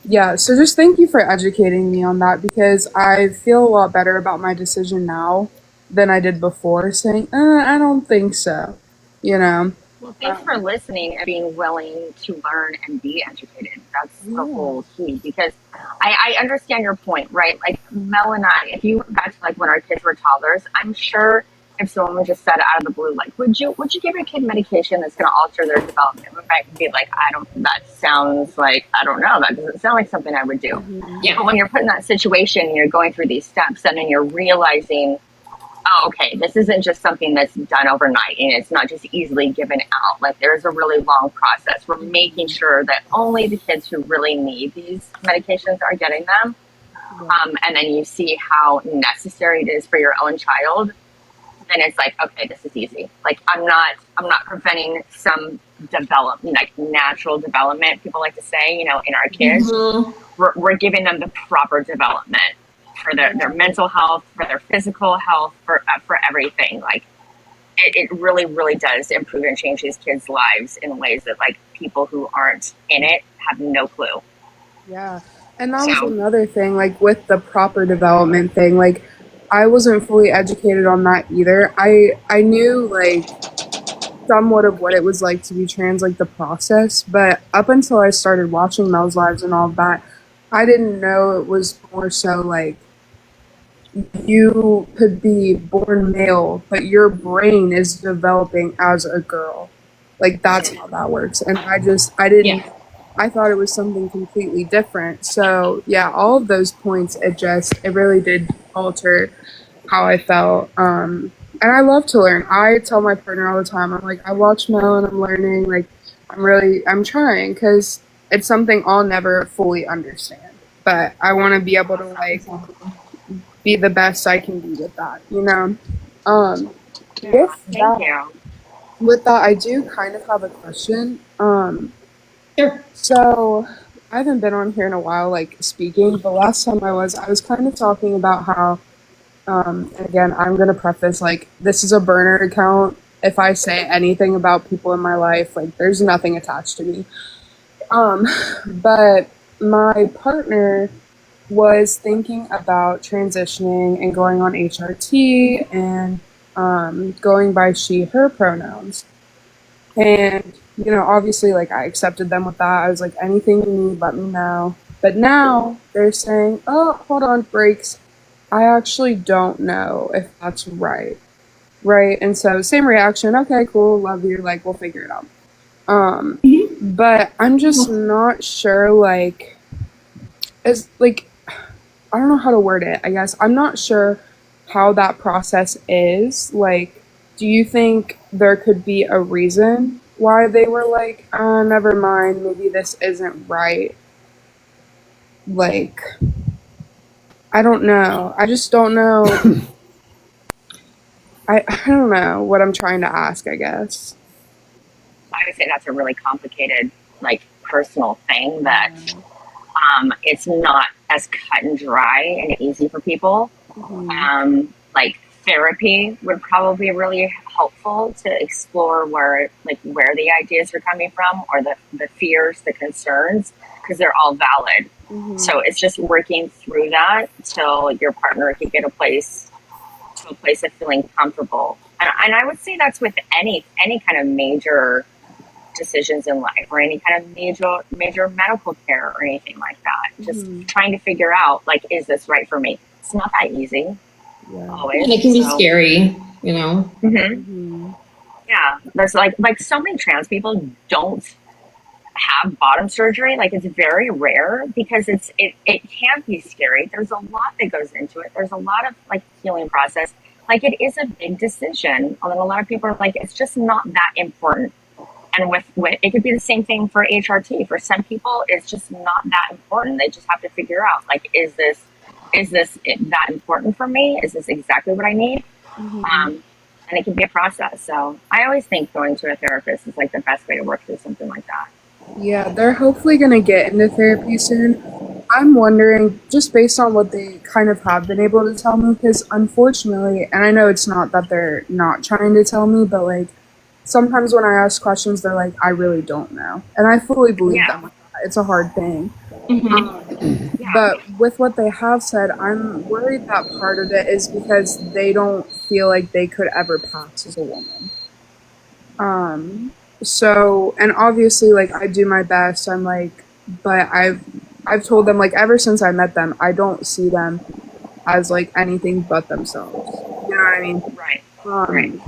yeah, so just thank you for educating me on that because I feel a lot better about my decision now than I did before saying, I don't think so. You know? Well, thanks for listening and being willing to learn and be educated. That's the whole key because I understand your point, right? Like Mel and I, if you went back to like when our kids were toddlers, I'm sure if someone just said out of the blue, like, would you give your kid medication that's going to alter their development? We might be like, that sounds like, I don't know, that doesn't sound like something I would do. Yeah. But when you're put in that situation and you're going through these steps and then you're realizing, oh, okay, this isn't just something that's done overnight and it's not just easily given out. Like there's a really long process. We're making sure that only the kids who really need these medications are getting them. And then you see how necessary it is for your own child. Then it's like, okay, this is easy. Like I'm not preventing some development, like natural development. People like to say, in our kids, we're giving them the proper development for their mental health, for their physical health, for everything. Like it really, really does improve and change these kids' lives in ways that like people who aren't in it have no clue. Yeah. And that was another thing, like with the proper development thing, like I wasn't fully educated on that either. I knew like somewhat of what it was like to be trans, like the process, but up until I started watching Mel's Lives and all of that, I didn't know it was more so like you could be born male, but your brain is developing as a girl. Like that's how that works. And I didn't, I thought it was something completely different. So yeah, all of those points, it really did alter how I felt. And I love to learn. I tell my partner all the time, I'm like, I watch Mel and I'm learning, like I'm trying because it's something I'll never fully understand, but I want to be able to like be the best I can be with that, With that, I do kind of have a question. Sure. So I haven't been on here in a while, like speaking. The last time I was kind of talking about how, and again, I'm going to preface, like, this is a burner account. If I say anything about people in my life, like, there's nothing attached to me. But my partner was thinking about transitioning and going on HRT and going by she, her pronouns. And, obviously, like, I accepted them with that. I was like, anything you need, let me know. But now they're saying, oh, hold on, brakes. I actually don't know if that's right. Right? And so, same reaction. Okay, cool, love you. Like, we'll figure it out. But I'm just not sure, like, I don't know how to word it, I guess. I'm not sure how that process is. Like, do you think there could be a reason why they were like, never mind, maybe this isn't right? Like, I don't know. I just don't know. I don't know what I'm trying to ask, I guess. I would say that's a really complicated, like, personal thing that it's not as cut and dry and easy for people. Like therapy would probably be really helpful to explore where the ideas are coming from or the fears, the concerns, because they're all valid. So it's just working through that till your partner can get to a place of feeling comfortable. And I would say that's with any kind of major decisions in life or any kind of major medical care or anything like that. Just trying to figure out, like, is this right for me? It's not that easy. Always. And it can be scary, Yeah, there's like so many trans people don't have bottom surgery. Like, it's very rare because it can be scary. There's a lot that goes into it. There's a lot of like healing process. like it is a big decision. Although a lot of people are like, it's just not that important. And with it could be the same thing for HRT. For some people, it's just not that important. They just have to figure out, like, is this that important for me? Is this exactly what I need? And it can be a process. So I always think going to a therapist is like the best way to work through something like that. Yeah, they're hopefully going to get into therapy soon. I'm wondering, just based on what they kind of have been able to tell me, because unfortunately, and I know it's not that they're not trying to tell me, but like sometimes when I ask questions, they're like, I really don't know. And I fully believe them. It's a hard thing. But with what they have said, I'm worried that part of it is because they don't feel like they could ever pass as a woman. So, and obviously, like, I do my best. I'm like, but I've told them, like, ever since I met them, I don't see them as like anything but themselves. You know what I mean? Right.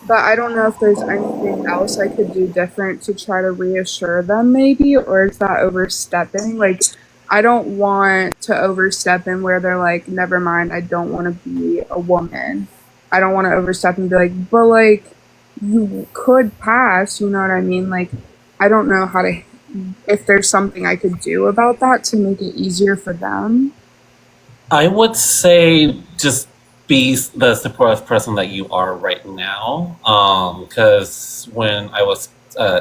But I don't know if there's anything else I could do different to try to reassure them, maybe, or is that overstepping? Like, I don't want to overstep in where they're like, never mind, I don't want to be a woman. I don't want to overstep and be like, but like, you could pass, you know what I mean? Like, I don't know how to, if there's something I could do about that to make it easier for them. I would say just be the supportive person that you are right now. Because when I was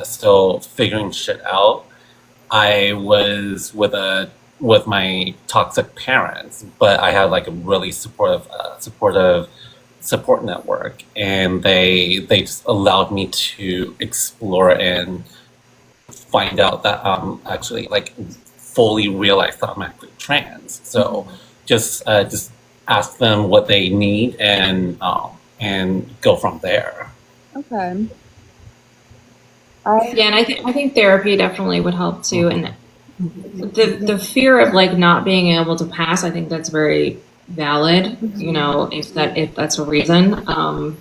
still figuring shit out, I was with my toxic parents, but I had like a really supportive support network, and they just allowed me to explore and find out that I'm actually like fully realized that I'm actually trans. So just ask them what they need and go from there. Okay. Yeah, and I think therapy definitely would help too. And the fear of like not being able to pass, I think that's very valid. You know, if that's a reason. And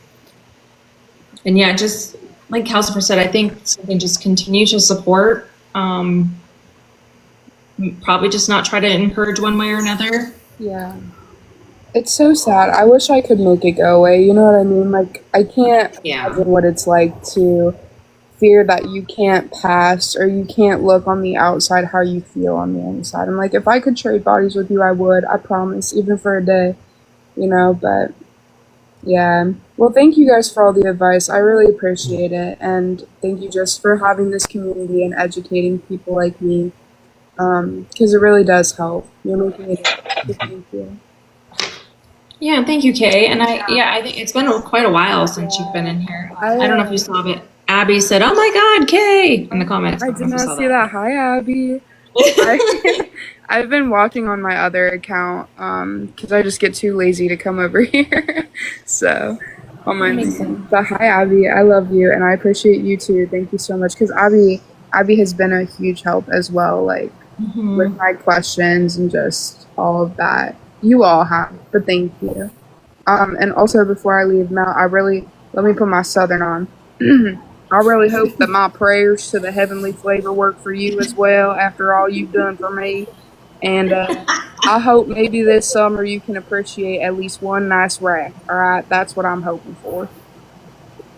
yeah, just like Calcifer said, I think something just continue to support. Probably just not try to encourage one way or another. Yeah. It's so sad. I wish I could make it go away. You know what I mean? Like, I can't imagine what it's like to fear that you can't pass or you can't look on the outside how you feel on the inside. I'm like, if I could trade bodies with you, I would. I promise, even for a day. You know, but yeah. Well, thank you guys for all the advice. I really appreciate it. And thank you just for having this community and educating people like me. Because it really does help. You're making it. Thank you. Yeah, thank you, Kay. And I think it's been quite a while since you've been in here. I don't know if you saw it. Abby said, "Oh my God, Kay!" in the comments. I did not see that. Hi, Abby. I've been watching on my other account because I just get too lazy to come over here. So, on my but hi, Abby. I love you, and I appreciate you too. Thank you so much. Because Abby has been a huge help as well, like with my questions and just all of that. You all have, but thank you. And also before I leave, Mel, let me put my Southern on. I really hope that my prayers to the heavenly flavor work for you as well after all you've done for me. And I hope maybe this summer you can appreciate at least one nice rack. All right, that's what I'm hoping for.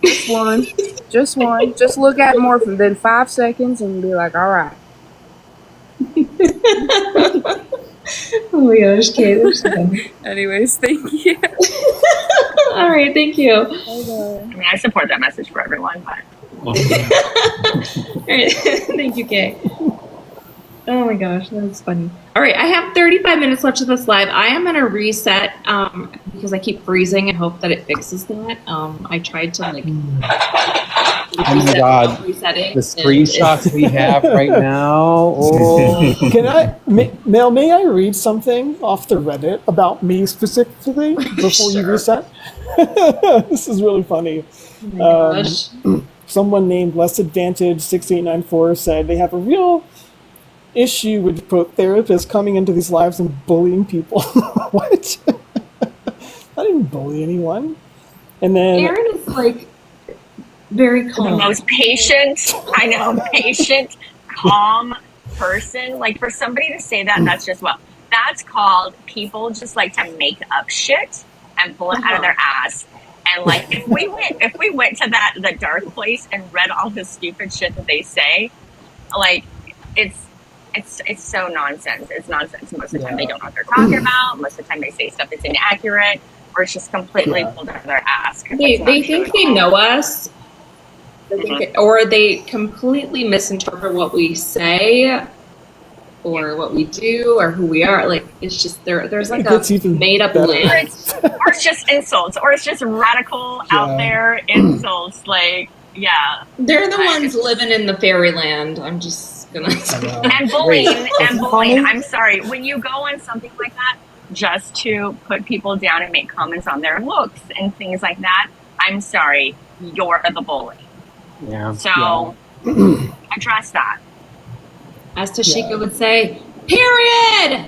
Just one. Just one. Just look at it more than 5 seconds and be like, all right. Oh my gosh, Kay, that's so funny. Anyways, thank you. All right, thank you. I mean, I support that message for everyone, but. All right, thank you, Kay. Oh my gosh, that's funny. All right, I have 35 minutes left of this live. I am going to reset because I keep freezing and hope that it fixes that. I tried to like. Oh my God! The screenshots we have right now. Oh. Can I, Mel? May I read something off the Reddit about me specifically before you reset? This is really funny. Oh my gosh. Someone named Less Advantage 6894 said they have a real issue with quote therapists coming into these lives and bullying people. What? I didn't bully anyone. And then Aaron is like very calm. The most patient, patient, calm person. Like for somebody to say that, that's just that's called people just like to make up shit and pull it out of their ass. And like, if we went to the dark place and read all the stupid shit that they say, like, it's so nonsense. It's nonsense. Most of the time they don't know what they're talking about. Most of the time they say stuff that's inaccurate, or it's just completely pulled out of their ass. They think they know us, or they completely misinterpret what we say, or what we do, or who we are. Like, it's just there's like a made up list, or it's just insults, or it's just radical out there insults. Like, yeah, they're the ones living in the fairyland. I'm just gonna and bullying. I'm sorry, when you go on something like that just to put people down and make comments on their looks and things like that, I'm sorry, you're the bully. Yeah. So address that. As Tashika would say, period.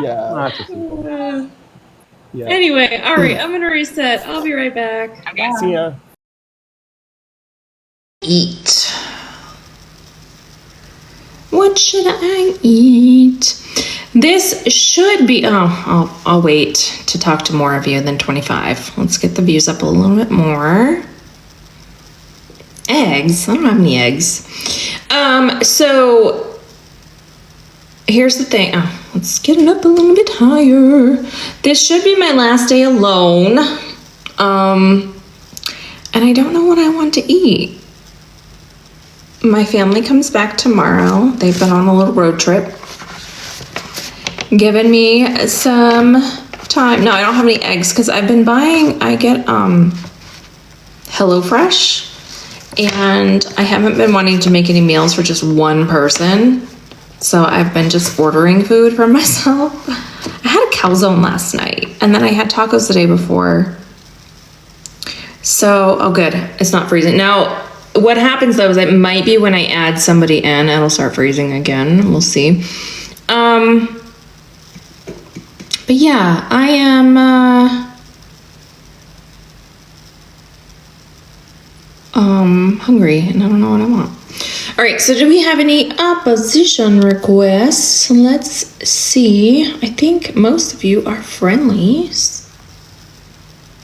Yeah. Yeah. Anyway, all right, I'm gonna reset. I'll be right back. Okay. See ya. Eat. What should I eat? This should be. Oh, I'll wait to talk to more of you than 25. Let's get the views up a little bit more. Eggs. I don't have any eggs. So here's the thing. Oh, let's get it up a little bit higher. This should be my last day alone. And I don't know what I want to eat. My family comes back tomorrow. They've been on a little road trip. Given me some time. No, I don't have any eggs because I've been buying, I get HelloFresh. And I haven't been wanting to make any meals for just one person. So I've been just ordering food for myself. I had a calzone last night. And then I had tacos the day before. So, oh good, it's not freezing. Now, what happens though is it might be when I add somebody in, it'll start freezing again. We'll see. But yeah, I am hungry and I don't know what I want. All right, so do we have any opposition requests? Let's see. I think most of you are friendly.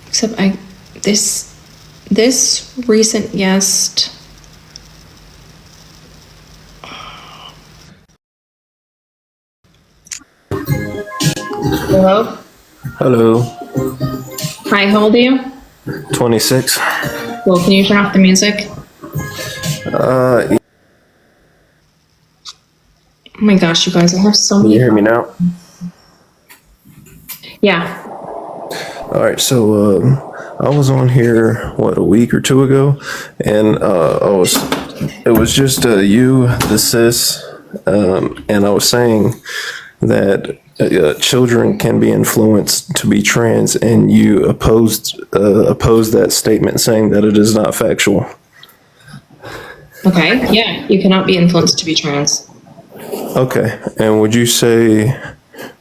Except this recent guest. Hello? Hello. Hi, how old are you? 26. Well, can you turn off the music? Uh, Oh my gosh, you guys, I have so Can many. you hear me now? Yeah. All right, so I was on here a week or two ago, and it was just you, the sis, and I was saying that children can be influenced to be trans, and you opposed that statement, saying that it is not factual. Okay. Yeah, you cannot be influenced to be trans. Okay, and would you say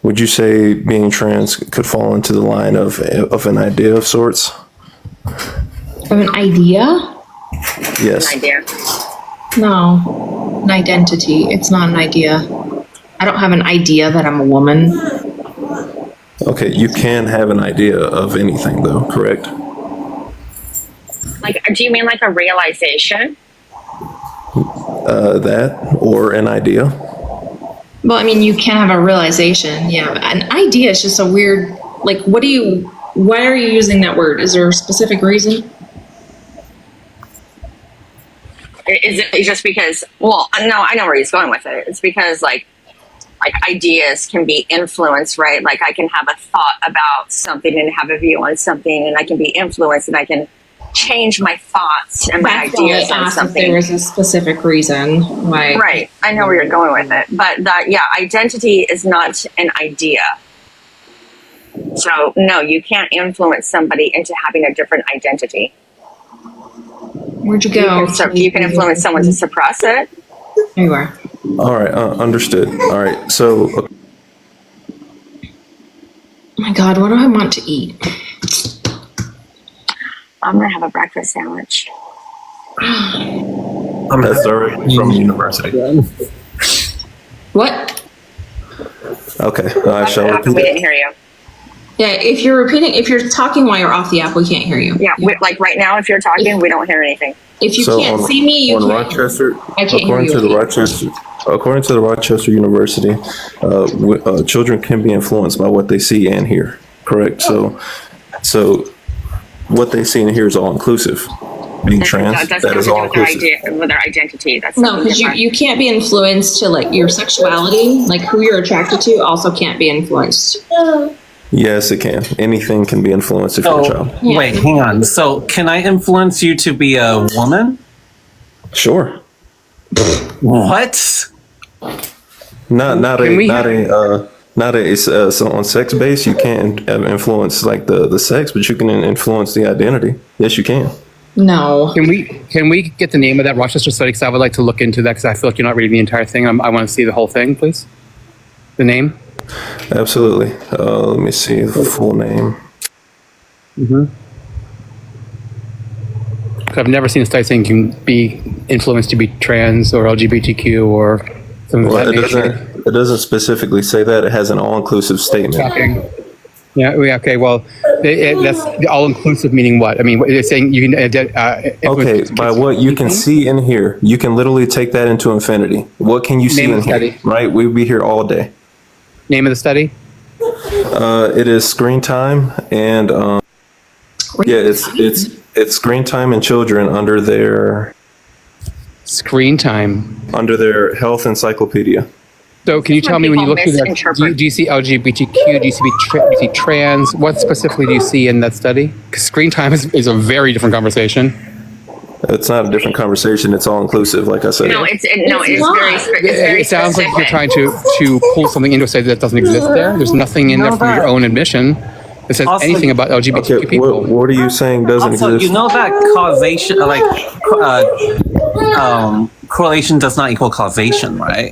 being trans could fall into the line of an idea of sorts? Of an idea? Yes. An idea. No, an identity. It's not an idea. I don't have an idea that I'm a woman. Okay, you can have an idea of anything, though, correct? Like, do you mean like a realization? That or an idea. Well, I mean, you can have a realization. Yeah, but an idea is just a weird. Like, why are you using that word? Is there a specific reason? Is it just because? Well, no, I know where he's going with it. It's because like ideas can be influenced, right? Like I can have a thought about something and have a view on something, and I can be influenced, and I can change my thoughts and my ideas on something. If there was a specific reason why. Right. I know where you're going with it, but identity is not an idea. So no, you can't influence somebody into having a different identity. Where'd you go? You can influence someone to suppress it. There you are. All right, understood. All right, so. Oh my God, what do I want to eat? I'm gonna have a breakfast sandwich. I'm Heather from university. What? Okay, I shall We repeat didn't it. hear you. Yeah, if you're talking while you're off the app, we can't hear you. Yeah, like right now, if you're talking, we don't hear anything. If you So can't on, see me, you on can't. Rochester, I can't hear according you. to the Rochester University, children can be influenced by what they see and hear. Correct. So what they see and hear is all inclusive. Being trans, That's that is nothing all to do inclusive. with their identity. That's No, something because different. you can't be influenced to like your sexuality, like who you're attracted to also can't be influenced. Yes, it can. Anything can be influenced if you're a child. Wait, hang on. So, can I influence you to be a woman? Sure. What? Not so on sex base. You can't influence like the sex, but you can influence the identity. Yes, you can. No. Can we get the name of that Rochester study? Because I would like to look into that because I feel like you're not reading the entire thing. I want to see the whole thing, please. The name. Absolutely. Let me see the full name. I've never seen a study saying you can be influenced to be trans or LGBTQ or something Well, of that nature. it doesn't specifically say that. It has an all-inclusive statement. Shocking. Yeah. Okay. Well, that's all-inclusive. Meaning what? I mean, they're saying you can. Okay, by what you can see and hear, you can literally take that into infinity. What can you see Name and of the hear? study. Right? We'd be here all day. Name of the study. It is screen time, and it's screen time and children under their screen time under their health encyclopedia. So, can you tell me when you look through that, do you see LGBTQ? Do you see trans? What specifically do you see in that study? Because screen time is a very different conversation. It's not a different conversation. It's all inclusive, like I said. No, it's very It sounds like you're specific. trying to pull something into a study that doesn't exist there. There's nothing in there from your own admission that says Also, anything about LGBTQ people. What are you saying doesn't Also, exist? you know that causation, correlation does not equal causation, right?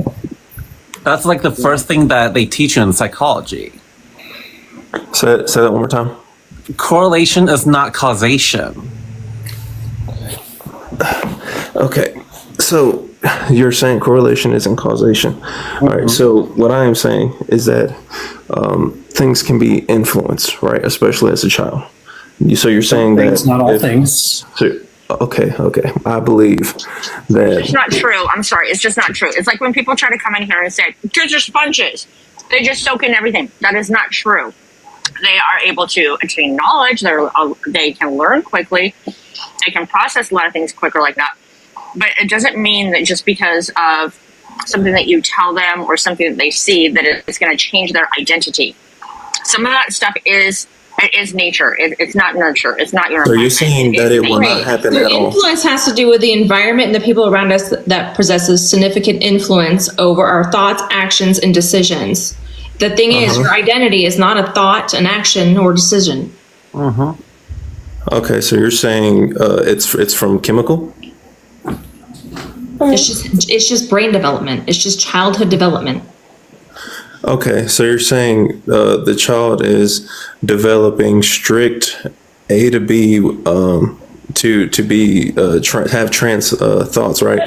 That's like the first thing that they teach you in psychology. Say that one more time. Correlation is not causation. Okay, so you're saying correlation isn't causation. All right, so what I am saying is that things can be influenced, right? Especially as a child. So you're saying Things, that not all things. Okay. I believe that. It's not true. I'm sorry. It's just not true. It's like when people try to come in here and say, kids are sponges. They just soak in everything. That is not true. They are able to attain knowledge. They can learn quickly. They can process a lot of things quicker like that. But it doesn't mean that just because of something that you tell them or something that they see that it's going to change their identity. Some of that stuff is nature. It's not nurture. It's not your So you're environment. saying that it will not happen So at all? influence has to do with the environment and the people around us that possesses significant influence over our thoughts, actions, and decisions. The thing is, your identity is not a thought, an action, or decision. Okay, so you're saying it's from chemical? It's just brain development. It's just childhood development. Okay, so you're saying the child is developing strict A to B to be have trans thoughts, right?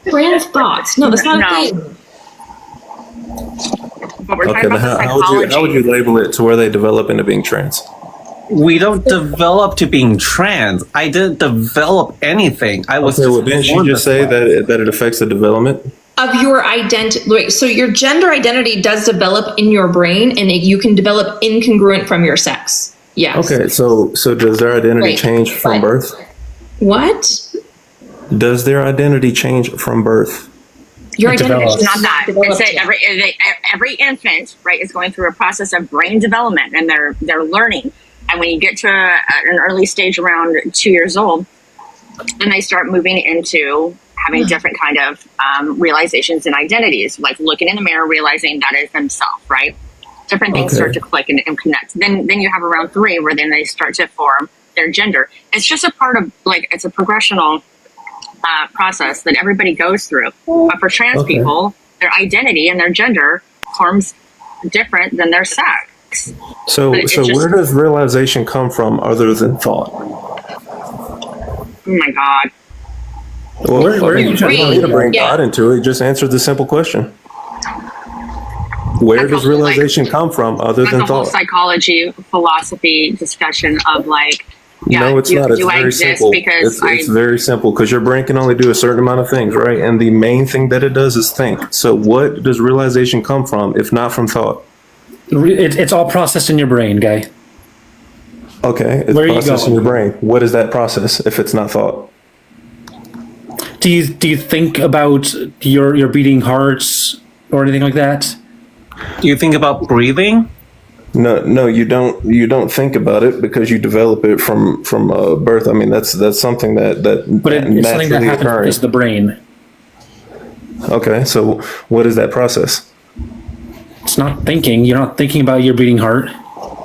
Trans thoughts. No, that's not a thing. But we're Okay, talking then about the how would you label it to where they develop into being trans? We don't develop to being trans. I didn't develop anything. I was Okay, well, didn't you born just this say way. that it affects the development? Of your identity. Wait, so your gender identity does develop in your brain, and you can develop incongruent from your sex. Yes. Okay, so does their identity Wait, change from what? birth? What? Does their identity change from birth? Your It's identity is not that. It's developed that yet. every infant, right, is going through a process of brain development, and they're learning. And when you get to an early stage around 2 years old, then they start moving into having different kind of realizations and identities, like looking in the mirror, realizing that is themselves, right? Different things start to click and connect. Then you have around 3 where then they start to form their gender. It's just a part of, like, it's a progressional process that everybody goes through. But for trans people, their identity and their gender forms different than their sex. So But it's just- where does realization come from other than thought? Oh my God. Well, you don't need to bring Yeah. God into it. Just answer the simple question. Where That's does a whole, like, realization come from other that's than a whole thought? psychology philosophy discussion of like, yeah, No, it's not. It's do I very exist simple. because It's very simple because your brain can only do a certain amount of things, right? And the main thing that it does is think. So what does realization come from if not from thought? It's all processed in your brain, guy. Okay, it's Where are you processed in going? your brain. What is that process if it's not thought? Do you think about your beating hearts or anything like that? Do you think about breathing? No, you don't. You don't think about it because you develop it from birth. I mean, that's something that But it's something that naturally happens occurs. because the brain. Okay, so what is that process? It's not thinking. You're not thinking about your beating heart.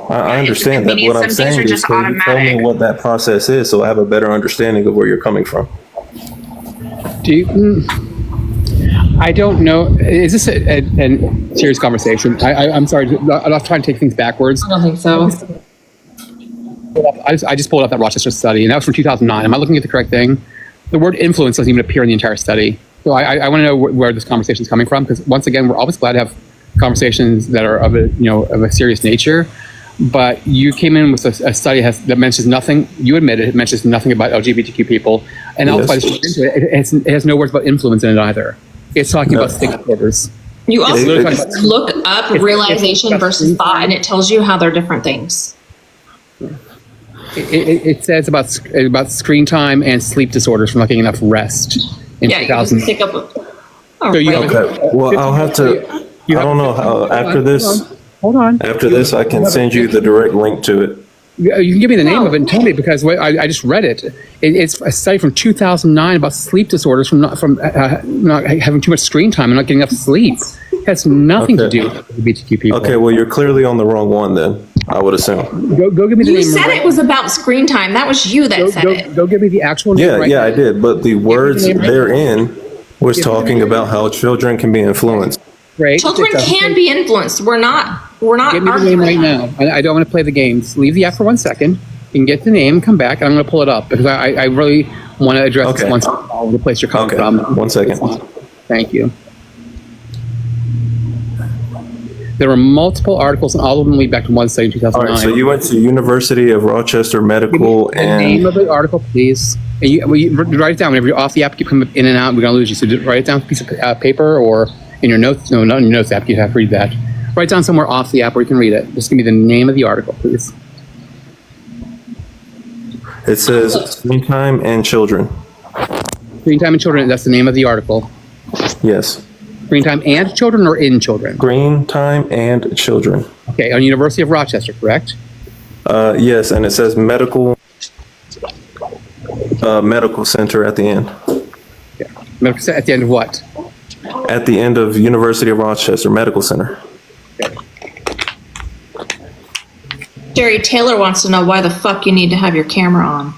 I understand that. mean, What some I'm things saying are is, just can you tell me automatic. what that process is so I have a better understanding of where you're coming from? Do you, I don't know. Is this a serious conversation? I'm sorry. I'm not trying to take things backwards. I don't think so. I just pulled up that Rochester study, and that was from 2009. Am I looking at the correct thing? The word influence doesn't even appear in the entire study. So I want to know where this conversation is coming from, because once again, we're always glad to have conversations that are of a serious nature. But you came in with a study that mentions nothing. You admit it mentions nothing about LGBTQ people, and Yes. also I just looked into it. It has no words about influence in it either. It's talking about sleep disorders. You also literally talking about- look up It's- realization it's- versus thought, and it tells you how they're different things. It says about screen time and sleep disorders from not getting enough rest in Yeah, you 2000. just pick up. So you have Okay. Well, I'll have to. I don't know how after this. Hold on. After this, I can send you the direct link to it. You can give me the name of it and tell me, because I just read it. It's a study from 2009 about sleep disorders from not having too much screen time and not getting enough sleep. It has nothing to do with LGBTQ people. Okay, well, you're clearly on the wrong one then, I would assume. Go give me the You name. said right- it was about screen time. That was you that said it. Go give me the actual name. Yeah, right yeah, now. I did. But the words name right therein was Give me the talking name. about how children can be influenced. Great. Children It doesn't can say- be influenced. We're not Give me the arguing name right that. now. I don't want to play the games. Leave the app for 1 second. You can get the name, come back, and I'm going to pull it up because I really want to address this Okay. once and for all, the place you're coming Okay, from. 1 second. Thank you. There were multiple articles, and all of them lead back to one study in All 2009. right, so you went to University of Rochester Medical The name and of the article, please. And you write it down. Whenever you're off the app, you come in and out, we're going to lose you. So just write it down on a piece of paper or in your notes. No, not in your notes app. You have to read that. Write it down somewhere off the app where you can read it. Just give me the name of the article, please. it says screen time and children. Screen time and children, that's the name of the article. Yes. Screen time and children or in children? Screen time and children. Okay, on University of Rochester, correct? Yes, and it says medical center at the end. At the end of what? At the end of University of Rochester Medical Center. Jerry Taylor wants to know why the fuck you need to have your camera on.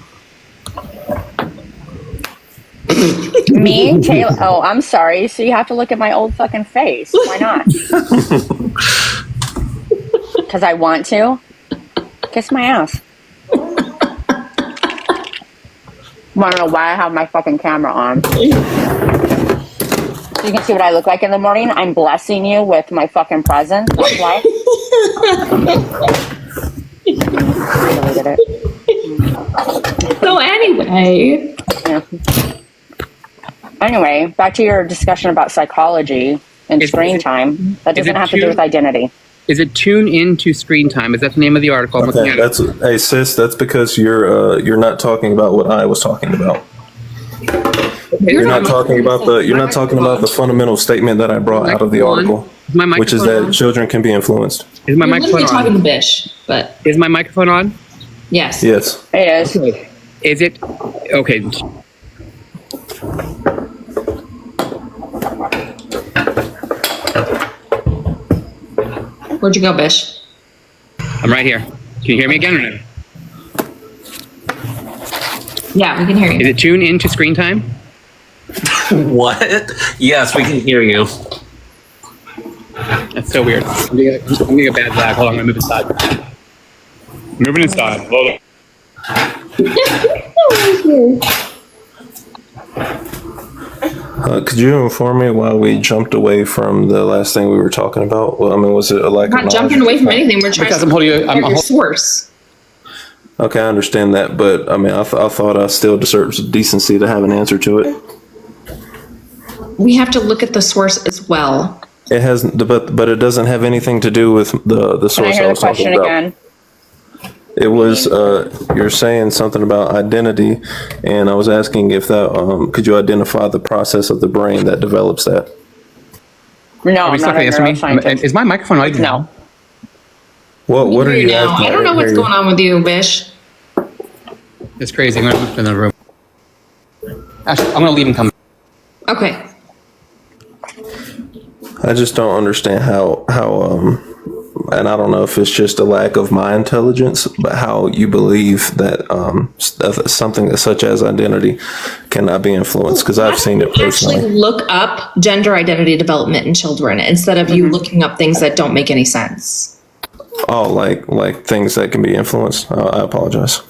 Me, Taylor. Oh, I'm sorry. So you have to look at my old fucking face. Why not? Because I want to. Kiss my ass. Want to know why I have my fucking camera on? So you can see what I look like in the morning. I'm blessing you with my fucking presence. That's why. I deleted it. So anyway. Yeah. Anyway, back to your discussion about psychology and screen time. That doesn't have to do with identity. Is it tune into screen time? Is that the name of the article? I'm looking Okay, at it. hey sis, that's because you're not talking about what I was talking about. You're not talking about the fundamental statement that I brought out of the article, which is that children can be influenced. Is my You're microphone literally talking on? to Bish, but Is my microphone on? yes. Yes. It is. Okay. Is it? Okay. Where'd you go, Bish? I'm right here. Can you hear me again or no? Yeah, we can hear Is you. it tune into screen time? What? Yes, we can hear you. That's so weird. I'm getting a bad lag. Hold on, I'm going to move inside. Moving inside. Hold on. Could you inform me why we jumped away from the last thing we were talking about? Well, I mean, was it a lack We're of not knowledge? jumping away from anything. We're trying Because to I'm holding you. get your source. Okay, I understand that, but I mean, I thought I still deserved decency to have an answer to it. We have to look at the source as well. It has, but it doesn't have anything to do with the source Can I hear I the was talking question about. again? It was you're saying something about identity, and I was asking if that could you identify the process of the brain that develops that? No, Are we I'm stuck not a to answer me? neuroscientist. Is my microphone on? No. What are you No, asking? I don't know what's didn't hear going on with you, Bish. It's crazy. I'm going to move to another room. Actually, I'm going to leave and come. Okay. I just don't understand how and I don't know if it's just a lack of my intelligence, but how you believe that something such as identity cannot be influenced, because I've seen it Actually personally. look up gender identity development in children instead of you looking up things that don't make any sense. Oh, like things that can be influenced. I apologize.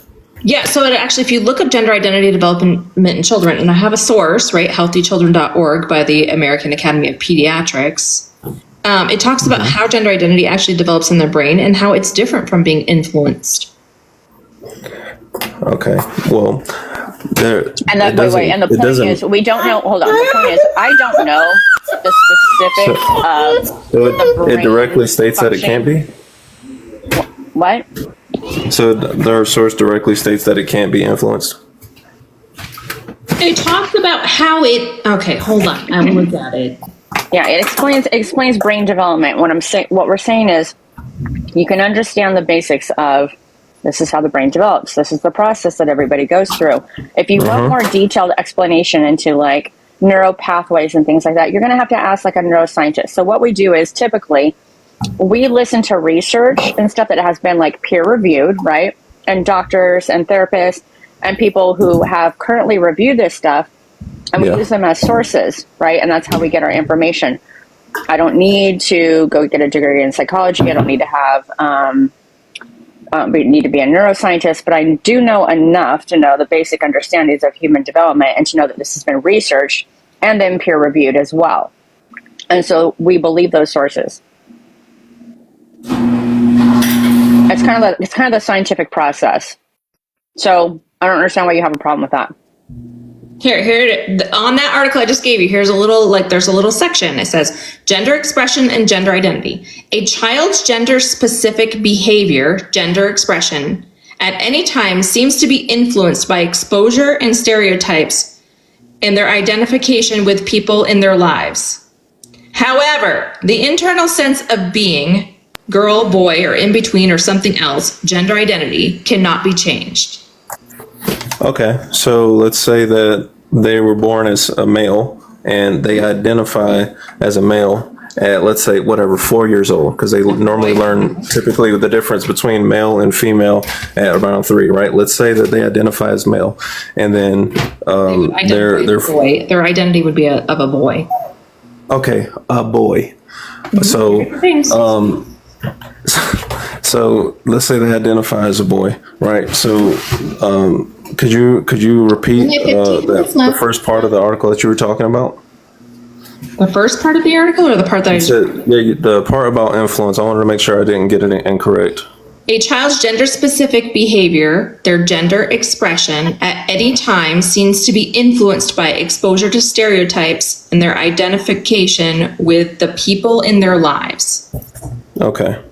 Yeah, so if you look up gender identity development in children, and I have a source, right, healthychildren.org by the American Academy of Pediatrics, it talks about how gender identity actually develops in their brain and how it's different from being influenced. Okay, well, there. And that, wait, and the point is, we don't know. Hold on. The point is, I don't know the specifics of So it directly states that it can't be. what. So their source directly states that it can't be influenced. It talks about how it. Okay, hold on. I will look at it. Yeah, it explains brain development. What we're saying is, you can understand the basics of this is how the brain develops. This is the process that everybody goes through. If you want more detailed explanation into like neural pathways and things like that, you're going to have to ask like a neuroscientist. So what we do is typically we listen to research and stuff that has been like peer reviewed, right? And doctors and therapists and people who have currently reviewed this stuff, and we use them as sources, right? And that's how we get our information. I don't need to go get a degree in psychology. I don't need to have, we need to be a neuroscientist, but I do know enough to know the basic understandings of human development and to know that this has been researched and then peer reviewed as well. And so we believe those sources. It's kind of the scientific process. So I don't understand why you have a problem with that. Here, on that article I just gave you, there's a little section. It says gender expression and gender identity. A child's gender specific behavior, gender expression, at any time seems to be influenced by exposure and stereotypes in their identification with people in their lives. However, the internal sense of being, girl, boy, or in between or something else, gender identity, cannot be changed. Okay, so let's say that they were born as a male and they identify as a male at, let's say, 4 years old, because they normally learn typically the difference between male and female at around 3, right? Let's say that they identify as male, and then Their identity would be of a boy. Okay, a boy. So, so let's say they identify as a boy, right? So, could you repeat the first part of the article that you were talking about? The first part of the article or the part that I said, the part about influence. I wanted to make sure I didn't get it incorrect. A child's gender-specific behavior, their gender expression, at any time seems to be influenced by exposure to stereotypes and their identification with the people in their lives. Okay.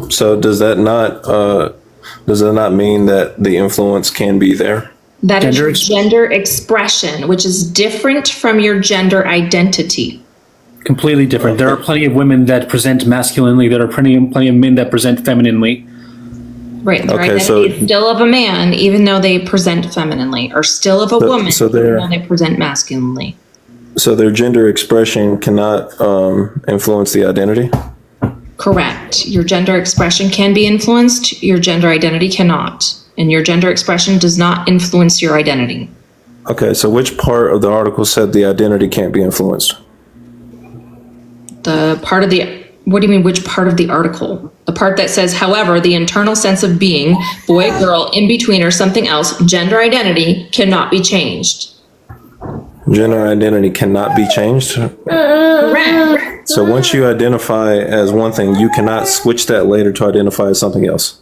So does that not mean that the influence can be there? That is your gender expression, which is different from your gender identity. Completely different. There are plenty of women that present masculinely. There are plenty of men that present femininely. Right. Their identity is still of a man, even though they present femininely, or still of a woman, even though they present masculinely. So their gender expression cannot influence the identity? Correct. Your gender expression can be influenced. Your gender identity cannot. And your gender expression does not influence your identity. Okay, so which part of the article said the identity can't be influenced? What do you mean, which part of the article? The part that says, however, the internal sense of being, boy, girl, in between, or something else, gender identity cannot be changed. Gender identity cannot be changed. Correct. So once you identify as one thing, you cannot switch that later to identify as something else.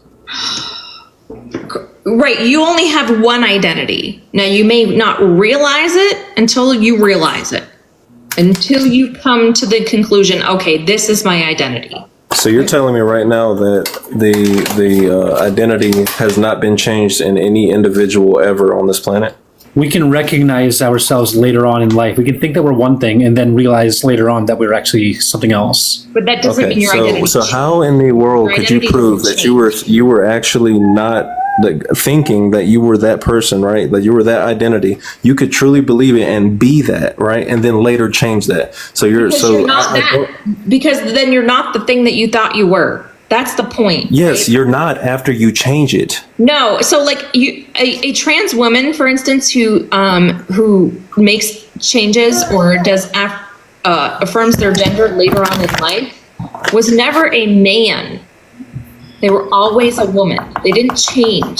Right. You only have one identity. Now, you may not realize it until you realize it. Until you come to the conclusion, okay, this is my identity. So you're telling me right now that the identity has not been changed in any individual ever on this planet? We can recognize ourselves later on in life. We can think that we're one thing and then realize later on that we're actually something else. But that doesn't mean your identity. So how in the world Your could you identity prove doesn't that you were actually not thinking that you were that person, right? That you were that identity. You could truly believe it and be that, right? And then later change that. So Because you're not that. Because then you're not the thing that you thought you were. That's the point. Yes, you're not after you change it. No, so like a trans woman, for instance, who makes changes or does affirms their gender later on in life, was never a man. They were always a woman. They didn't change.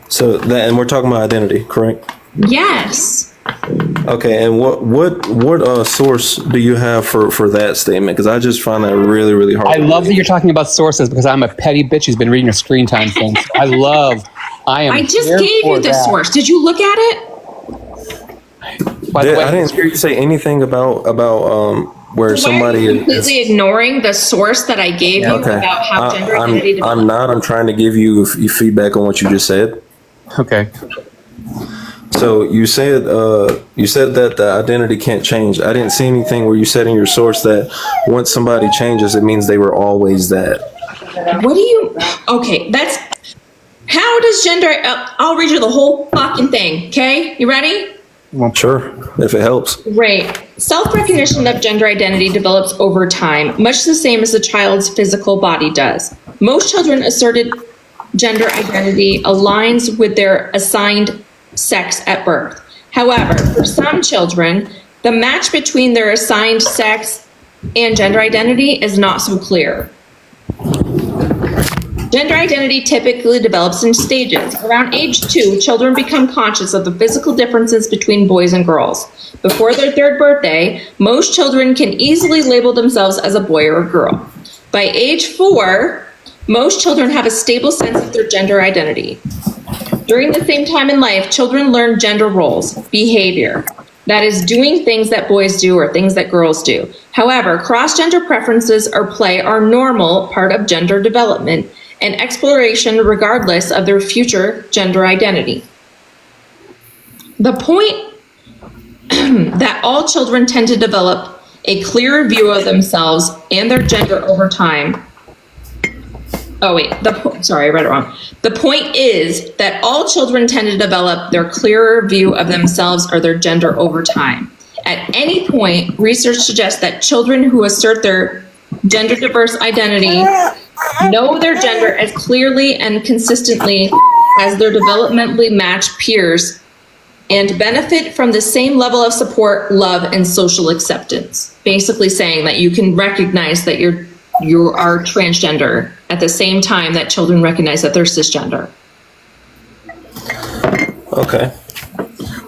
So that, and we're talking about identity, correct? Yes. Okay, and what source do you have for that statement? Because I just find that really, really hard. I love that you're talking about sources because I'm a petty bitch who's been reading your screen time things. I just gave you the source. Did you look at it? By the way, I didn't hear you say anything about where somebody Why are you completely ignoring the source that I gave you about how gender identity develops? I'm not. I'm trying to give you feedback on what you just said. Okay. So you said that the identity can't change. I didn't see anything where you said in your source that once somebody changes, it means they were always that. What do you? Okay, that's how does gender? I'll read you the whole fucking thing. Okay, you ready? Well, sure, if it helps. Right. Self-recognition of gender identity develops over time, much the same as a child's physical body does. Most children asserted gender identity aligns with their assigned sex at birth. However, for some children, the match between their assigned sex and gender identity is not so clear. Gender identity typically develops in stages. Around age 2, children become conscious of the physical differences between boys and girls. Before their 3rd birthday, most children can easily label themselves as a boy or a girl. By age 4, most children have a stable sense of their gender identity. During the same time in life, children learn gender roles, behavior. That is, doing things that boys do or things that girls do. However, cross-gender preferences or play are normal part of gender development and exploration regardless of their future gender identity. The point that all children tend to develop a clearer view of themselves and their gender over time. Oh wait, sorry, I read it wrong. The point is that all children tend to develop their clearer view of themselves or their gender over time. At any point, research suggests that children who assert their gender diverse identity know their gender as clearly and consistently as their developmentally matched peers and benefit from the same level of support, love, and social acceptance. Basically saying that you can recognize that you are transgender at the same time that children recognize that they're cisgender. Okay.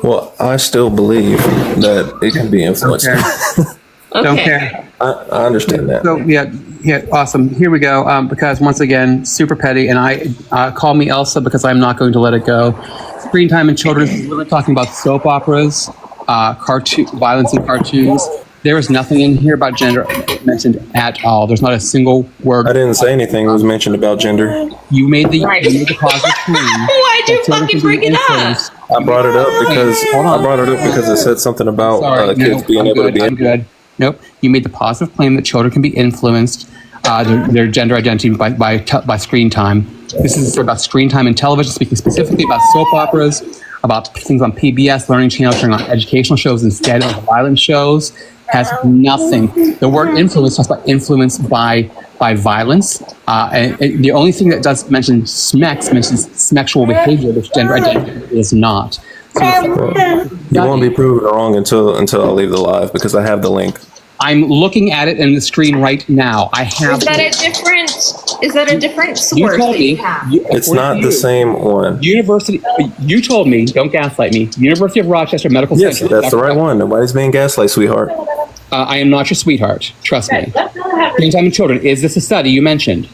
Well, I still believe that it can be influenced. Don't care. I understand that. So yeah, awesome. Here we go. Because once again, super petty, and I call me Elsa because I'm not going to let it go. Screen time in children. We're talking about soap operas, violence in cartoons. There is nothing in here about gender mentioned at all. There's not a single word. I didn't say anything was mentioned about gender. You made the positive claim. Why'd you fucking bring it up? I brought it up because it said something about kids being able to be. I'm good. Nope. You made the positive claim that children can be influenced their gender identity by screen time. This is about screen time in television, speaking specifically about soap operas, about things on PBS, Learning Channel, turning on educational shows instead of violent shows. Has nothing. The word influence talks about influence by violence. And the only thing that does mention SMEX mentions sexual behavior, which gender identity is not. So you won't be proven wrong until I leave the live because I have the link. I'm looking at it in the screen right now. I have. Is that a different You source told that me. you have? It's not the same one. University. You told me. Don't gaslight me. University of Rochester Medical Yes, Center. that's the right one. Nobody's being gaslight, sweetheart. I am not your sweetheart. Trust me. Screen time in children. Is this a study you mentioned?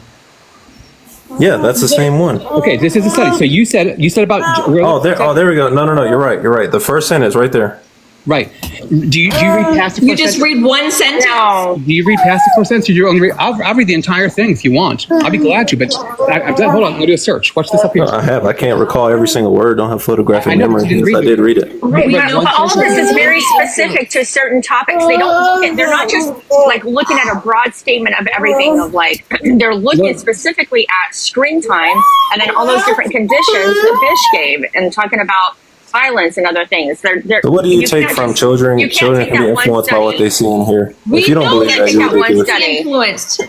Yeah, that's the same one. Okay, this is a study. So you said about. Oh, there we go. No, you're right. The first sentence right there. Right. Do you read past the first You just read one sentence? No. Do you read past the first sentence? Or you only read, I'll read the entire thing if you want. I'll be glad to, but I've done, hold on, I'm going to do a search. Watch this up here. I can't recall every single word. Don't have photographic I know, memory. but you didn't I read did read it. Right, but all of this is very specific to certain topics. They don't look at, they're not just like looking at a broad statement of everything of like, they're looking specifically at screen time and then all those different conditions that Bish gave and talking about violence and other things. So what do you take from children? Children can be influenced by what they see and hear. If you don't believe that, you're ridiculous. Influenced.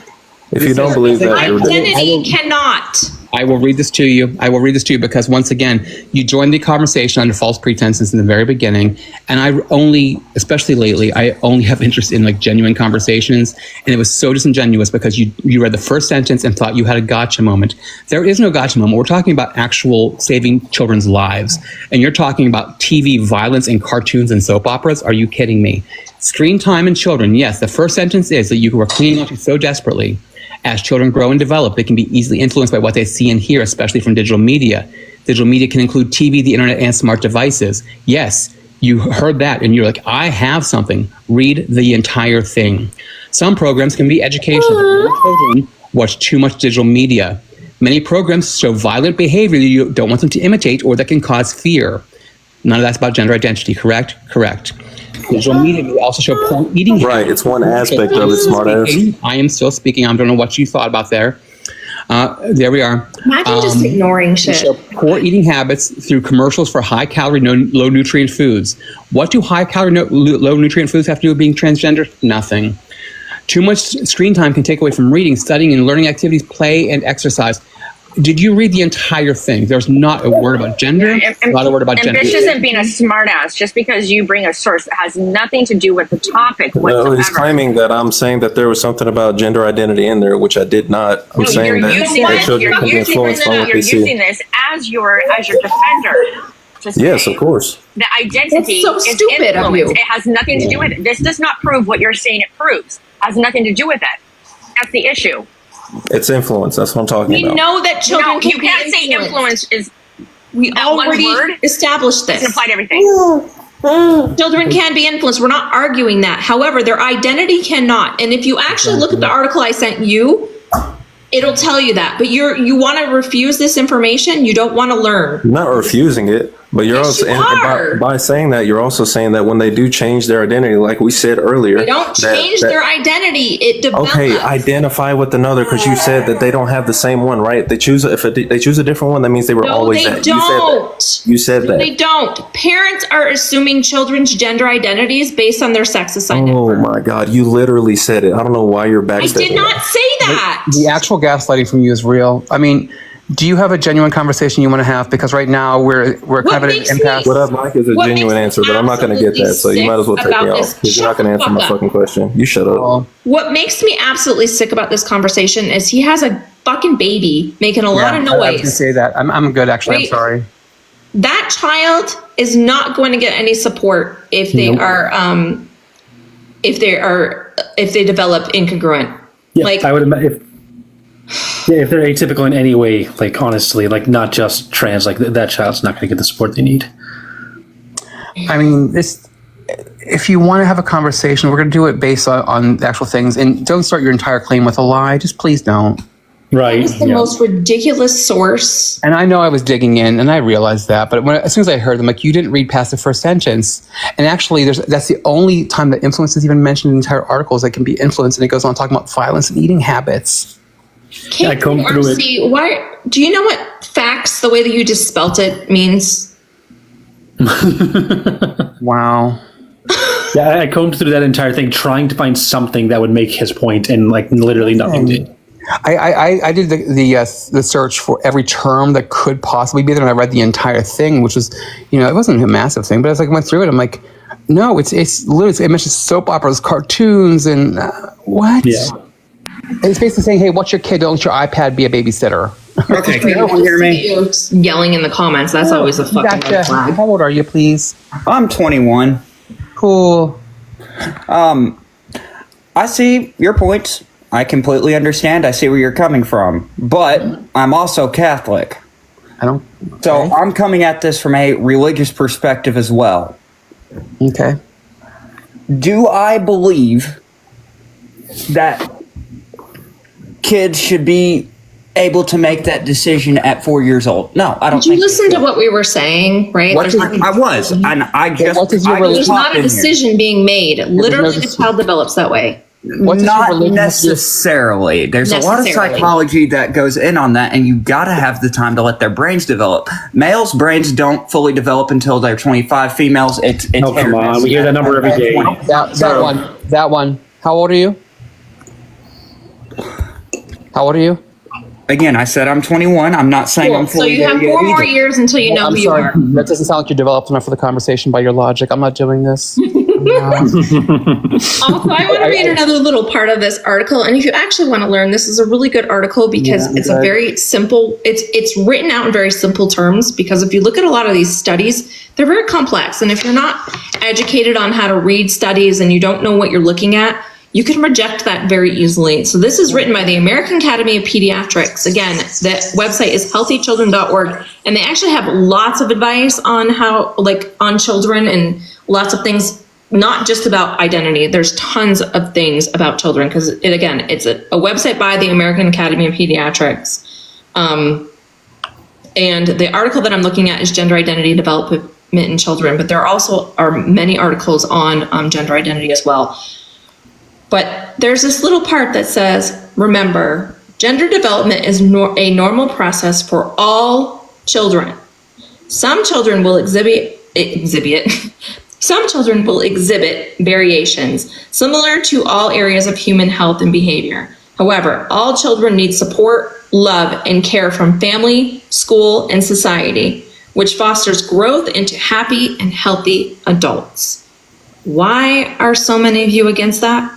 If you don't believe that, you're ridiculous. Identity cannot. I will read this to you. Because once again, you joined the conversation under false pretenses in the very beginning. And I only, especially lately, I only have interest in like genuine conversations. And it was so disingenuous because you read the first sentence and thought you had a gotcha moment. There is no gotcha moment. We're talking about actual saving children's lives. And you're talking about TV violence and cartoons and soap operas. Are you kidding me? Screen time in children. Yes, the first sentence is that you were clinging onto so desperately. As children grow and develop, they can be easily influenced by what they see and hear, especially from digital media. Digital media can include TV, the internet, and smart devices. Yes, you heard that, and you're like, I have something. Read the entire thing. Some programs can be educational. Children watch too much digital media. Many programs show violent behavior that you don't want them to imitate or that can cause fear. None of that's about gender identity, correct? Correct. Digital media will also show porn eating. Right, it's one aspect of it, smartass. I am still speaking. I don't know what you thought about there. There we are. Imagine just ignoring shit. Show poor eating habits through commercials for high-calorie, low-nutrient foods. What do high-calorie, low-nutrient foods have to do with being transgender? Nothing. Too much screen time can take away from reading, studying, and learning activities, play, and exercise. Did you read the entire thing? There's not a word about gender, not a word about gender. And Bish isn't being a smartass just because you bring a source that has nothing to do with the topic whatsoever. No, he's claiming that I'm saying that there was something about gender identity in there, which I did not. I'm saying that children can be influenced by what they see. You're using this as your defender. Yes, of course. The identity so is stupid of influence. you. It has nothing to do with it. This does not prove what you're saying it proves. It has nothing to do with it. That's the issue. It's influence. That's what I'm talking We about. know that children No, can you be can't say influenced. influence is We that one already word established this. doesn't apply to everything. Children can be influenced. We're not arguing that. However, their identity cannot. And if you actually look at the article I sent you, it'll tell you that. But you want to refuse this information. You don't want to learn. I'm not refusing it, but you're Yes, also you are. by saying that you're also saying that when they do change their identity, like we said earlier, They don't change their identity. It develops. Okay, identify with another because you said that they don't have the same one, right? They choose they choose a different one. That means they were No, always they that. don't. You said that. They don't. Parents are assuming children's gender identities based on their sex assigned. Oh my God, you literally said it. I don't know why you're I backstepping. did not say that. The actual gaslighting from you is real. I mean, do you have a genuine conversation you want to have? Because right now we're kind of at an impasse. What I'd like is a What genuine makes answer, but I'm not going to get that, so you might as well take me about off this- because you're not shut going to the answer my fuck up. fucking question. You shut up. What makes me absolutely sick about this conversation is he has a fucking baby making a lot of I was going to noise. say that. I'm good, actually. Wait. I'm sorry. That child is not going to get any support if they are if they develop incongruent. Yeah, Like I would imagine if they're atypical in any way, like honestly, like not just trans, like that child's not going to get the support they need. I mean, if you want to have a conversation, we're going to do it based on the actual things. And don't start your entire claim with a lie. Just please don't. Right. it's the most ridiculous source. And I know I was digging in, and I realized that. But as soon as I heard them, like, you didn't read past the first sentence. And actually, that's the only time that influence is even mentioned in entire articles that can be influenced. And it goes on talking about violence and eating habits. I combed through it. Why do you know what facts, the way that you just spelt it, means? Wow. Yeah, I combed through that entire thing trying to find something that would make his point, and like literally nothing did. I did the search for every term that could possibly be there, and I read the entire thing, which was, it wasn't a massive thing, but as I went through it, I'm like, No, it's literally, it mentions soap operas, cartoons, and what? Yeah. It's basically saying, hey, watch your kid, don't let your iPad be a babysitter. Okay, can everyone hear me? Yelling in the comments. That's always a fucking red flag. How old are you, please? I'm 21. Cool. I see your points. I completely understand. I see where you're coming from. But I'm also Catholic. So I'm coming at this from a religious perspective as well. Okay. Do I believe that kids should be able to make that decision at 4 years old? No, I don't Did you think listen to what we were saying, right? I was, and I just... There's not a decision being made. Literally, the child develops that way. Not necessarily. There's a lot of psychology that goes in on that, and you got to have the time to let their brains develop. Males' brains don't fully develop until they're 25. Females, it's oh, come on. We hear that number every day. That one. How old are you? How old are you? Again, I said I'm 21. I'm not saying I'm fully So you have 4 more years until you know I'm who sorry. you are. That doesn't sound like you're developed enough for the conversation by your logic. I'm not doing this. Also, I want to read another little part of this article, and if you actually want to learn, this is a really good article because it's a very simple. It's written out in very simple terms. Because if you look at a lot of these studies, they're very complex, and if you're not educated on how to read studies and you don't know what you're looking at, you can reject that very easily. So this is written by the American Academy of Pediatrics. Again, the website is healthychildren.org, and they actually have lots of advice on how, like, on children and lots of things. Not just about identity. There's tons of things about children because it's a website by the American Academy of Pediatrics. And the article that I'm looking at is gender identity development in children, but there also are many articles on gender identity as well. But there's this little part that says, remember, gender development is a normal process for all children. Some children will exhibit Some children will exhibit variations similar to all areas of human health and behavior. However, all children need support, love, and care from family, school, and society, which fosters growth into happy and healthy adults. Why are so many of you against that?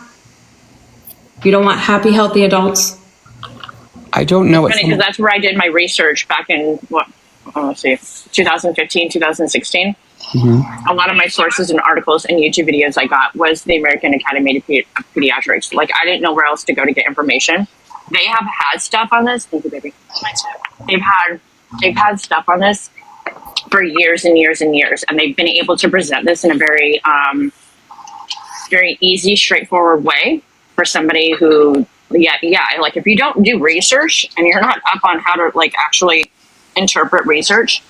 You don't want happy, healthy adults? I don't know. Because that's where I did my research back in, 2015, 2016. Mm-hmm. A lot of my sources and articles and YouTube videos I got was the American Academy of Pediatrics. Like, I didn't know where else to go to get information. They have had stuff on this. Thank you, baby. They've had stuff on this for years and years and years, and they've been able to present this in a very, very easy, straightforward way for somebody who, like, if you don't do research and you're not up on how to, like, actually interpret research,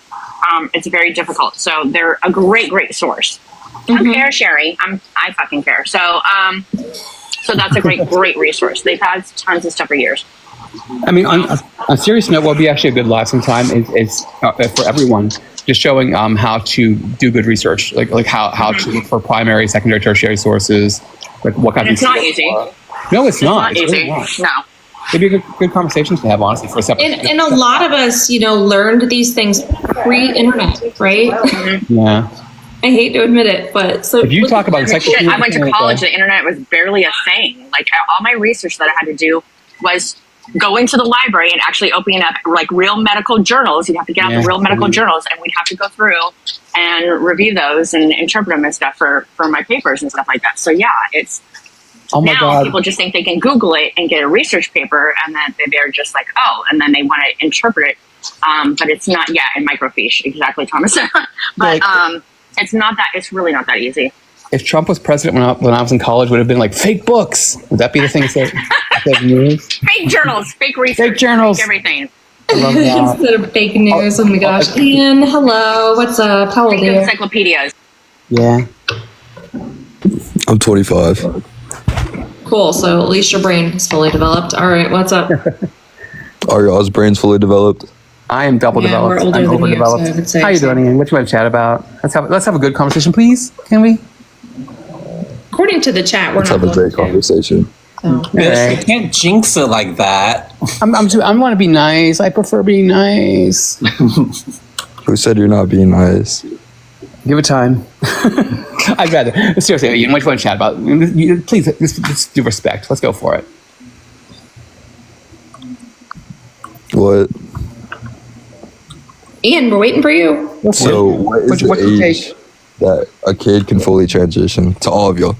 it's very difficult. So they're a great source. I care, Sherry. I fucking care. So that's a great resource. They've had tons of stuff for years. I mean, on a serious note, what would be actually a good lesson time is for everyone, just showing how to do good research, like how to look for primary, secondary, tertiary sources, like what kind of. It's not easy. No, it's not. It's not really easy. not. No. It'd be a good conversation to have, honestly, for a separate. And a lot of us, learned these things pre-internet, right? Yeah. I hate to admit it, but so if you talk about shit, I went to college. The internet was barely a thing. Like, all my research that I had to do was going to the library and actually opening up, like, real medical journals. You'd have to get out the real medical journals, and we'd have to go through and review those and interpret them and stuff for my papers and stuff like that. So yeah, it's. Oh my now God. People just think they can Google it and get a research paper, and then they're just like, oh, and then they want to interpret it. But it's not, in microfiche, exactly, Thomas. But it's not that. It's really not that easy. If Trump was president when I was in college, would have been like fake books. Would that be the thing? Fake news, fake journals, fake research, fake journals, fake everything. Instead of fake news. Oh my gosh. Ian, hello. What's up? How old are you? Encyclopedias. Yeah. I'm 25. Cool. So at least your brain is fully developed. All right. What's up? Are y'all's brains fully developed? I am double developed. We're older I'm than overdeveloped. you, so I would say How you doing, Ian? What you want to chat about? Let's have a good conversation, please. Can we? According to the chat, we're Let's not. have a great conversation. Bitch, you can't jinx it like that. I want to be nice. I prefer being nice. Who said you're not being nice? Give it time. I'd rather. Seriously, Ian, what do you want to chat about? Please, let's do respect. Let's go for it. What? Ian, we're waiting for you. So, what is what's the your age that a kid can fully transition? To all of y'all.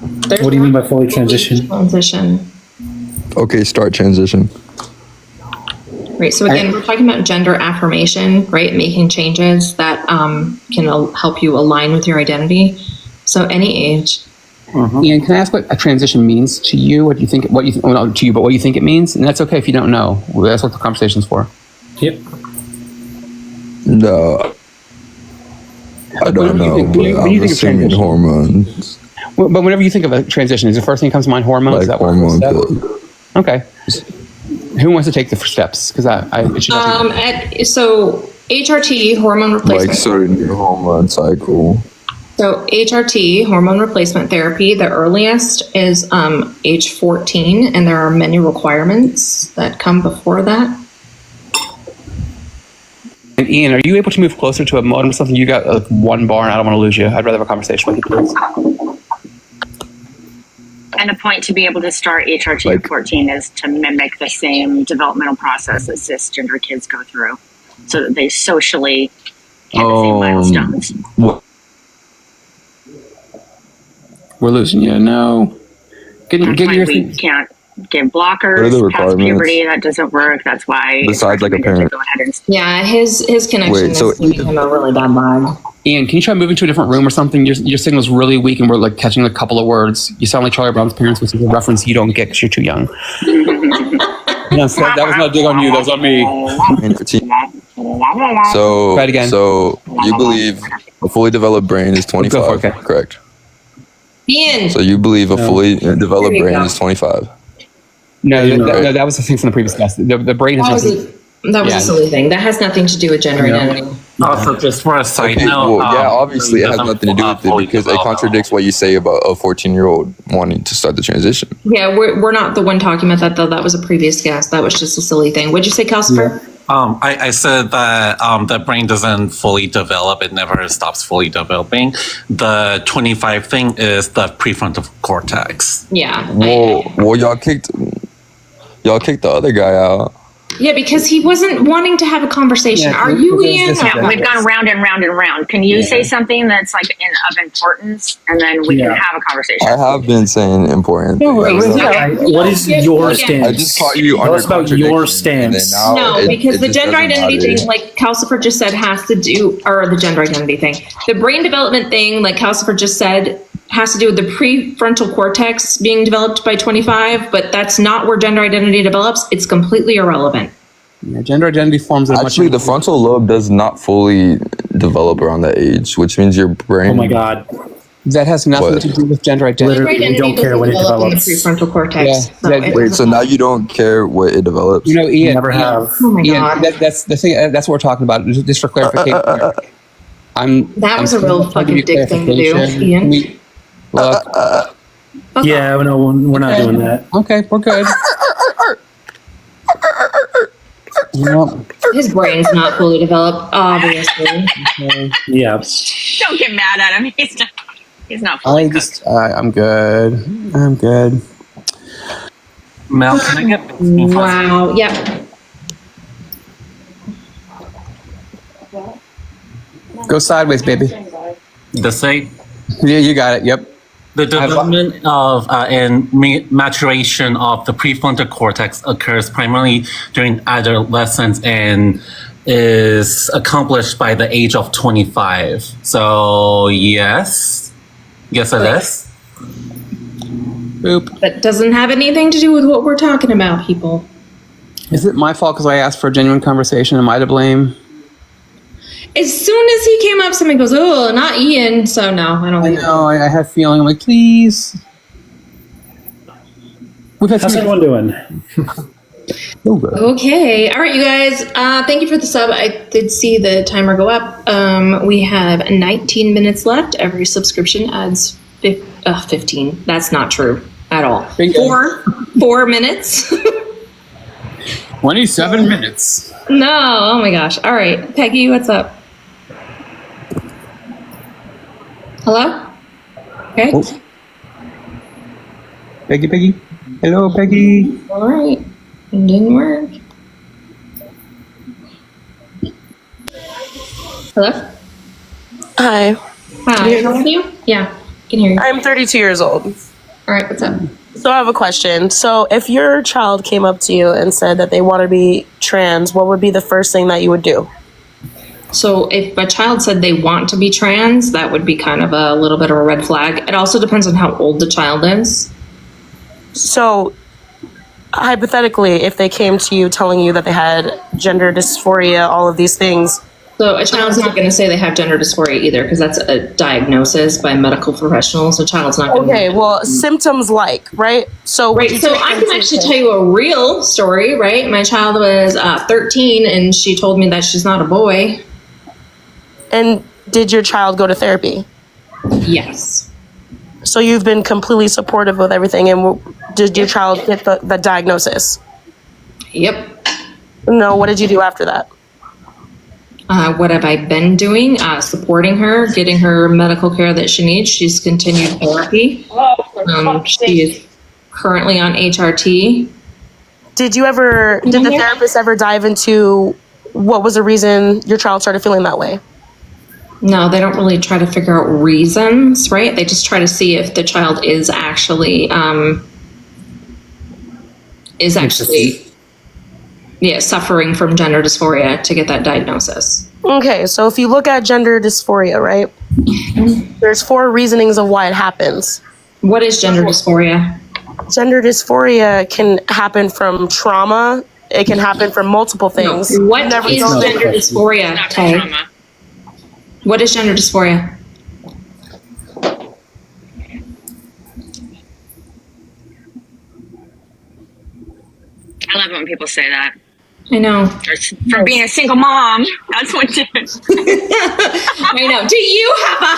What do you mean by fully transition? Transition. Okay, start transition. Right. So again, we're talking about gender affirmation, right? Making changes that can help you align with your identity. So any age. Ian, can I ask what a transition means to you? What do you think? Well, not to you, but what you think it means? And that's okay if you don't know. That's what the conversation's for. Yep. No, I don't know. I'm assuming hormones. Well, but whenever you think of a transition, is the first thing that comes to mind hormones? Like Is that hormone what pill. Okay. Who wants to take the first steps? Because it should So HRT, hormone replacement. Like starting your hormone cycle. So HRT, hormone replacement therapy, the earliest is age 14, and there are many requirements that come before that. And Ian, are you able to move closer to a modem or something? You got one bar, and I don't want to lose you. I'd rather have a conversation with you, please. And the point to be able to start HRT at 14 is to mimic the same developmental process that cisgender kids go through, so that they socially hit the same milestones. We're losing you. No. That's why we can't give What are blockers the past requirements? puberty. That doesn't work. That's why. Besides, like a parent. Go ahead and Yeah, his connection Wait, so is giving him a really bad lag. Ian, can you try moving to a different room or something? Your signal's really weak, and we're like catching a couple of words. You sound like Charlie Brown's parents, which is a reference you don't get because you're too young. Yes, that was not a dig on you. That was on me. So, Try it again. so you believe a fully developed brain is 25, correct? Ian. So you believe a fully developed There you brain go. is 25? No, that was the thing from the previous guest. The brain is That was a silly thing. That has nothing to do with gender identity. Also, just for a side Okay, note, well, yeah, obviously it has nothing to do with it because it contradicts what you say about a 14-year-old wanting to start the transition. Yeah, we're not the one talking about that, though. That was a previous guest. That was just a silly thing. What'd you say, Calcifer? I said that the brain doesn't fully develop. It never stops fully developing. The 25 thing is the prefrontal cortex. Yeah. Well, y'all kicked the other guy out. Yeah, because he wasn't wanting to have a conversation. Are you, Ian? Yeah, we've gone round and round and round. Can you say something that's like of importance, and then we can have a conversation? I have been saying important No, things. what is your stance? I just taught you Tell us about your stance. No, because the just gender doesn't identity matter. thing, like Calcifer just said, has to do, or the gender identity thing. The brain development thing, like Calcifer just said, has to do with the prefrontal cortex being developed by 25, but that's not where gender identity develops. It's completely irrelevant. Yeah, gender identity forms. Actually, the frontal lobe does not fully develop around that age, which means your brain. Oh my God. That has nothing What? to do with gender identity. Literally, we don't care when it develops. In the prefrontal cortex. Yeah. Wait, so now you don't care what it develops? You know, Ian. Never have. Oh my Ian, God. that's the thing. That's what we're talking about. Just for clarification. That was a real fucking dick thing to do, Ian. Look. Yeah, no, we're not doing that. Okay, we're good. His brain's not fully developed, obviously. Yeah. Don't get mad at him. He's not fully cooked. I'm good. I'm good. Mel, can I get Wow. Yep. Go sideways, baby. the same? Yeah, you got it. Yep. The development of and maturation of the prefrontal cortex occurs primarily during adolescence and is accomplished by the age of 25. So yes, it is. Boop. That doesn't have anything to do with what we're talking about, people. Is it my fault because I asked for a genuine conversation? Am I to blame? As soon as he came up, somebody goes, "Oh, not Ian." So no, I don't. I know. I have a feeling. I'm like, please. How's everyone doing? Okay. All right, you guys. Thank you for the sub. I did see the timer go up. We have 19 minutes left. Every subscription adds 15. That's not true at all. 4 minutes. 27 minutes. No. Oh my gosh. All right, Peggy, what's up? Hello? Okay. Oh. Peggy. Hello, Peggy. All right. It didn't work. Hello? Hi. Hi. Can you hear How old are me? you? Yeah, can hear you. I'm 32 years old. All right, what's up? So I have a question. So if your child came up to you and said that they want to be trans, what would be the first thing that you would do? So if a child said they want to be trans, that would be kind of a little bit of a red flag. It also depends on how old the child is. So hypothetically, if they came to you telling you that they had gender dysphoria, all of these things. So a child's not going to say they have gender dysphoria either, because that's a diagnosis by medical professionals. So a child's not going to. Okay, well, symptoms like, right? So Right, so I can actually tell you a real story, right? My child was 13 and she told me that she's not a boy. And did your child go to therapy? Yes. So you've been completely supportive with everything, and did your child get the diagnosis? Yep. No, what did you do after that? What have I been doing? Supporting her, getting her medical care that she needs. She's continued therapy. She is currently on HRT. Did the therapist ever dive into what was the reason your child started feeling that way? No, they don't really try to figure out reasons, right? They just try to see if the child is actually suffering from gender dysphoria to get that diagnosis. Okay, so if you look at gender dysphoria, right? There's 4 reasonings of why it happens. What is gender dysphoria? Gender dysphoria can happen from trauma. It can happen from multiple things. No. What is gender dysphoria, Tay? What is gender dysphoria? I love it when people say that. I know. For being a single mom, that's what it is. I know. Do you have a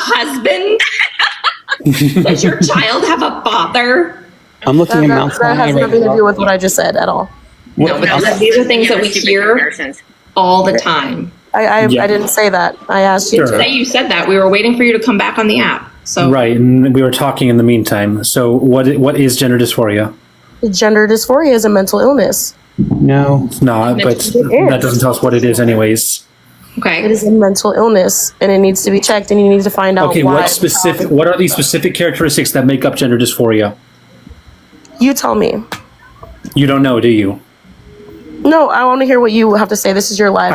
husband? Does your child have a father? I'm looking at Mount That Sinai has right nothing to now. do with what I just said at all. No, but these are things that we hear all the time. I didn't say that. I asked you Sure. to. Say you said that. We were waiting for you to come back on the app. So Right, and we were talking in the meantime. So what is gender dysphoria? Gender dysphoria is a mental illness. No, it's not, but that doesn't tell us what it is anyways. Okay. It is a mental illness, and it needs to be checked, and you need to find out Okay, why. what are these specific characteristics that make up gender dysphoria? You tell me. You don't know, do you? No, I want to hear what you have to say. This is your live.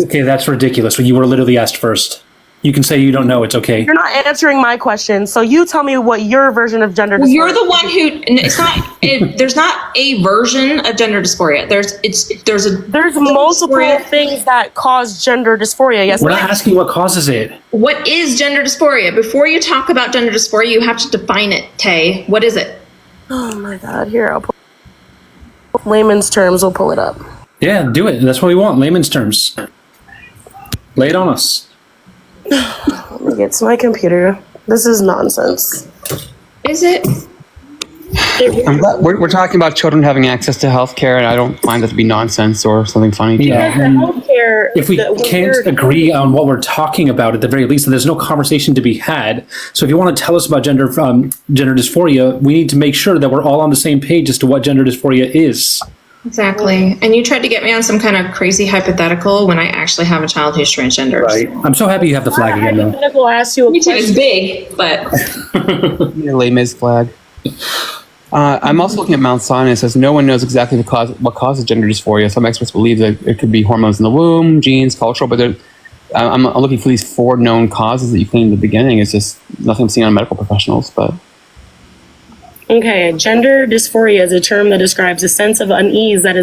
Okay, that's ridiculous. You were literally asked first. You can say you don't know. It's okay. You're not answering my question, so you tell me what your version of gender dysphoria. Well, you're the one who. It's not. There's not a version of gender dysphoria. There's multiple things that cause gender dysphoria. Yes. We're not asking what causes it. What is gender dysphoria? Before you talk about gender dysphoria, you have to define it, Tay. What is it? Oh my God! Here, I'll pull layman's terms. We'll pull it up. Yeah, do it. That's what we want. Layman's terms. Lay it on us. Let me get to my computer. This is nonsense. Is it? I'm glad we're talking about children having access to healthcare, and I don't find that to be nonsense or something funny. To Yeah, me. and Healthcare. if we can't agree on what we're talking about at the very least, then there's no conversation to be had. So if you want to tell us about gender dysphoria, we need to make sure that we're all on the same page as to what gender dysphoria is. Exactly. And you tried to get me on some kind of crazy hypothetical when I actually have a child who's transgender. Right. I'm so happy you have the flag again, though. Hypothetical asks you a Me too. It's question. big, but Les Mis flag. I'm also looking at Mount Sinai. It says no one knows exactly what causes gender dysphoria. Some experts believe that it could be hormones in the womb, genes, cultural, but I'm looking for these 4 known causes that you claimed in the beginning. It's just nothing I'm seeing on medical professionals, but. Okay, gender dysphoria is a term that describes a sense of unease that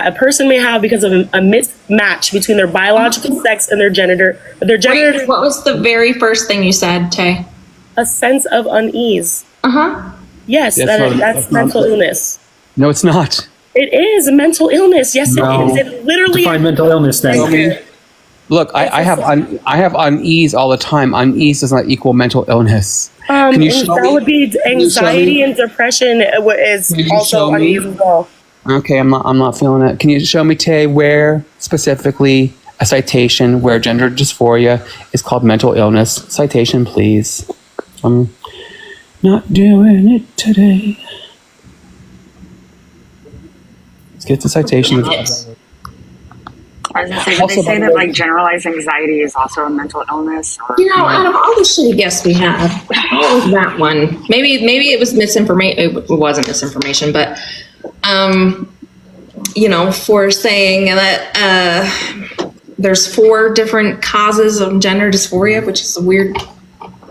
a person may have because of a mismatch between their biological sex and their gender. Wait, what was the very first thing you said, Tay? A sense of unease. Uh-huh. Yes, that's mental illness. No, it's not. It is a mental illness. Yes, No. it is. It literally. Define mental illness then. Look, I have unease all the time. Unease does not equal mental illness. Can you show that me? would be anxiety and depression is Can you also show me? unease as well. Okay, I'm not feeling it. Can you show me, Tay, where specifically a citation where gender dysphoria is called mental illness? Citation, please. I'm not doing it today. Let's get the citation. I was gonna say, did they say that like generalized anxiety is also a mental illness? Or? You know, out of all the shitty guests we have, what was that one? Maybe it was misinformation. It wasn't misinformation, but you know, for saying that there's 4 different causes of gender dysphoria, which is a weird.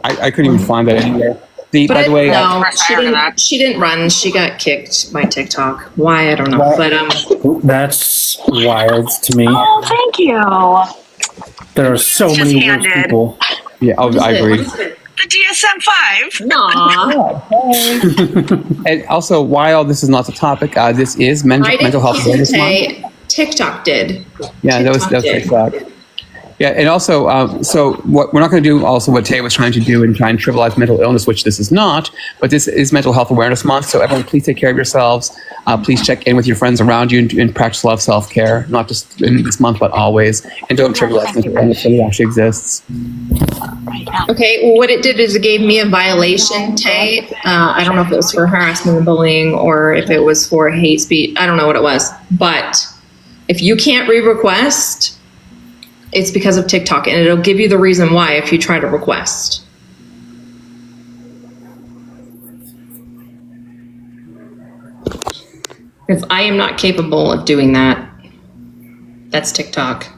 I couldn't even find that anywhere. By the way, no, she didn't run. She got kicked by TikTok. Why, I don't know. But That's wild to me. Oh, thank you. There are so many worse people. Yeah, I agree. The DSM-5. Nah. And also, while this is not the topic, this is mental health awareness month. TikTok did. Yeah, that was TikTok. Yeah, and also, so what we're not going to do also what Tay was trying to do and try and trivialize mental illness, which this is not, but this is Mental Health Awareness Month. So everyone, please take care of yourselves. Please check in with your friends around you and practice a lot of self-care, not just in this month, but always. And don't trivialize mental illness, that it actually exists. Okay, well, what it did is it gave me a violation, Tay. I don't know if it was for harassment and bullying or if it was for hate speech. I don't know what it was. But if you can't re-request, it's because of TikTok, and it'll give you the reason why if you try to request. Because I am not capable of doing that. That's TikTok.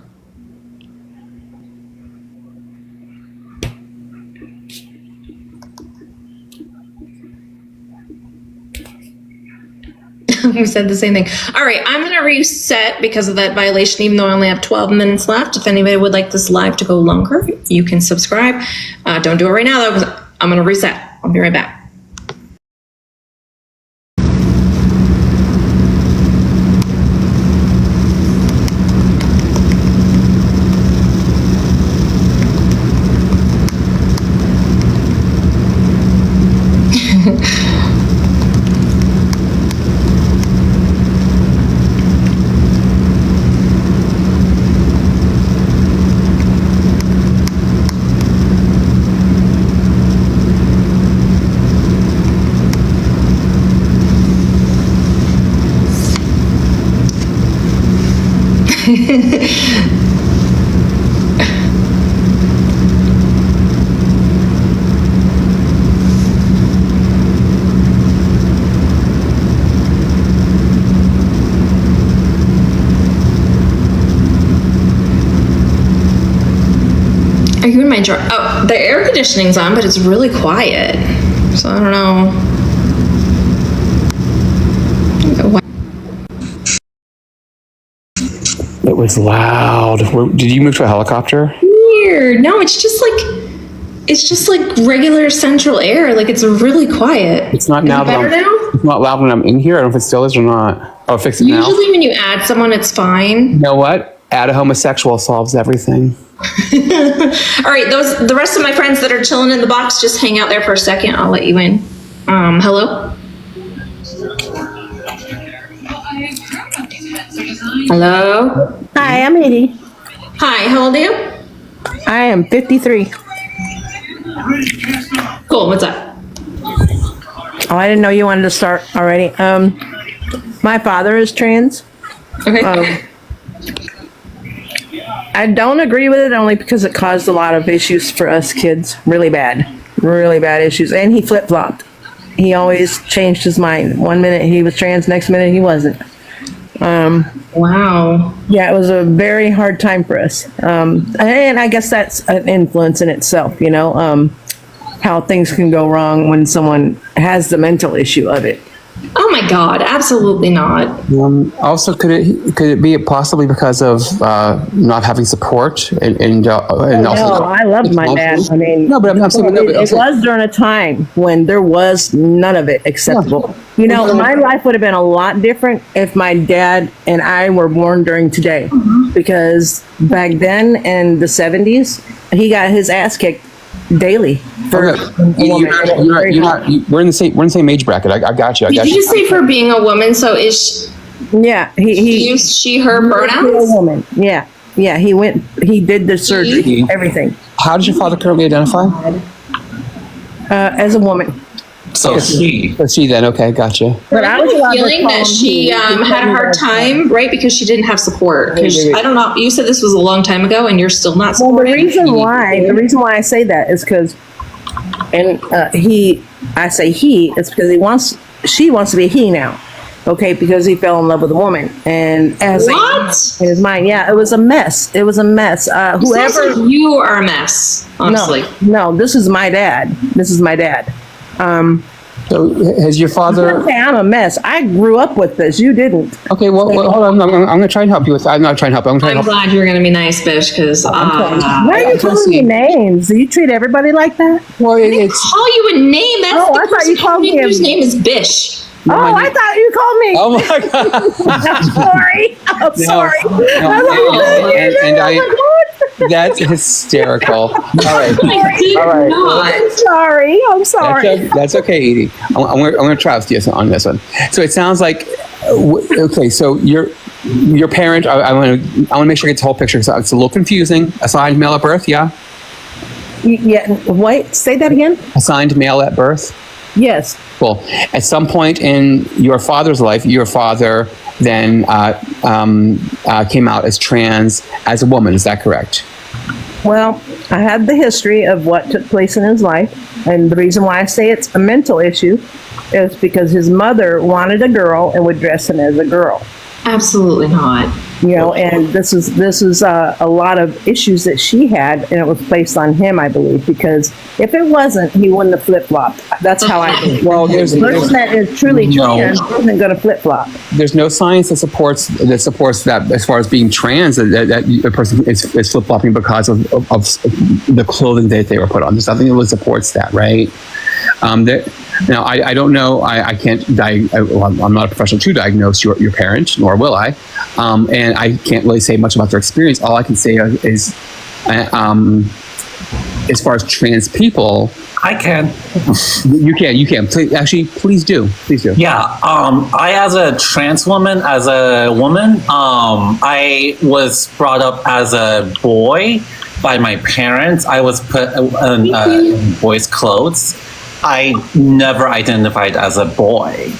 We said the same thing. All right, I'm going to reset because of that violation, even though I only have 12 minutes left. If anybody would like this live to go longer, you can subscribe. Don't do it right now, though, because I'm going to reset. I'll be right back. Are you in my drawer? Oh, the air conditioning's on, but it's really quiet. So I don't know. It was loud. Did you move to a helicopter? Weird. No, it's just like regular central air. Like it's really quiet. It's not Is now. it better now? It's not loud when I'm in here. I don't know if it still is or not. Oh, fix it now. Usually when you add someone, it's fine. You know what? Add a homosexual solves everything. All right, the rest of my friends that are chilling in the box, just hang out there for a second. I'll let you in. Hello? Hello? Hi, I'm Edie. Hi, how old are you? I am 53. Cool, what's up? Oh, I didn't know you wanted to start already. My father is trans. Okay. I don't agree with it only because it caused a lot of issues for us kids. Really bad issues. And he flip-flopped. He always changed his mind. 1 minute he was trans, next minute he wasn't. Wow. Yeah, it was a very hard time for us. And I guess that's an influence in itself, you know, how things can go wrong when someone has the mental issue of it. Oh my God, absolutely not. Also, could it be possibly because of not having support and also? No, I loved my dad. I mean, no, but I'm saying it was during a time when there was none of it acceptable. You know, my life would have been a lot different if my dad and I were born during today, because back then in the 70s, he got his ass kicked daily. We're in the same age bracket. I got you. Did you say for being a woman? So is yeah, he used she her pronouns? A woman. Yeah. He did the surgery, everything. How does your father currently identify? As a woman. So she. So she then, okay, gotcha. But I I was have a allowed to feeling call that him she he. had a hard time, right? Because she didn't have support. 'Cause I don't know. You said this was a long time ago, and you're still not Well, supporting. the reason why I say that is because, and I say he, it's because she wants to be a he now. Okay, because he fell in love with a woman, and as What? in his mind, yeah, it was a mess. It was a mess. Whoever Sounds like you are a mess, honestly. No, this is my dad. So has your I father? can't say I'm a mess. I grew up with this. You didn't. Okay, well hold on. I'm going to try and help you with. I'm not trying to help. I'm trying to I'm help. glad you're going to be nice, Bish, because Why are you calling me names? Do you treat everybody like that? Well, it's. call you a name. That's Oh, the I thought person you called me whose name is Bish. Oh, I thought you called me. Oh my God. I'm sorry. I'm sorry. And that's hysterical. All right. I'm sorry. That's okay, Edie. I'm going to try with you on this one. So it sounds like, okay, so your parent, I want to make sure I get the whole picture. So it's a little confusing. Assigned male at birth, yeah? Yeah. Wait, say that again? Assigned male at birth? Yes. Cool. At some point in your father's life, your father then came out as trans as a woman. Is that correct? Well, I had the history of what took place in his life, and the reason why I say it's a mental issue is because his mother wanted a girl and would dress him as a girl. Absolutely not. You know, and this is a lot of issues that she had, and it was placed on him, I believe, because if it wasn't, he wouldn't have flip flopped. That's how I believe. Well, the person that is truly trans isn't going to flip flop. There's no science that supports that as far as being trans, that a person is flip flopping because of the clothing that they were put on. There's nothing that really supports that, right? Now, I don't know. I can't. I'm not a professional to diagnose your parent, nor will I. And I can't really say much about their experience. All I can say is, as far as trans people, I can. You can. Please do. Yeah. I, as a trans woman, I was brought up as a boy by my parents. I was put in boys' clothes. I never identified as a boy.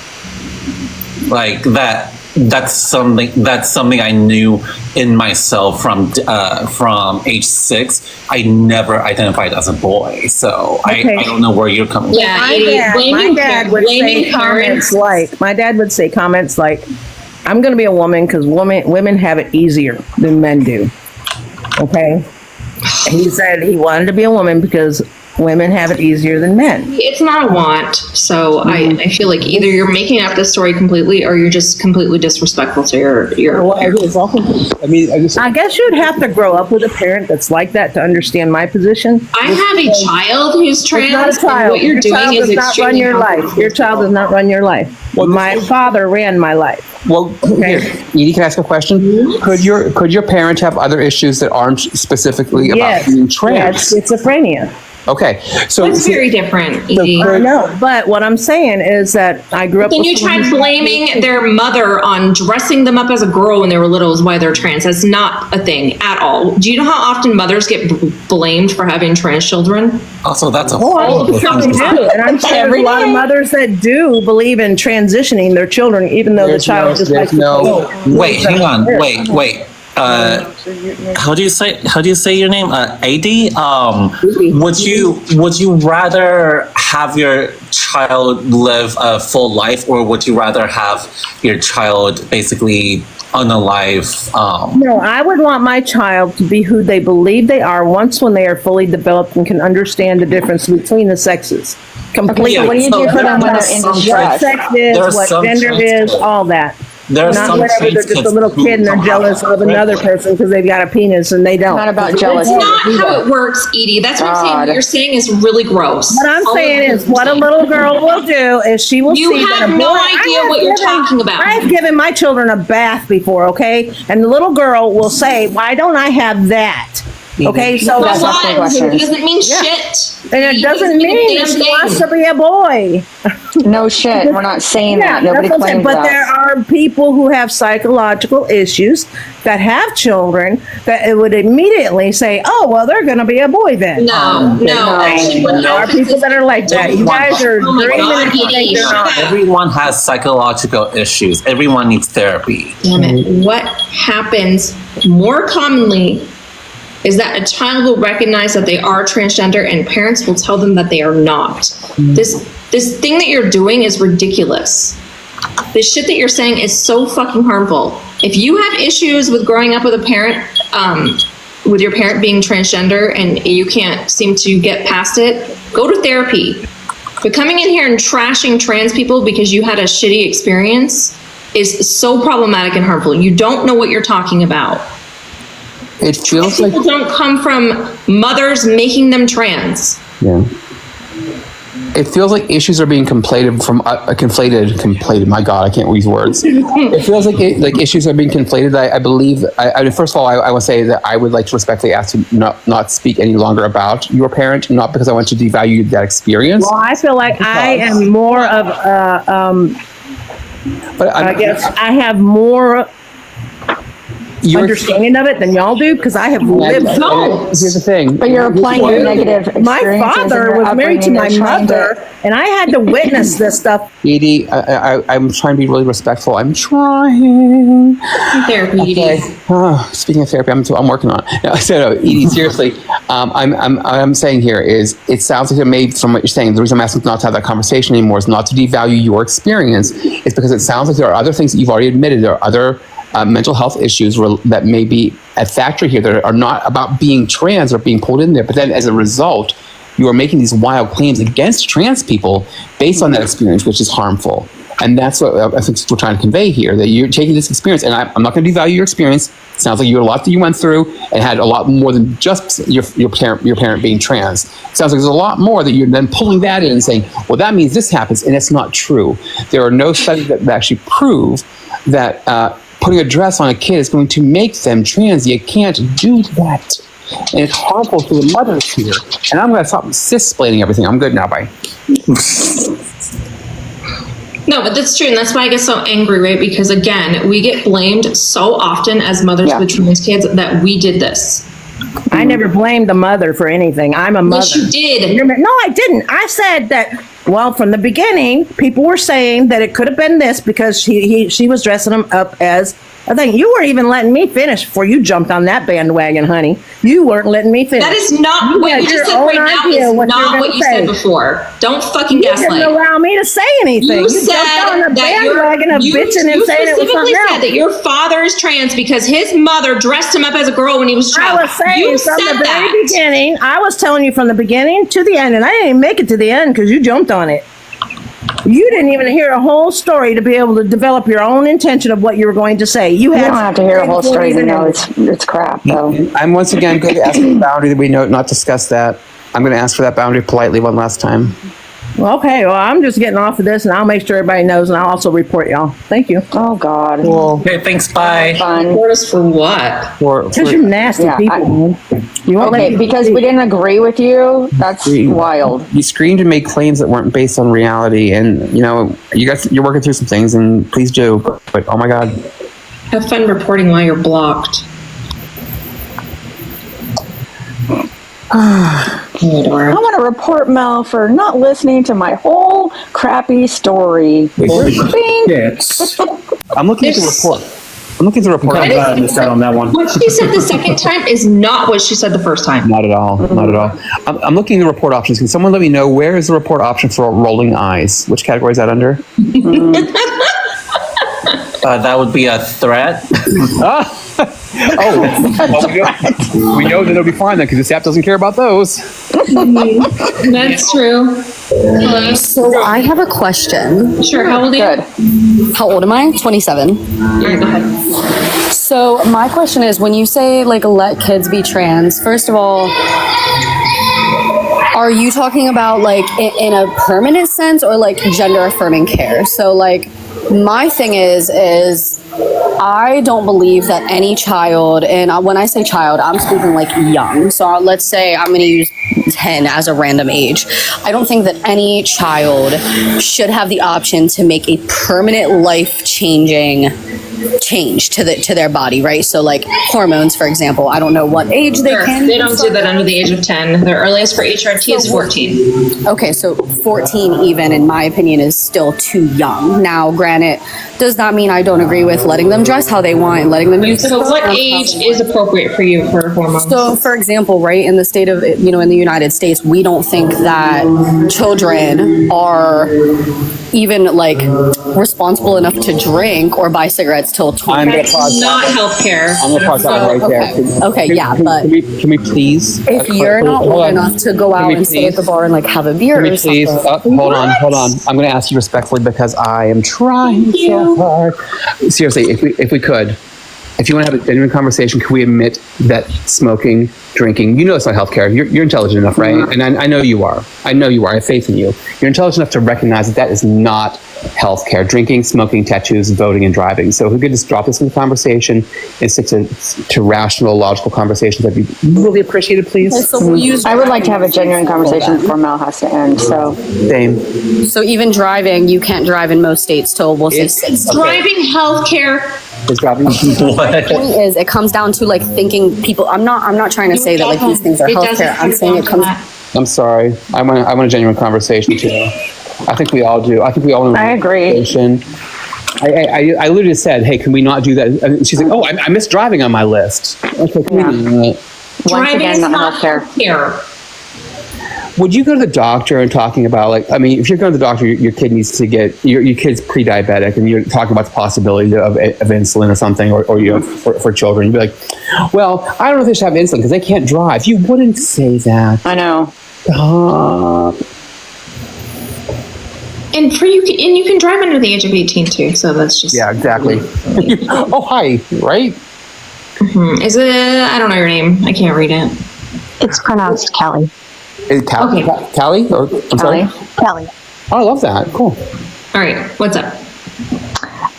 Like that. That's something I knew in myself from age 6. I never identified as a boy, so Okay. I don't know where you're coming from. My dad would say comments like, "I'm going to be a woman because women have it easier than men do." Okay, he said he wanted to be a woman because women have it easier than men. It's not a want, so I feel like either you're making up the story completely or you're just completely disrespectful to your parents. I guess you'd have to grow up with a parent that's like that to understand my position. I have a child who's trans. It's not a and child. what you're Your doing child is does not run extremely your life. harmful. Your child does not run your life. My father ran my life. Well, here, Edie, can I ask a question? Could your parent have other issues that aren't specifically about being trans? Yes, schizophrenia. Okay, so It's very different, Edie. I know, but what I'm saying is that I grew up. Then with you tried someone- blaming their mother on dressing them up as a girl when they were little is why they're trans. That's not a thing at all. Do you know how often mothers get blamed for having trans children? Also, that's a I'm sure they do, and I'm sure there's a lot of mothers that do believe in transitioning their children, even though the child just likes to play. Wait, hang on. Wait. How do you say your name? AD? Would you rather have your child live a full life, or would you rather have your child basically unalive? No, I would want my child to be who they believe they are once when they are fully developed and can understand the difference between the sexes. Completely. Okay, what do you do for them when they're in What sex is, what gender is, all that. There are Not some whatever, trans they're just a kids little who kid and they're don't jealous have of another person because they've got a penis and they don't. That's not how it works, Edie. That's what I'm saying. What you're saying is really gross. What I'm All saying of is, what a little girl will do is she will You see that have a no boy- idea I have what you're given- talking about. I have given my children a bath before, okay? And the little girl will say, "Why don't I have that?" Okay, so But what? It doesn't mean shit. And it doesn't mean a mean damn she thing. wants to be a boy. No shit. We're not saying that. Nobody that's what I'm saying. claims But that. there are people who have psychological issues that have children that it would immediately say, "Oh, well, they're going to be a boy then." Actually, what There are happens people is- that are like that. You guys are Oh my dreaming God, if you think Edie, they're shut not. up. Everyone has psychological issues. Everyone needs therapy. Damn it. What happens more commonly is that a child will recognize that they are transgender and parents will tell them that they are not. This thing that you're doing is ridiculous. The shit that you're saying is so fucking harmful. If you have issues with growing up with a parent, with your parent being transgender and you can't seem to get past it, go to therapy. But coming in here and trashing trans people because you had a shitty experience is so problematic and harmful. You don't know what you're talking about. It feels like People don't come from mothers making them trans. yeah. It feels like issues are being conflated from conflated. My God, I can't use words. It feels like issues are being conflated. I believe. First of all, I will say that I would like to respectfully ask to not speak any longer about your parent, not because I want to devalue that experience. Well, I feel like I am more of But I guess I have more understanding of it than y'all do because I have lived. Here's the thing. But you're applying your negative My experiences in father your was married to upbringing my and trying to- mother, and I had to witness this stuff. Edie, I'm trying to be really respectful. I'm trying. Therapy, Okay. Speaking of therapy, I'm working on it. No, so Edie, seriously, I'm saying here is it sounds like it made from what you're saying. The reason I'm asking not to have that conversation anymore is not to devalue your experience. It's because it sounds like there are other things that you've already admitted. There are other mental health issues that may be a factor here that are not about being trans or being pulled in there. But then as a result, you are making these wild claims against trans people based on that experience, which is harmful. And that's what I think we're trying to convey here, that you're taking this experience, and I'm not going to devalue your experience. It sounds like you had a lot that you went through and had a lot more than just your parent being trans. It sounds like there's a lot more that you're then pulling that in and saying, well, that means this happens, and it's not true. There are no studies that actually prove that putting a dress on a kid is going to make them trans. You can't do that. And it's harmful to the mothers here. And I'm going to stop cis-splaining everything. I'm good now, bye. No, but that's true, and that's why I get so angry, right? Because again, we get blamed so often as mothers with trans kids that we did this. I never blamed the mother for anything. I'm a mother. Yes, you did. No, I didn't. I said that. Well, from the beginning, people were saying that it could have been this because she was dressing him up as a thing. You weren't even letting me finish before you jumped on that bandwagon, honey. You weren't letting me finish. That is not what you just said right now. Is not what you said before. Don't fucking You gaslight. didn't allow me to say anything. You jumped said on the that bandwagon of bitching and saying it was specifically something said else. that your father is trans because his mother dressed him up as a girl when he was a child. I was saying you from said the very that. beginning. I was telling you from the beginning to the end, and I didn't even make it to the end because you jumped on it. You didn't even hear a whole story to be able to develop your own intention of what you were going to say. You don't have to hear a whole story to before know you it's crap, though. I'm once again going to ask for the boundary that we know not discuss that. I'm going to ask for that boundary politely one last time. Well, okay, well, I'm just getting off of this, and I'll make sure everybody knows, and I'll also report y'all. Thank you. Oh, God. Okay, thanks. Bye. Report us for what? Because you're nasty people. You won't let Okay, me because we didn't agree with you. That's wild. You screamed and made claims that weren't based on reality, and you're working through some things, and please do. But oh my God, Have fun reporting why you're blocked. I want to report Mel for not listening to my whole crappy story. I'm looking at the report. I'm looking at the report. I'm glad I missed out on that one. What she said the second time is not what she said the first time. Not at all. Not at all. I'm looking at the report options. Can someone let me know where is the report option for rolling eyes? Which category is that under? That would be a threat. We know that it'll be fine then because this app doesn't care about those. That's true. So I have a question. Sure, how old are you? How old am I? 27. Yeah, go ahead. So my question is, when you say like let kids be trans, first of all, are you talking about like in a permanent sense or like gender affirming care? So like my thing is I don't believe that any child, and when I say child, I'm speaking like young. So let's say I'm going to use 10 as a random age. I don't think that any child should have the option to make a permanent life-changing change to their body, right? So like hormones, for example, I don't know what age they can. They don't do that under the age of 10. Their earliest for HRT is 14. Okay, so 14 even, in my opinion, is still too young. Now, granted, does that mean I don't agree with letting them dress how they want and letting them use So what age is appropriate for you for hormones? So, for example, right, in the state of, in the United States, we don't think that children are even like responsible enough to drink or buy cigarettes till 20. That's not healthcare. I'm gonna pause that right there. Okay, yeah, but Can we please? if you're not hold old on. enough to go Can out we and sit at please- the bar and like have a beer Can or we please? something. Hold on. I'm going to ask you respectfully because I am trying so hard. Seriously, if we could, if you want to have a genuine conversation, can we admit that smoking, drinking, it's not healthcare. You're intelligent enough, right? And I know you are. I have faith in you. You're intelligent enough to recognize that is not healthcare. Drinking, smoking, tattoos, voting, and driving. So if we could just drop this in the conversation and stick to rational, logical conversations, that'd be really appreciated, please. I would like to have a genuine conversation before Mel has to end. So Same. So even driving, you can't drive in most states till we'll say 6. Driving, healthcare. Is driving The point is, it comes down to like thinking people. I'm not trying to say that like these things are It doesn't healthcare. I'm saying it comes. I'm sorry. I want a genuine conversation too. I think we all do. I think we all want. I agree. I literally said, "Hey, can we not do that?" And she's like, "Oh, I missed driving on my list." Okay, can we do that? Driving again, is not not healthcare. healthcare. Would you go to the doctor and talking about if you're going to the doctor, your kid needs to get your kid's pre-diabetic, and you're talking about the possibility of insulin or something, or for children, you'd be like, "Well, I don't know if they should have insulin because they can't drive." You wouldn't say that. I know. And you can drive under the age of 18 too. So that's just Yeah, exactly. Oh, hi, right? Is it? I don't know your name. I can't read it. It's pronounced Kelly. Is Callie? Or I'm sorry. Kelly. Oh, I love that. Cool. All right, what's up?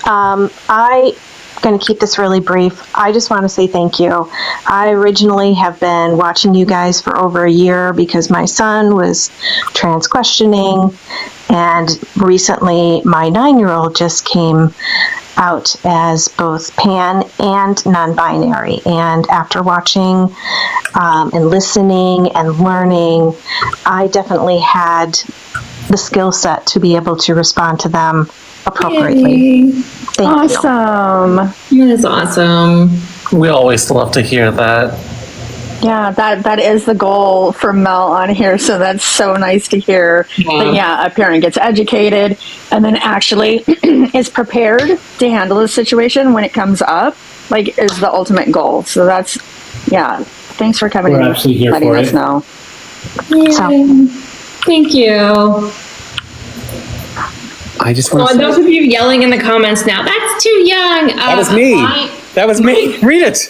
I'm going to keep this really brief. I just want to say thank you. I originally have been watching you guys for over a year because my son was trans questioning, and recently my 9-year-old just came out as both pan and non-binary. And after watching and listening and learning, I definitely had the skill set to be able to respond to them appropriately. Yay. Thank you. Awesome. That's awesome. We always love to hear that. Yeah, that is the goal for Mel on here. So that's so nice to hear. That, yeah, a parent gets educated and then actually is prepared to handle the situation when it comes up, is the ultimate goal. So that's, yeah, thanks for coming We're and actually here letting for us it. know. Yay. Thank you. I just So want to those of you yelling in the comments now, that's too young. That was me. That was me. Read it.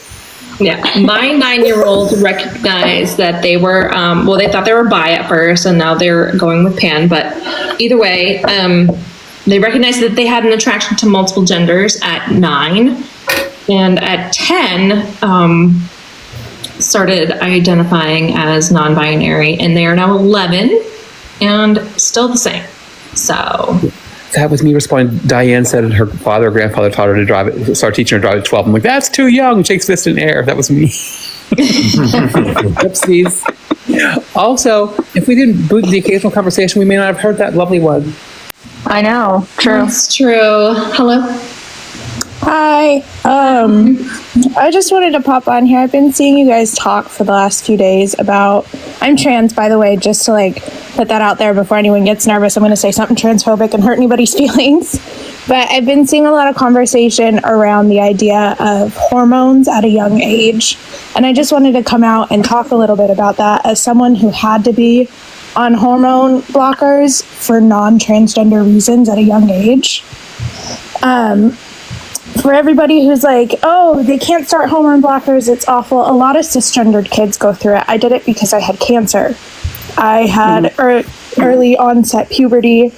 Yeah, my 9-year-old recognized that they were, they thought they were bi at first, and now they're going with pan. But either way, they recognized that they had an attraction to multiple genders at 9, and at 10, started identifying as non-binary, and they are now 11 and still the same. So That was me responding. Diane said her father or grandfather taught her to drive, started teaching her to drive at 12. I'm like, that's too young. Shakes fist in air. That was me. Oopsies. Also, if we didn't boot the occasional conversation, we may not have heard that lovely one. I know. True. That's true. Hello. Hi. I just wanted to pop on here. I've been seeing you guys talk for the last few days about, I'm trans, by the way, just to put that out there before anyone gets nervous. I'm going to say something transphobic and hurt anybody's feelings. But I've been seeing a lot of conversation around the idea of hormones at a young age. And I just wanted to come out and talk a little bit about that as someone who had to be on hormone blockers for non-transgender reasons at a young age. For everybody who's like, oh, they can't start hormone blockers, it's awful. A lot of cisgendered kids go through it. I did it because I had cancer. I had early onset puberty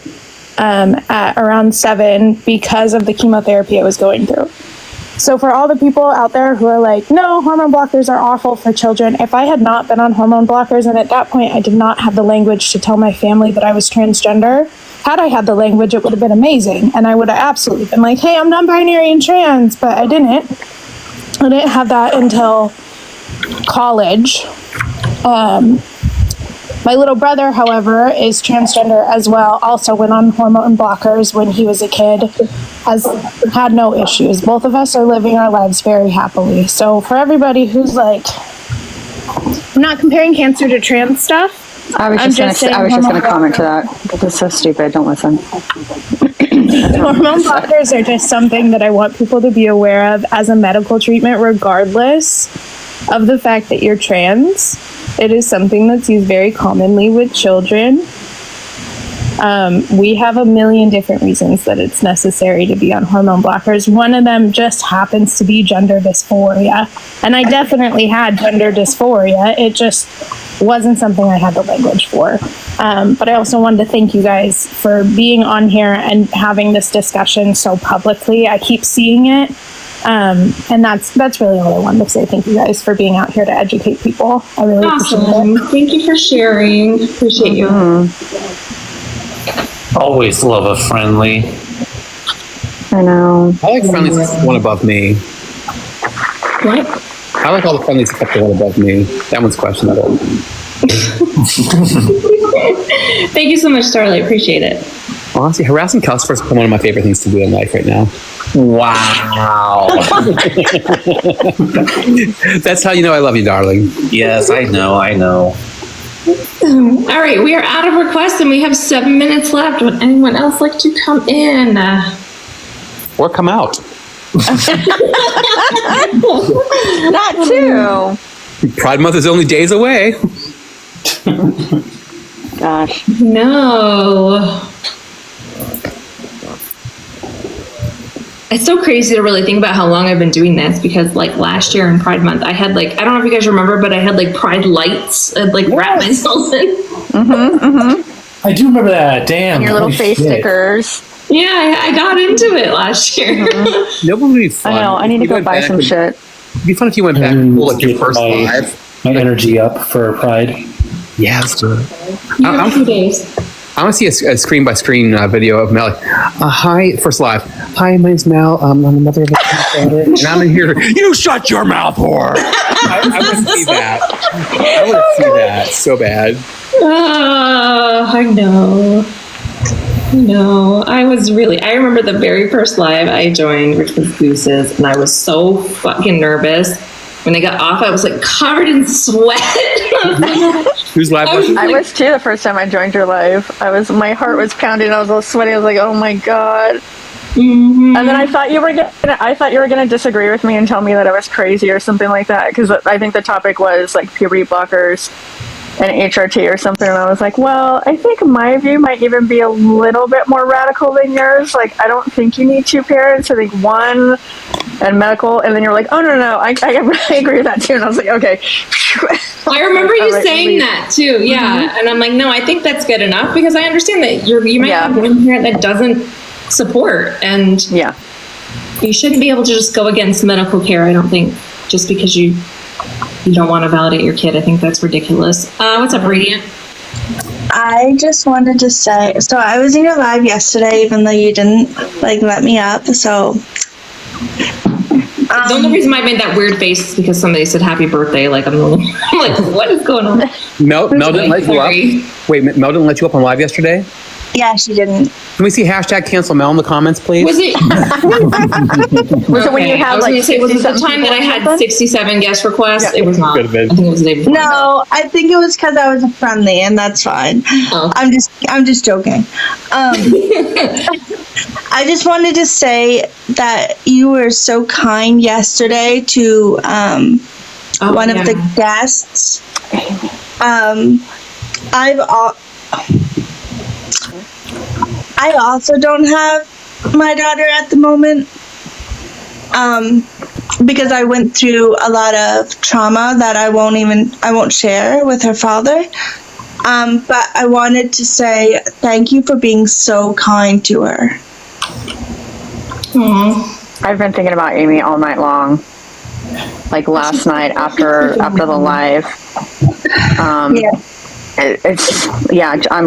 at around 7 because of the chemotherapy I was going through. So for all the people out there who are like, no, hormone blockers are awful for children, if I had not been on hormone blockers, and at that point I did not have the language to tell my family that I was transgender, had I had the language, it would have been amazing. And I would have absolutely been like, hey, I'm non-binary and trans, but I didn't have that until college. My little brother, however, is transgender as well, also went on hormone blockers when he was a kid, has had no issues. Both of us are living our lives very happily. So for everybody who's like, I'm not comparing cancer to trans stuff. I was just going to comment to that. That's so stupid. Don't listen. Hormone blockers are just something that I want people to be aware of as a medical treatment, regardless of the fact that you're trans. It is something that's used very commonly with children. We have a million different reasons that it's necessary to be on hormone blockers. One of them just happens to be gender dysphoria. And I definitely had gender dysphoria. It just wasn't something I had the language for. But I also wanted to thank you guys for being on here and having this discussion so publicly. I keep seeing it. And that's really all I wanted to say. Thank you guys for being out here to educate people. I really appreciate it. Thank you for sharing. Appreciate you. Always love a friendly. I know. I like friendlies except the one above me. What? I like all the friendlies except the one above me. That one's questionable. Thank you so much, Starlight. Appreciate it. Honestly, harassing customers is one of my favorite things to do in life right now. Wow. That's how you know I love you, darling. Yes, I know. All right, we are out of requests and we have 7 minutes left. Would anyone else like to come in? Or come out. Not too. Pride Month is only days away. Gosh. No. It's so crazy to really think about how long I've been doing this, because like last year in Pride Month, I had like, I don't know if you guys remember, but I had like Pride lights and like wrap myself in. I do remember that. Damn. And your little Holy face shit. stickers. Yeah, I got into it last year. That would be fun. I know. I need to go buy some shit. It'd be fun if you went back and pulled like your first live. My energy up for Pride. Yeah, let's do it. You have 2 days. I want to see a screen-by-screen video of Mel. Like, hi, first live. Hi, my name's Mel. I'm the mother of a daughter. And I'm in here. You shut your mouth, whore! I want to see that. I want to see that so bad. I know. No, I remember the very first live I joined, which was Goose's, and I was so fucking nervous. When I got off, I was like covered in sweat. Who's live? I was too the first time I joined your live. My heart was pounding. I was all sweaty. I was like, oh my God. Mm-hmm. And then I thought you were gonna disagree with me and tell me that I was crazy or something like that, because I think the topic was like puberty blockers and HRT or something, and I was like, well, I think my view might even be a little bit more radical than yours. Like, I don't think you need 2 parents. I think 1 and medical. And then you're like, oh no, I agree with that too. And I was like, okay. I remember you saying that too. Yeah. And I'm like, no, I think that's good enough, because I understand that you might have one parent that doesn't support, and you shouldn't be able to just go against medical care. I don't think, just because you don't want to validate your kid. I think that's ridiculous. What's up, Radiant? I just wanted to say, so I was in your live yesterday, even though you didn't like let me up. So the only reason I made that weird face is because somebody said happy birthday. Like I'm like, what is going on? Mel didn't let you up. Wait, Mel didn't let you up on live yesterday? Yeah, she didn't. Can we see hashtag cancel Mel in the comments, please? Was it? Was it when you had like? Was it the time that I had 67 guest requests? Yeah. It was not. Could have been. I think it was the day before. No, I think it was because I was a friendly, and that's fine. Oh. I'm just joking. I just wanted to say that you were so kind yesterday to one of the guests. I also don't have my daughter at the moment, because I went through a lot of trauma that I won't share with her father. But I wanted to say thank you for being so kind to her. Aww. I've been thinking about Amy all night long. Like last night after the live. I'm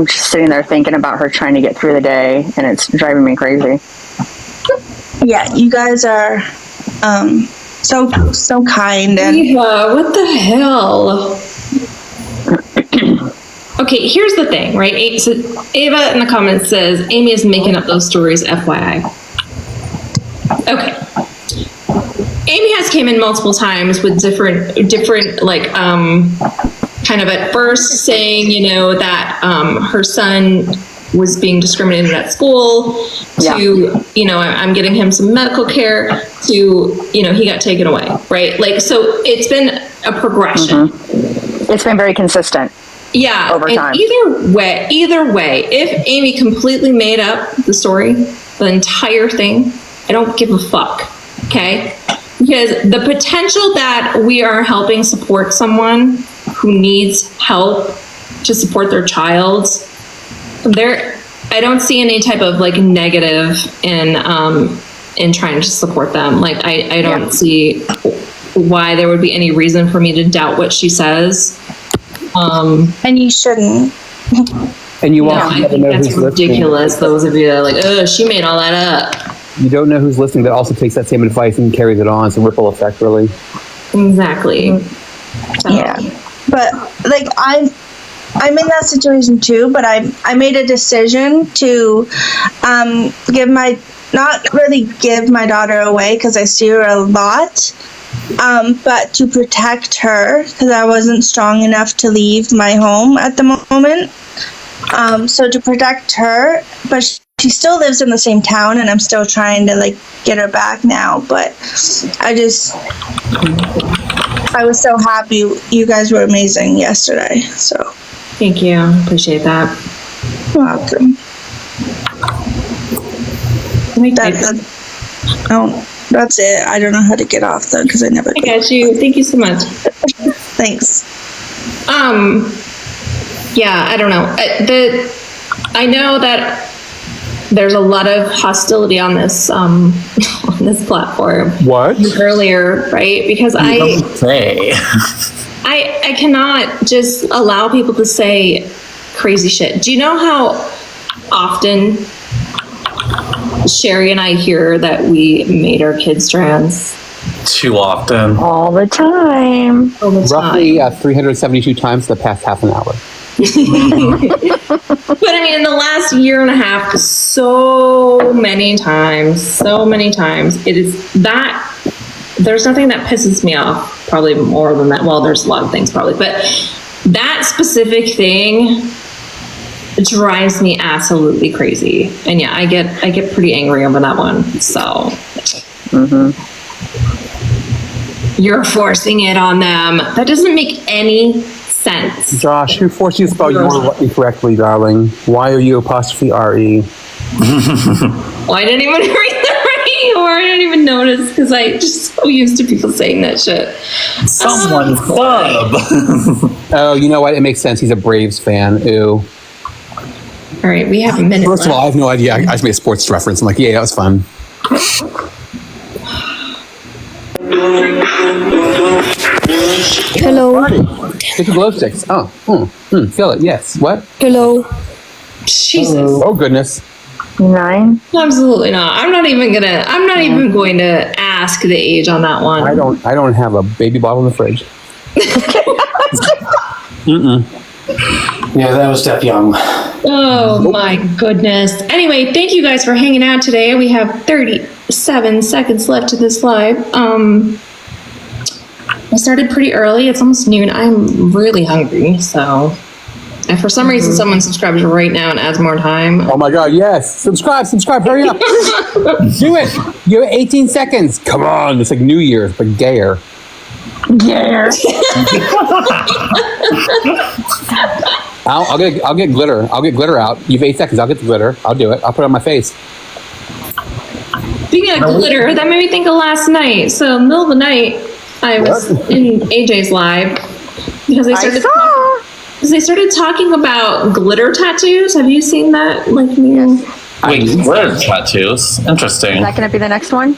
just sitting there thinking about her trying to get through the day, and it's driving me crazy. Yeah, you guys are so kind and Eva, what the hell? Okay, here's the thing, right? So Ava in the comments says Amy is making up those stories, FYI. Okay. Amy has came in multiple times with different like kind of at first saying, you know, that her son was being discriminated at school, to, you know, I'm getting him some medical care, to, you know, he got taken away, right? Like, so it's been a progression. It's been very consistent. Yeah, over time. Either way, if Amy completely made up the story, the entire thing, I don't give a fuck, okay? Because the potential that we are helping support someone who needs help to support their child, I don't see any type of like negative in trying to support them. Like I don't see why there would be any reason for me to doubt what she says. And you shouldn't. And you I also never think know that's who's ridiculous. listening. Those of you that are like, oh, she made all that up. You don't know who's listening that also takes that same advice and carries it on. It's a ripple effect, really. Exactly. So. Yeah, but like I'm in that situation too. But I made a decision to not really give my daughter away because I see her a lot. But to protect her because I wasn't strong enough to leave my home at the moment. So to protect her, but she still lives in the same town, and I'm still trying to like get her back now. But I was so happy. You guys were amazing yesterday. So thank you. Appreciate that. You're welcome. That's it. I don't know how to get off though because I never. I got you. Thank you so much. Thanks. Yeah, I don't know. I know that there's a lot of hostility on this on this platform. What? Earlier, right? Because I cannot just allow people to say crazy shit. Do you know how often Sherry and I hear that we made our kids trans? Too often. All the time. Roughly 372 times in the past half an hour. But I mean, in the last year and a half, so many times, it is that there's nothing that pisses me off probably more than that. Well, there's a lot of things probably, but that specific thing drives me absolutely crazy. And yeah, I get pretty angry over that one. So you're forcing it on them. That doesn't make any sense. Josh, who forced you to spell your name incorrectly, darling? Why are you 'RE? Well, I didn't even read the right, or I didn't even notice because I just so used to people saying that shit. Someone club. Oh, you know what? It makes sense. He's a Braves fan. Ew. All right, we have a minute. First of all, I have no idea. I just made a sports reference. I'm like, yeah, that was fun. Hello. Take the glow sticks. Oh, feel it. Yes. What? Hello. Jesus. Oh goodness. 9. Absolutely not. I'm not even going to ask the age on that one. I don't have a baby bottle in the fridge. Yeah, that was Steph Young. Oh my goodness. Anyway, thank you guys for hanging out today. We have 37 seconds left to this live. I started pretty early. It's almost noon. I'm really hungry, so if for some reason someone subscribes right now and adds more time. Oh my god, yes. Subscribe, hurry up. Do it. You have 18 seconds. Come on. It's like New Year's, but gayer. Yeah. I'll get glitter. I'll get glitter out. You have 8 seconds. I'll get the glitter. I'll do it. I'll put it on my face. Speaking of glitter, that made me think of last night. So middle of the night, I was in AJ's live because they started talking about glitter tattoos. Have you seen that? Like me? Wait, glitter tattoos? Interesting. Is that going to be the next one?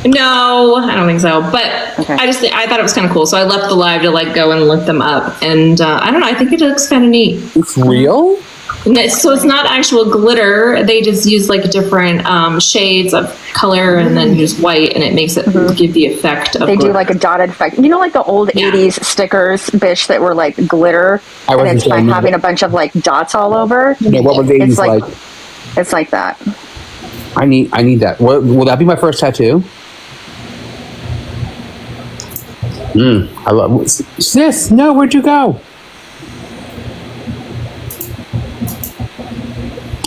No, I don't think so. But I thought it was kind of cool, so I left the live to like go and look them up. And I don't know. I think it looks kind of neat. It's real. So it's not actual glitter. They just use like different shades of color and then use white, and it makes it give the effect of They glitter. do like a dotted effect. You know, like the old 80s stickers, Bish, that were like glitter? I And wasn't it's by saying having that. a bunch of like dots all over. Yeah, what were the 80s It's like? It's like that. I need that. Will that be my first tattoo? I love sis. No, where'd you go?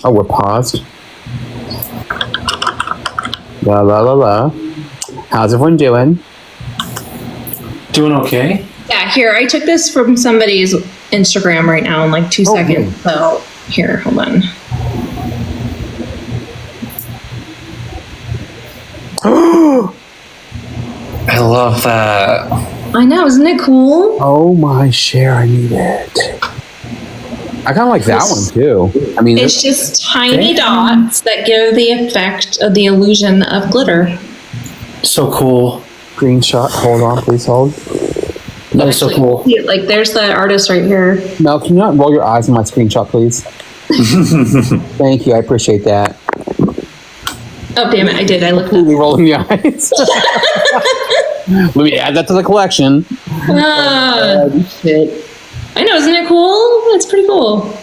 Oh, we're paused. La la la la. How's everyone doing? Doing okay. Yeah, here, I took this from somebody's Instagram right now in like 2 seconds. So here, hold on. I love that. I know, isn't it cool? Oh my share, I need it. I kind of like that one too. I mean, It's just tiny dots that give the effect of the illusion of glitter. So cool. Screenshot. Hold on, please hold. That is so cool. Yeah, like there's the artist right here. Mel, can you not roll your eyes on my screenshot, please? Thank you. I appreciate that. Oh, damn it, I did. I looked Completely rolling the eyes. Let me add that to the collection. Ah, shit. I know, isn't it cool? It's pretty cool.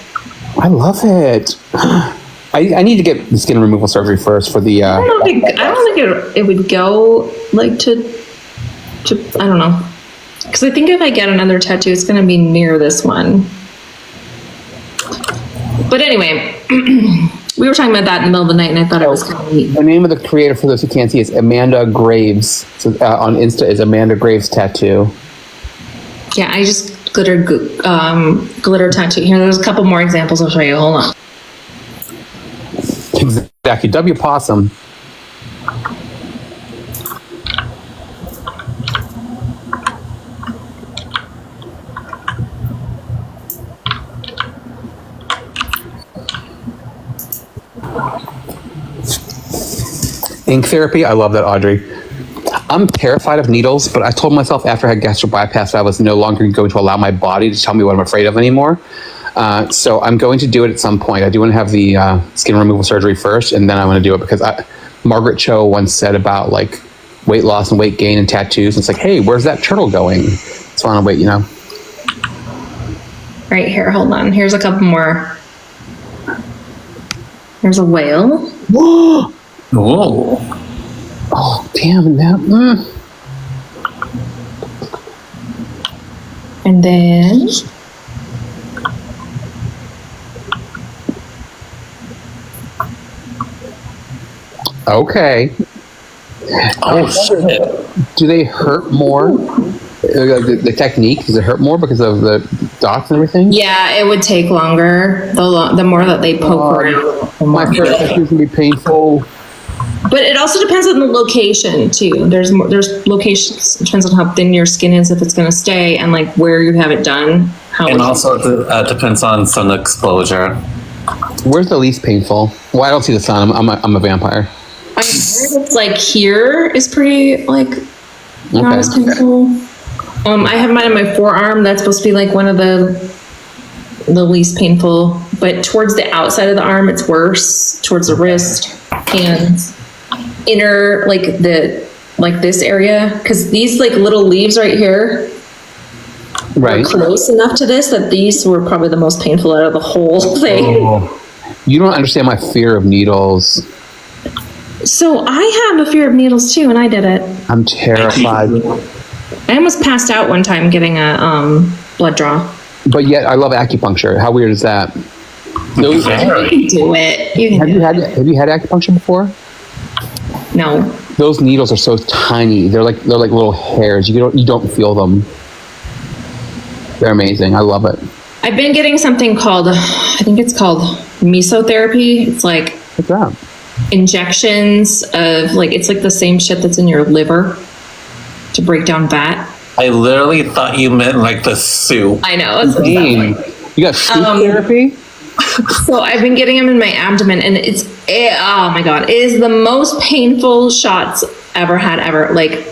I love it. I need to get the skin removal surgery first for the. I don't think it would go like to I don't know, because I think if I get another tattoo, it's going to be near this one. But anyway, we were talking about that in the middle of the night, and I thought it was kind of neat. The name of the creator, for those who can't see, is Amanda Graves. So on Insta is Amanda Graves Tattoo. Yeah, I just glitter tattoo here. There's a couple more examples I'll show you. Hold on. Exactly. W Possum. Ink therapy. I love that, Audrey. I'm terrified of needles, but I told myself after I had gastric bypass that I was no longer going to allow my body to tell me what I'm afraid of anymore. So I'm going to do it at some point. I do want to have the skin removal surgery first, and then I'm going to do it because Margaret Cho once said about like weight loss and weight gain and tattoos. It's like, hey, where's that turtle going? So I want to wait, you know. Right here, hold on. Here's a couple more. There's a whale. Whoa! Whoa! Oh, damn that. And then okay. Oh shit! Do they hurt more? The technique, does it hurt more because of the dots and everything? yeah, it would take longer. The more that they poke around, the more. My first tattoo can be painful. But it also depends on the location too. There's locations. It depends on how thin your skin is, if it's going to stay, and like where you have it done. And also depends on sun exposure. Where's the least painful? Well, I don't see the sun. I'm a vampire. I heard it's like here is pretty like not as painful. I have mine on my forearm. That's supposed to be like one of the least painful. But towards the outside of the arm, it's worse. Towards the wrist, hands, inner like this area, because these like little leaves right here. Right. Were close enough to this that these were probably the most painful out of the whole thing. Oh. You don't understand my fear of needles. So I have a fear of needles too, and I did it. I'm terrified. I almost passed out one time getting a blood draw. But yet, I love acupuncture. How weird is that? You can do it. Have you had acupuncture before? No. Those needles are so tiny. They're like little hairs. You don't feel them. They're amazing. I love it. I've been getting something called, I think it's called mesotherapy. It's like what's that? Injections of like, it's like the same shit that's in your liver to break down fat. I literally thought you meant like the soup. I know. It's you got soup therapy? So I've been getting them in my abdomen, and oh my god, it is the most painful shots ever had ever. Like,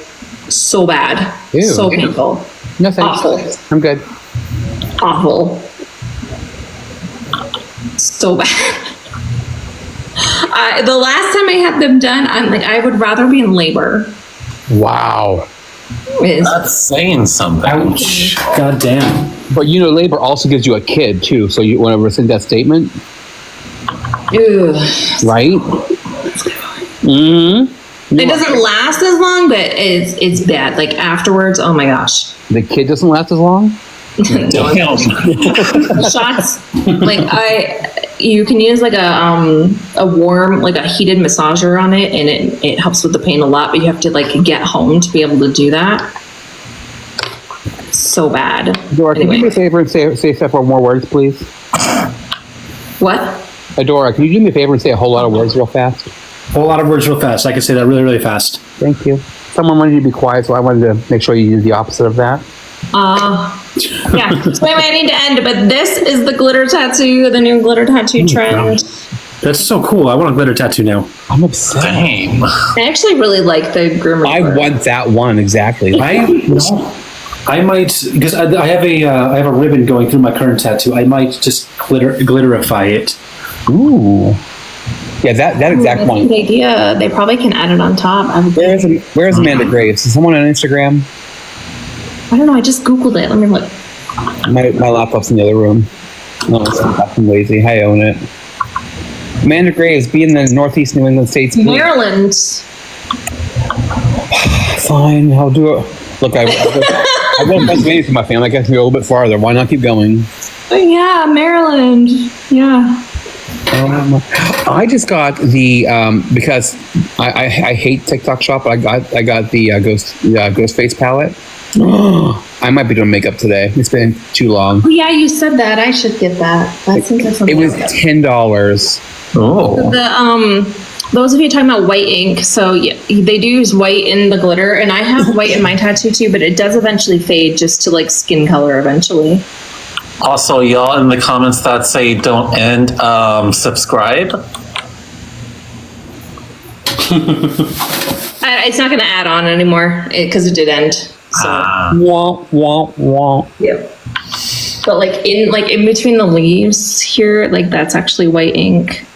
so bad. Ew. So painful. No thanks. Awful. I'm good. Awful. So bad. The last time I had them done, I'm like, I would rather be in labor. Wow. That's saying something. Ouch. God damn. But you know, labor also gives you a kid too. So you want to rescind that statement, Ew. right? It doesn't last as long, but it's bad. Like afterwards, oh my gosh. The kid doesn't last as long. Shots. Like you can use like a warm, like a heated massager on it, and it helps with the pain a lot. But you have to like get home to be able to do that. So bad. Adora, can you do me a favor and say several more words, please? What? Adora, can you do me a favor and say a whole lot of words real fast? Whole lot of words real fast. I can say that really, really fast. Thank you. Someone wanted you to be quiet, so I wanted to make sure you did the opposite of that. Yeah. So anyway, I need to end, but this is the glitter tattoo, the new glitter tattoo trend. That's so cool. I want a glitter tattoo now. I'm obsessed. Same. I actually really like the Grim Reaper. I want that one exactly. I might, because I have a ribbon going through my current tattoo. I might just glitterify it. Ooh. Yeah, that exact That's a one. good idea. They probably can add it on top. Where's Amanda Graves? Is someone on Instagram? I don't know. I just Googled it. Let me look. My laptop's in the other room. No, I'm lazy. I own it. Amanda Graves, be in the Northeast New England states. Please. Maryland. Fine, I'll do it. Look, I won't Pennsylvania for my family. I guess go a little bit farther. Why not keep going? Oh, yeah, Maryland. Yeah. I just got the because I hate TikTok Shop, but I got the ghost face palette. I might be doing makeup today. It's been too long. Oh, yeah, you said that. I should get that. That seems like something. It was $10. Oh. Those of you talking about white ink, so yeah, they do use white in the glitter, and I have white in my tattoo too, but it does eventually fade just to like skin color eventually. Also, y'all in the comments that say don't end, subscribe. It's not going to add on anymore because it did end. So. Wah, wah, wah. Yep. But like in between the leaves here, like that's actually white ink.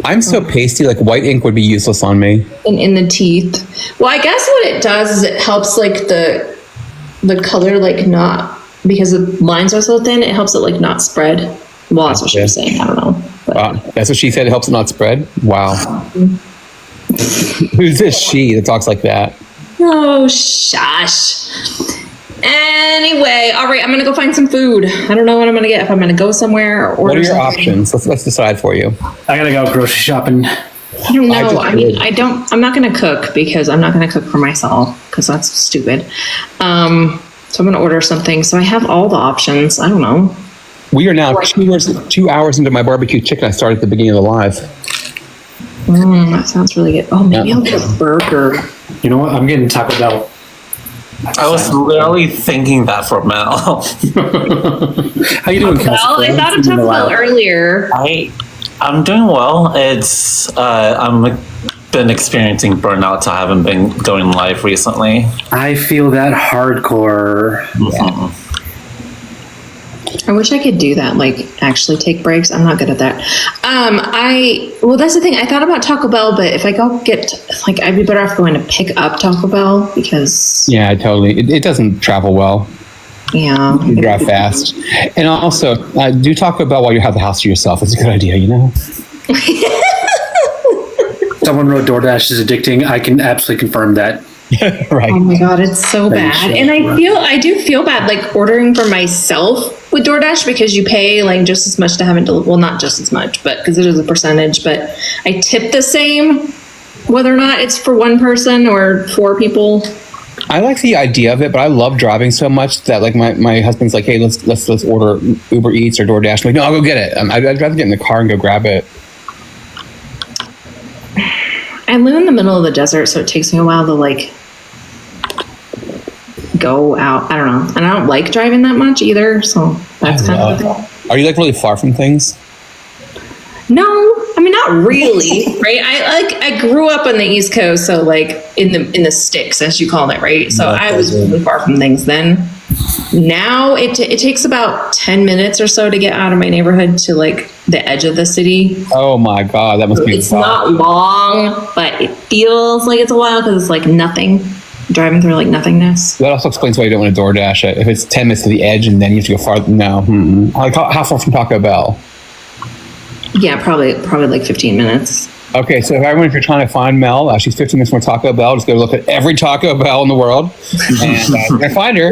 I'm so pasty, like white ink would be useless on me. In the teeth. Well, I guess what it does is it helps like the color like not, because the lines are so thin, it helps it like not spread. Well, that's what she was saying. I don't know. That's what she said. It helps it not spread. Wow. Who's this she that talks like that? Oh, shush. Anyway, all right, I'm gonna go find some food. I don't know what I'm gonna get, if I'm gonna go somewhere or order What are your something. options? Let's decide for you. I gotta go grocery shopping. I don't know. I'm not gonna cook because I'm not gonna cook for myself because that's stupid. So I'm gonna order something. So I have all the options. I don't know. We are now 2 hours into my barbecue chicken I started at the beginning of the live. That sounds really good. Oh, maybe I'll get a burger. You know what? I'm getting Taco Bell. I was literally thinking that for Mel. How you doing, Well, I thought of Taco Bell earlier. I'm doing well. It's I'm been experiencing burnout, so I haven't been going live recently. I feel that hardcore. Mm-hmm. I wish I could do that, like actually take breaks. I'm not good at that. Well, that's the thing. I thought about Taco Bell, but if I go get, like, I'd be better off going to pick up Taco Bell because. Yeah, totally. It doesn't travel well. Yeah. You drive fast. And also, do Taco Bell while you have the house to yourself. It's a good idea, you know? Someone wrote DoorDash is addicting. I can absolutely confirm that. Right. Oh my God, it's so bad. And I do feel bad, like ordering for myself with DoorDash because you pay like just as much to have it delivered. Well, not just as much, but because it is a percentage, but I tip the same whether or not it's for one person or 4 people. I like the idea of it, but I love driving so much that like my husband's like, hey, let's order Uber Eats or DoorDash. I'm like, no, I'll go get it. I'd rather get in the car and go grab it. I live in the middle of the desert, so it takes me a while to like go out. I don't know. And I don't like driving that much either, so that's kind of the thing. Are you like really far from things? No, I mean, not really, right? I grew up on the East Coast, so like in the sticks, as you called it, right? So I was really far from things then. Now it takes about 10 minutes or so to get out of my neighborhood to like the edge of the city. Oh my God, that must be. It's not long, but it feels like it's a while because it's like nothing. Driving through like nothingness. That also explains why you don't want to DoorDash it. If it's 10 minutes to the edge and then you have to go farther, no. Like how far from Taco Bell? Yeah, probably like 15 minutes. Okay, so if you're trying to find Mel, she's 15 minutes from Taco Bell. Just go look at every Taco Bell in the world, and you're gonna find her.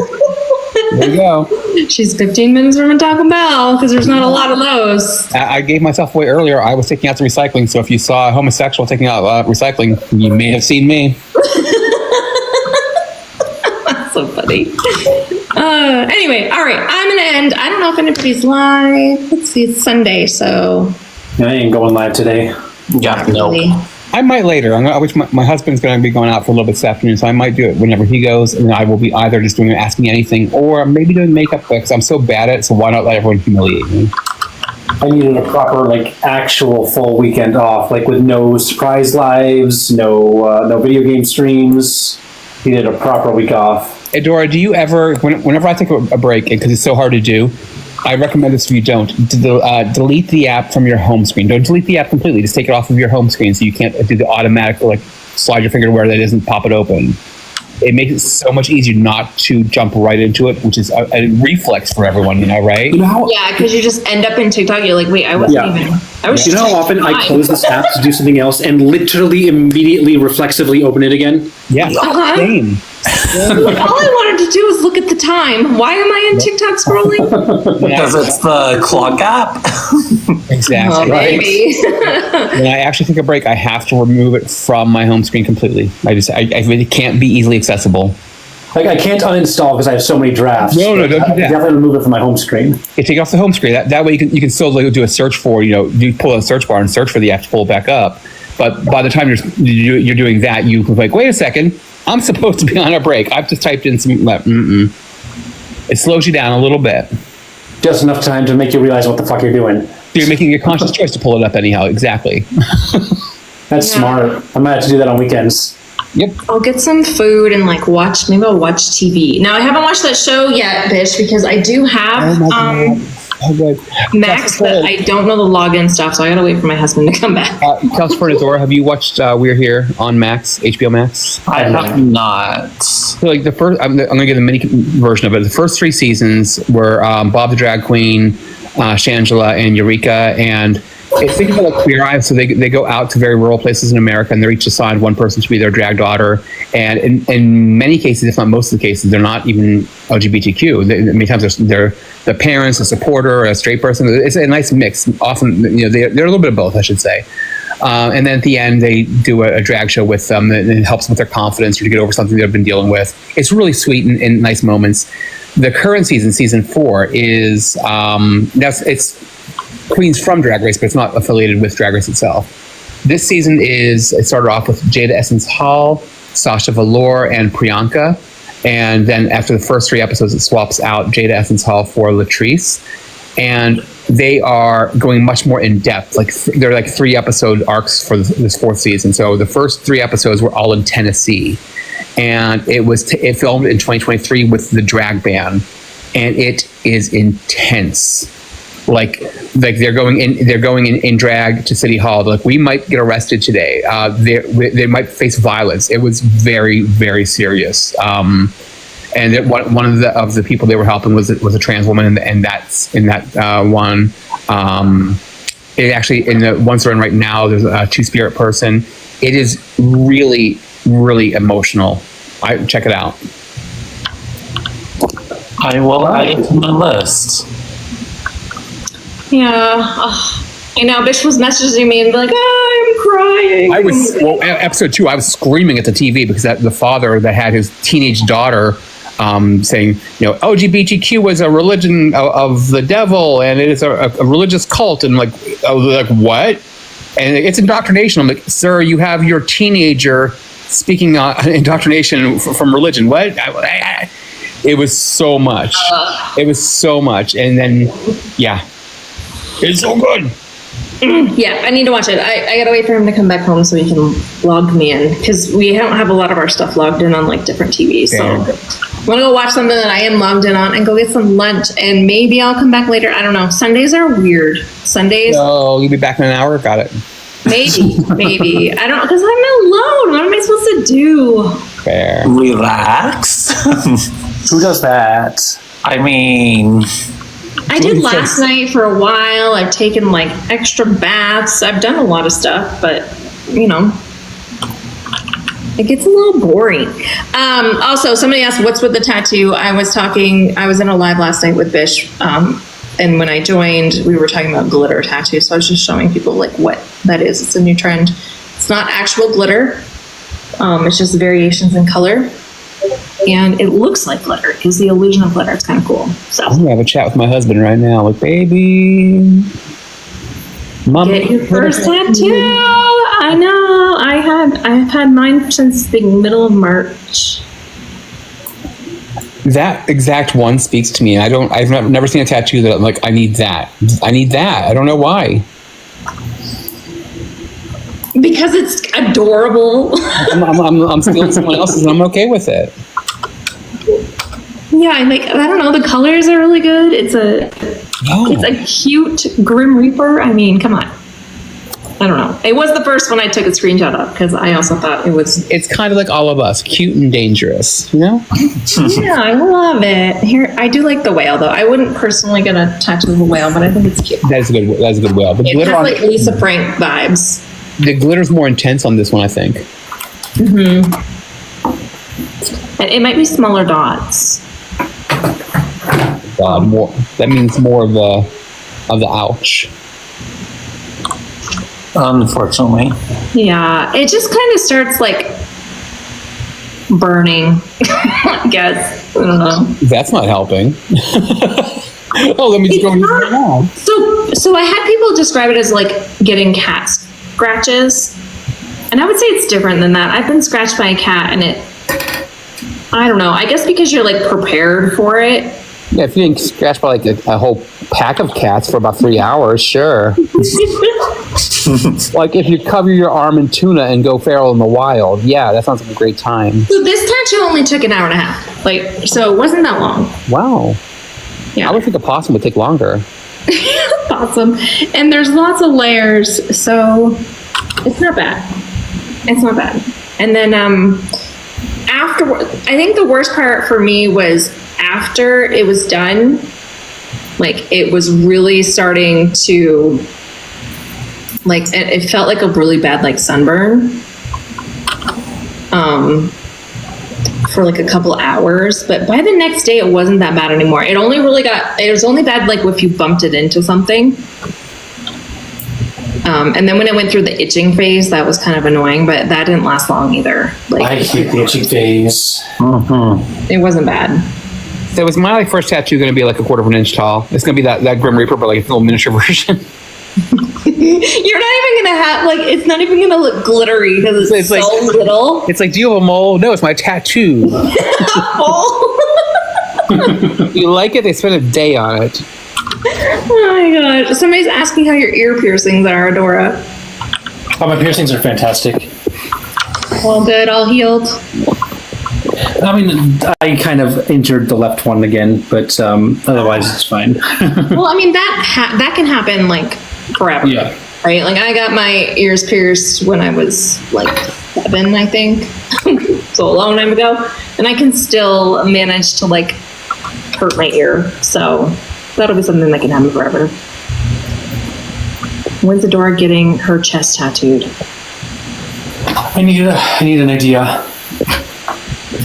There you go. She's 15 minutes from a Taco Bell because there's not a lot of those. I gave myself away earlier. I was taking out the recycling, so if you saw a homosexual taking out recycling, you may have seen me. That's so funny. Anyway, all right, I'm gonna end. I don't know if anybody's live. Let's see, it's Sunday, so. I ain't going live today. Yeah, no. I might later. My husband's going to be going out for a little bit this afternoon, so I might do it whenever he goes, and I will be either just doing Ask Me Anything or maybe doing makeup because I'm so bad at it, so why not let everyone humiliate me? I needed a proper, like, actual full weekend off, like with no surprise lives, no video game streams. Needed a proper week off. Hey, Dora, do you ever, whenever I take a break, because it's so hard to do, I recommend this if you don't, delete the app from your home screen. Don't delete the app completely. Just take it off of your home screen so you can't do the automatic, like, slide your finger to where that isn't, pop it open. It makes it so much easier not to jump right into it, which is a reflex for everyone, right? Yeah, because you just end up in TikTok. You're like, wait, I wasn't even. I was. You know how often I close this app to do something else and literally immediately reflexively open it again? Yeah, same. All I wanted to do was look at the time. Why am I in TikTok scrolling? Because it's the clock app. Exactly. Oh, maybe. When I actually take a break, I have to remove it from my home screen completely. I really can't be easily accessible. Like, I can't uninstall because I have so many drafts. No, don't do that. Definitely remove it from my home screen. You take it off the home screen. That way you can still do a search for, you pull a search bar and search for the app to pull it back up. But by the time you're doing that, you can like, wait a second, I'm supposed to be on a break. I've just typed in some. It slows you down a little bit. Just enough time to make you realize what the fuck you're doing. You're making a conscious choice to pull it up anyhow. Exactly. That's smart. I might have to do that on weekends. Yep. I'll get some food and maybe I'll watch TV. Now I haven't watched that show yet, Bish, because I do have Max, but I don't know the login stuff, so I gotta wait for my husband to come back. Kelsey Dora, have you watched We're Here on Max, HBO Max? I have not. So like the first, I'm gonna give the mini version of it. The first 3 seasons were Bob the Drag Queen, Shangela, and Eureka, and think of it like Queer Eye. So they go out to very rural places in America, and they're each assigned one person to be their drag daughter. And in many cases, if not most of the cases, they're not even LGBTQ. Many times they're the parents, a supporter, a straight person. It's a nice mix. Often, they're a little bit of both, I should say. And then at the end, they do a drag show with them, and it helps them with their confidence or to get over something they've been dealing with. It's really sweet and nice moments. The current season 4, is it's queens from Drag Race, but it's not affiliated with Drag Race itself. This season it started off with Jada Essence Hall, Sasha Velour, and Priyanka. And then after the first 3 episodes, it swaps out Jada Essence Hall for Latrice. And they are going much more in depth. They're like 3 episode arcs for this 4th season. So the first 3 episodes were all in Tennessee. And it filmed in 2023 with the drag ban. And it is intense. Like they're going in drag to City Hall. Like, we might get arrested today. They might face violence. It was very, very serious. And one of the people they were helping was a trans woman, and that's in that one. It actually, in the ones they're in right now, there's a Two-Spirit person. It is really, really emotional. Check it out. I will add it to my list. Yeah. Bish was messaging me and like, I'm crying. Episode 2, I was screaming at the TV because the father that had his teenage daughter saying, LGBTQ was a religion of the devil and it is a religious cult, and like what? And it's indoctrination. I'm like, sir, you have your teenager speaking indoctrination from religion. What? It was so much. It was so much, and then yeah. It's so good. Yeah, I need to watch it. I gotta wait for him to come back home so he can log me in, because we don't have a lot of our stuff logged in on like different TVs. So I'm gonna go watch something that I am logged in on and go get some lunch, and maybe I'll come back later. I don't know. Sundays are weird. Sundays. Oh, you'll be back in an hour? Got it. Maybe. I don't, because I'm alone. What am I supposed to do? Fair. Relax. Who does that? I mean, I did last night for a while. I've taken like extra baths. I've done a lot of stuff, but you know, it gets a little boring. Also, somebody asked, what's with the tattoo? I was in a live last night with Bish. And when I joined, we were talking about glitter tattoos. So I was just showing people like what that is. It's a new trend. It's not actual glitter. It's just variations in color. And it looks like glitter. It gives the illusion of glitter. It's kind of cool. So I'm gonna have a chat with my husband right now. Like, baby, Mom, get your first tattoo. I know. I've had mine since the middle of March. That exact one speaks to me. I've never seen a tattoo that I'm like, I need that. I need that. I don't know why. Because it's adorable. I'm stealing someone else's and I'm okay with it. Yeah, I don't know, the colors are really good. It's a cute Grim Reaper. I mean, come on. I don't know. It was the first one I took a screenshot of because I also thought it was. It's kind of like all of us, cute and dangerous, you know? Yeah, I love it. Here, I do like the whale though. I wouldn't personally get a tattoo of a whale, but I think it's cute. That's a good whale. The It glitter has on like Lisa Frank vibes. the glitter's more intense on this one, I think. Mm-hmm. And it might be smaller dots. God, more. That means more of the ouch. Unfortunately. Yeah, it just kind of starts like burning. I guess I don't know. That's not helping. Oh, let me just go. So I had people describe it as like getting cat scratches, and I would say it's different than that. I've been scratched by a cat, and I don't know. I guess because you're like prepared for it. Yeah, if you didn't scratch by like a whole pack of cats for about 3 hours, sure. Like if you cover your arm in tuna and go feral in the wild, yeah, that sounds like a great time. So this tattoo only took an hour and a half. Like, so it wasn't that long. Wow. Yeah. I would think the possum would take longer. Awesome. And there's lots of layers, so it's not bad. It's not bad. And then afterward, I think the worst part for me was after it was done, like it was really starting to, like it felt like a really bad like sunburn for like a couple hours, but by the next day it wasn't that bad anymore. It was only bad like if you bumped it into something. And then when it went through the itching phase, that was kind of annoying, but that didn't last long either. Like I hate the itching phase. It wasn't bad. So was my like first tattoo going to be like a 1/4 inch tall? It's going to be that Grim Reaper, but like a little miniature version. You're not even gonna have like it's not even gonna look glittery because it's so like, little. It's like, do you have a mole? No, it's my tattoo. You like it? They spent a day on it. Oh my god! Somebody's asking how your ear piercings are, Adora. Oh, my piercings are fantastic. All good, all healed. I mean, I kind of injured the left one again, but otherwise it's fine. Well, I mean that can happen like forever. Yeah. Right? Like I got my ears pierced when I was like 7, I think. So a long time ago. And I can still manage to like hurt my ear. So that'll be something that can happen forever. When's Adora getting her chest tattooed? I need an idea.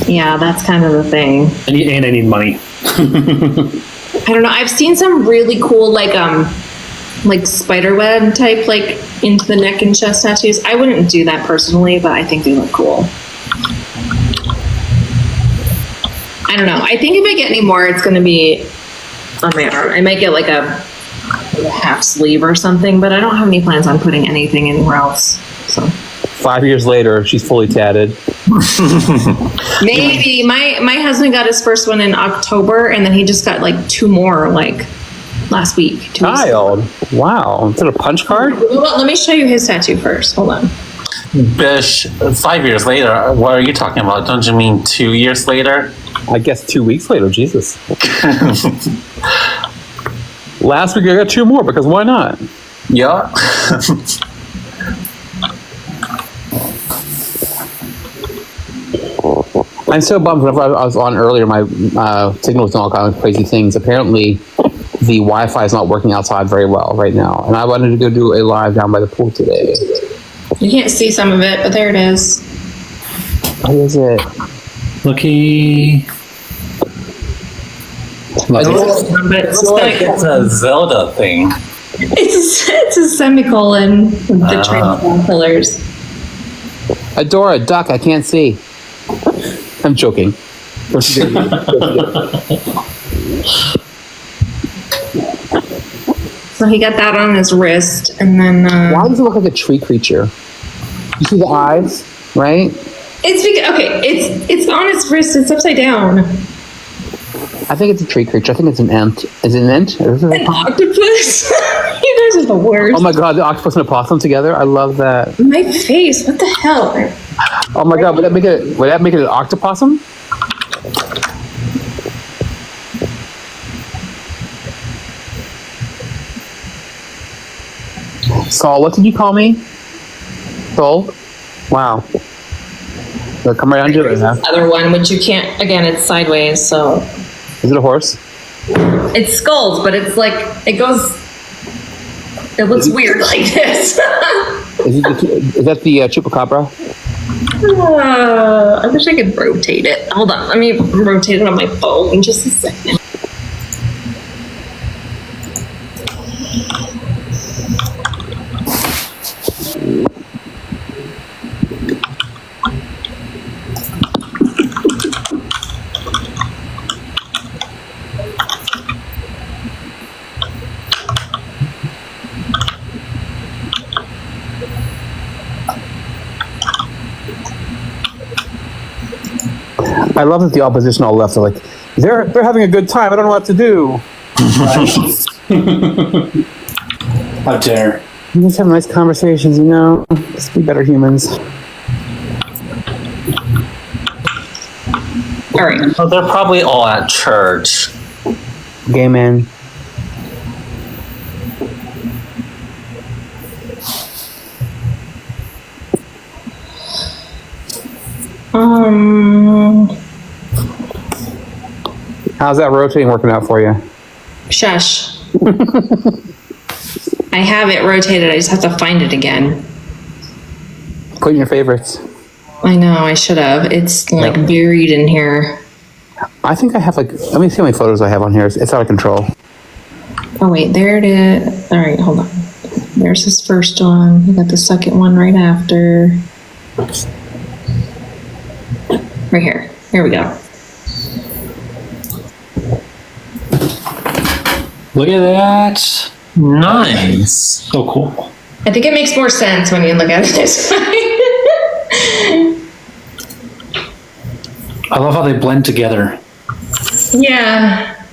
Yeah, that's kind of the thing. I need money. I don't know. I've seen some really cool like spiderweb type like into the neck and chest tattoos. I wouldn't do that personally, but I think they look cool. I don't know. I think if I get any more, it's going to be on my arm. I might get like a half sleeve or something, but I don't have any plans on putting anything anywhere else. So 5 years later, she's fully tatted. maybe my husband got his first one in October, and then he just got like 2 more like last week. 2 weeks ago. Child. Wow. Is it a punch card? Well, let me show you his tattoo first. Hold on. Bish, 5 years later, what are you talking about? Don't you mean 2 years later? I guess 2 weeks later, Jesus. Last week I got 2 more because why not? Yeah. I'm so bummed. Whenever I was on earlier, my signal was doing all kinds of crazy things. Apparently, the Wi-Fi is not working outside very well right now, and I wanted to go do a live down by the pool today. You can't see some of it, but there it is. What is it? Looky. It's a Zelda thing. It's a semicolon with the transform pillars. Adora, duck, I can't see. I'm joking. So he got that on his wrist, and then why does it look like a tree creature? You see the eyes, right? it's because, okay, it's on his wrist. It's upside down. I think it's a tree creature. I think it's an ant. Is it an ant? An octopus. You guys are the worst. Oh my god, the octopus and a possum together. I love that. My face. What the hell? Oh my god, would that make it an octopossum? Saul, what did you call me? Saul? Wow. They'll come right under it, huh? Other one, which you can't. Again, it's sideways, so. Is it a horse? It scolds, but it's like it goes. It looks weird like this. Is that the chupacabra? I wish I could rotate it. Hold on, let me rotate it on my phone just a second. I love that the opposition all left are like, they're having a good time. I don't know what to do. How dare. You just have nice conversations, you know? Just be better humans. All right. So they're probably all at church. Gay man. How's that rotating working out for you? Shush. I have it rotated. I just have to find it again. Put in your favorites. I know. I should have. It's like buried in here. I think I have like, let me see how many photos I have on here. It's out of control. Oh wait, there it is. All right, hold on. There's his first one. We got the second one right after. Right here. Here we go. Look at that. Nice. So cool. I think it makes more sense when you look at it this way. I love how they blend together. Yeah.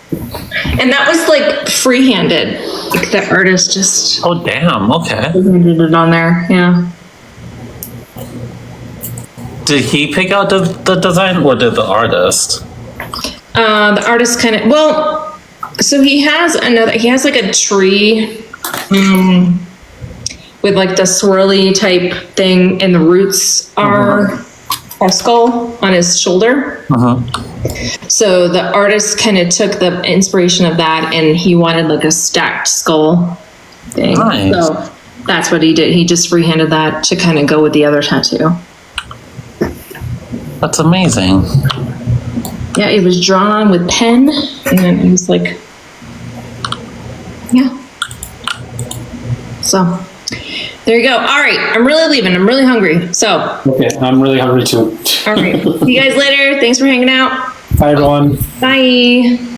And that was like free-handed. Like the artist just. Oh, damn. Okay. Did it on there. Yeah. Did he pick out the design or did the artist? The artist kind of, well, so he has like a tree with like the swirly type thing, and the roots are a skull on his shoulder. So the artist kind of took the inspiration of that, and he wanted like a stacked skull thing. Nice. So that's what he did. He just freehanded that to kind of go with the other tattoo. That's amazing. Yeah, it was drawn with pen, and then it was like, yeah. So, there you go. All right, I'm really leaving. I'm really hungry. So. Okay, I'm really hungry too. All right. See you guys later. Thanks for hanging out. Bye, everyone. Bye.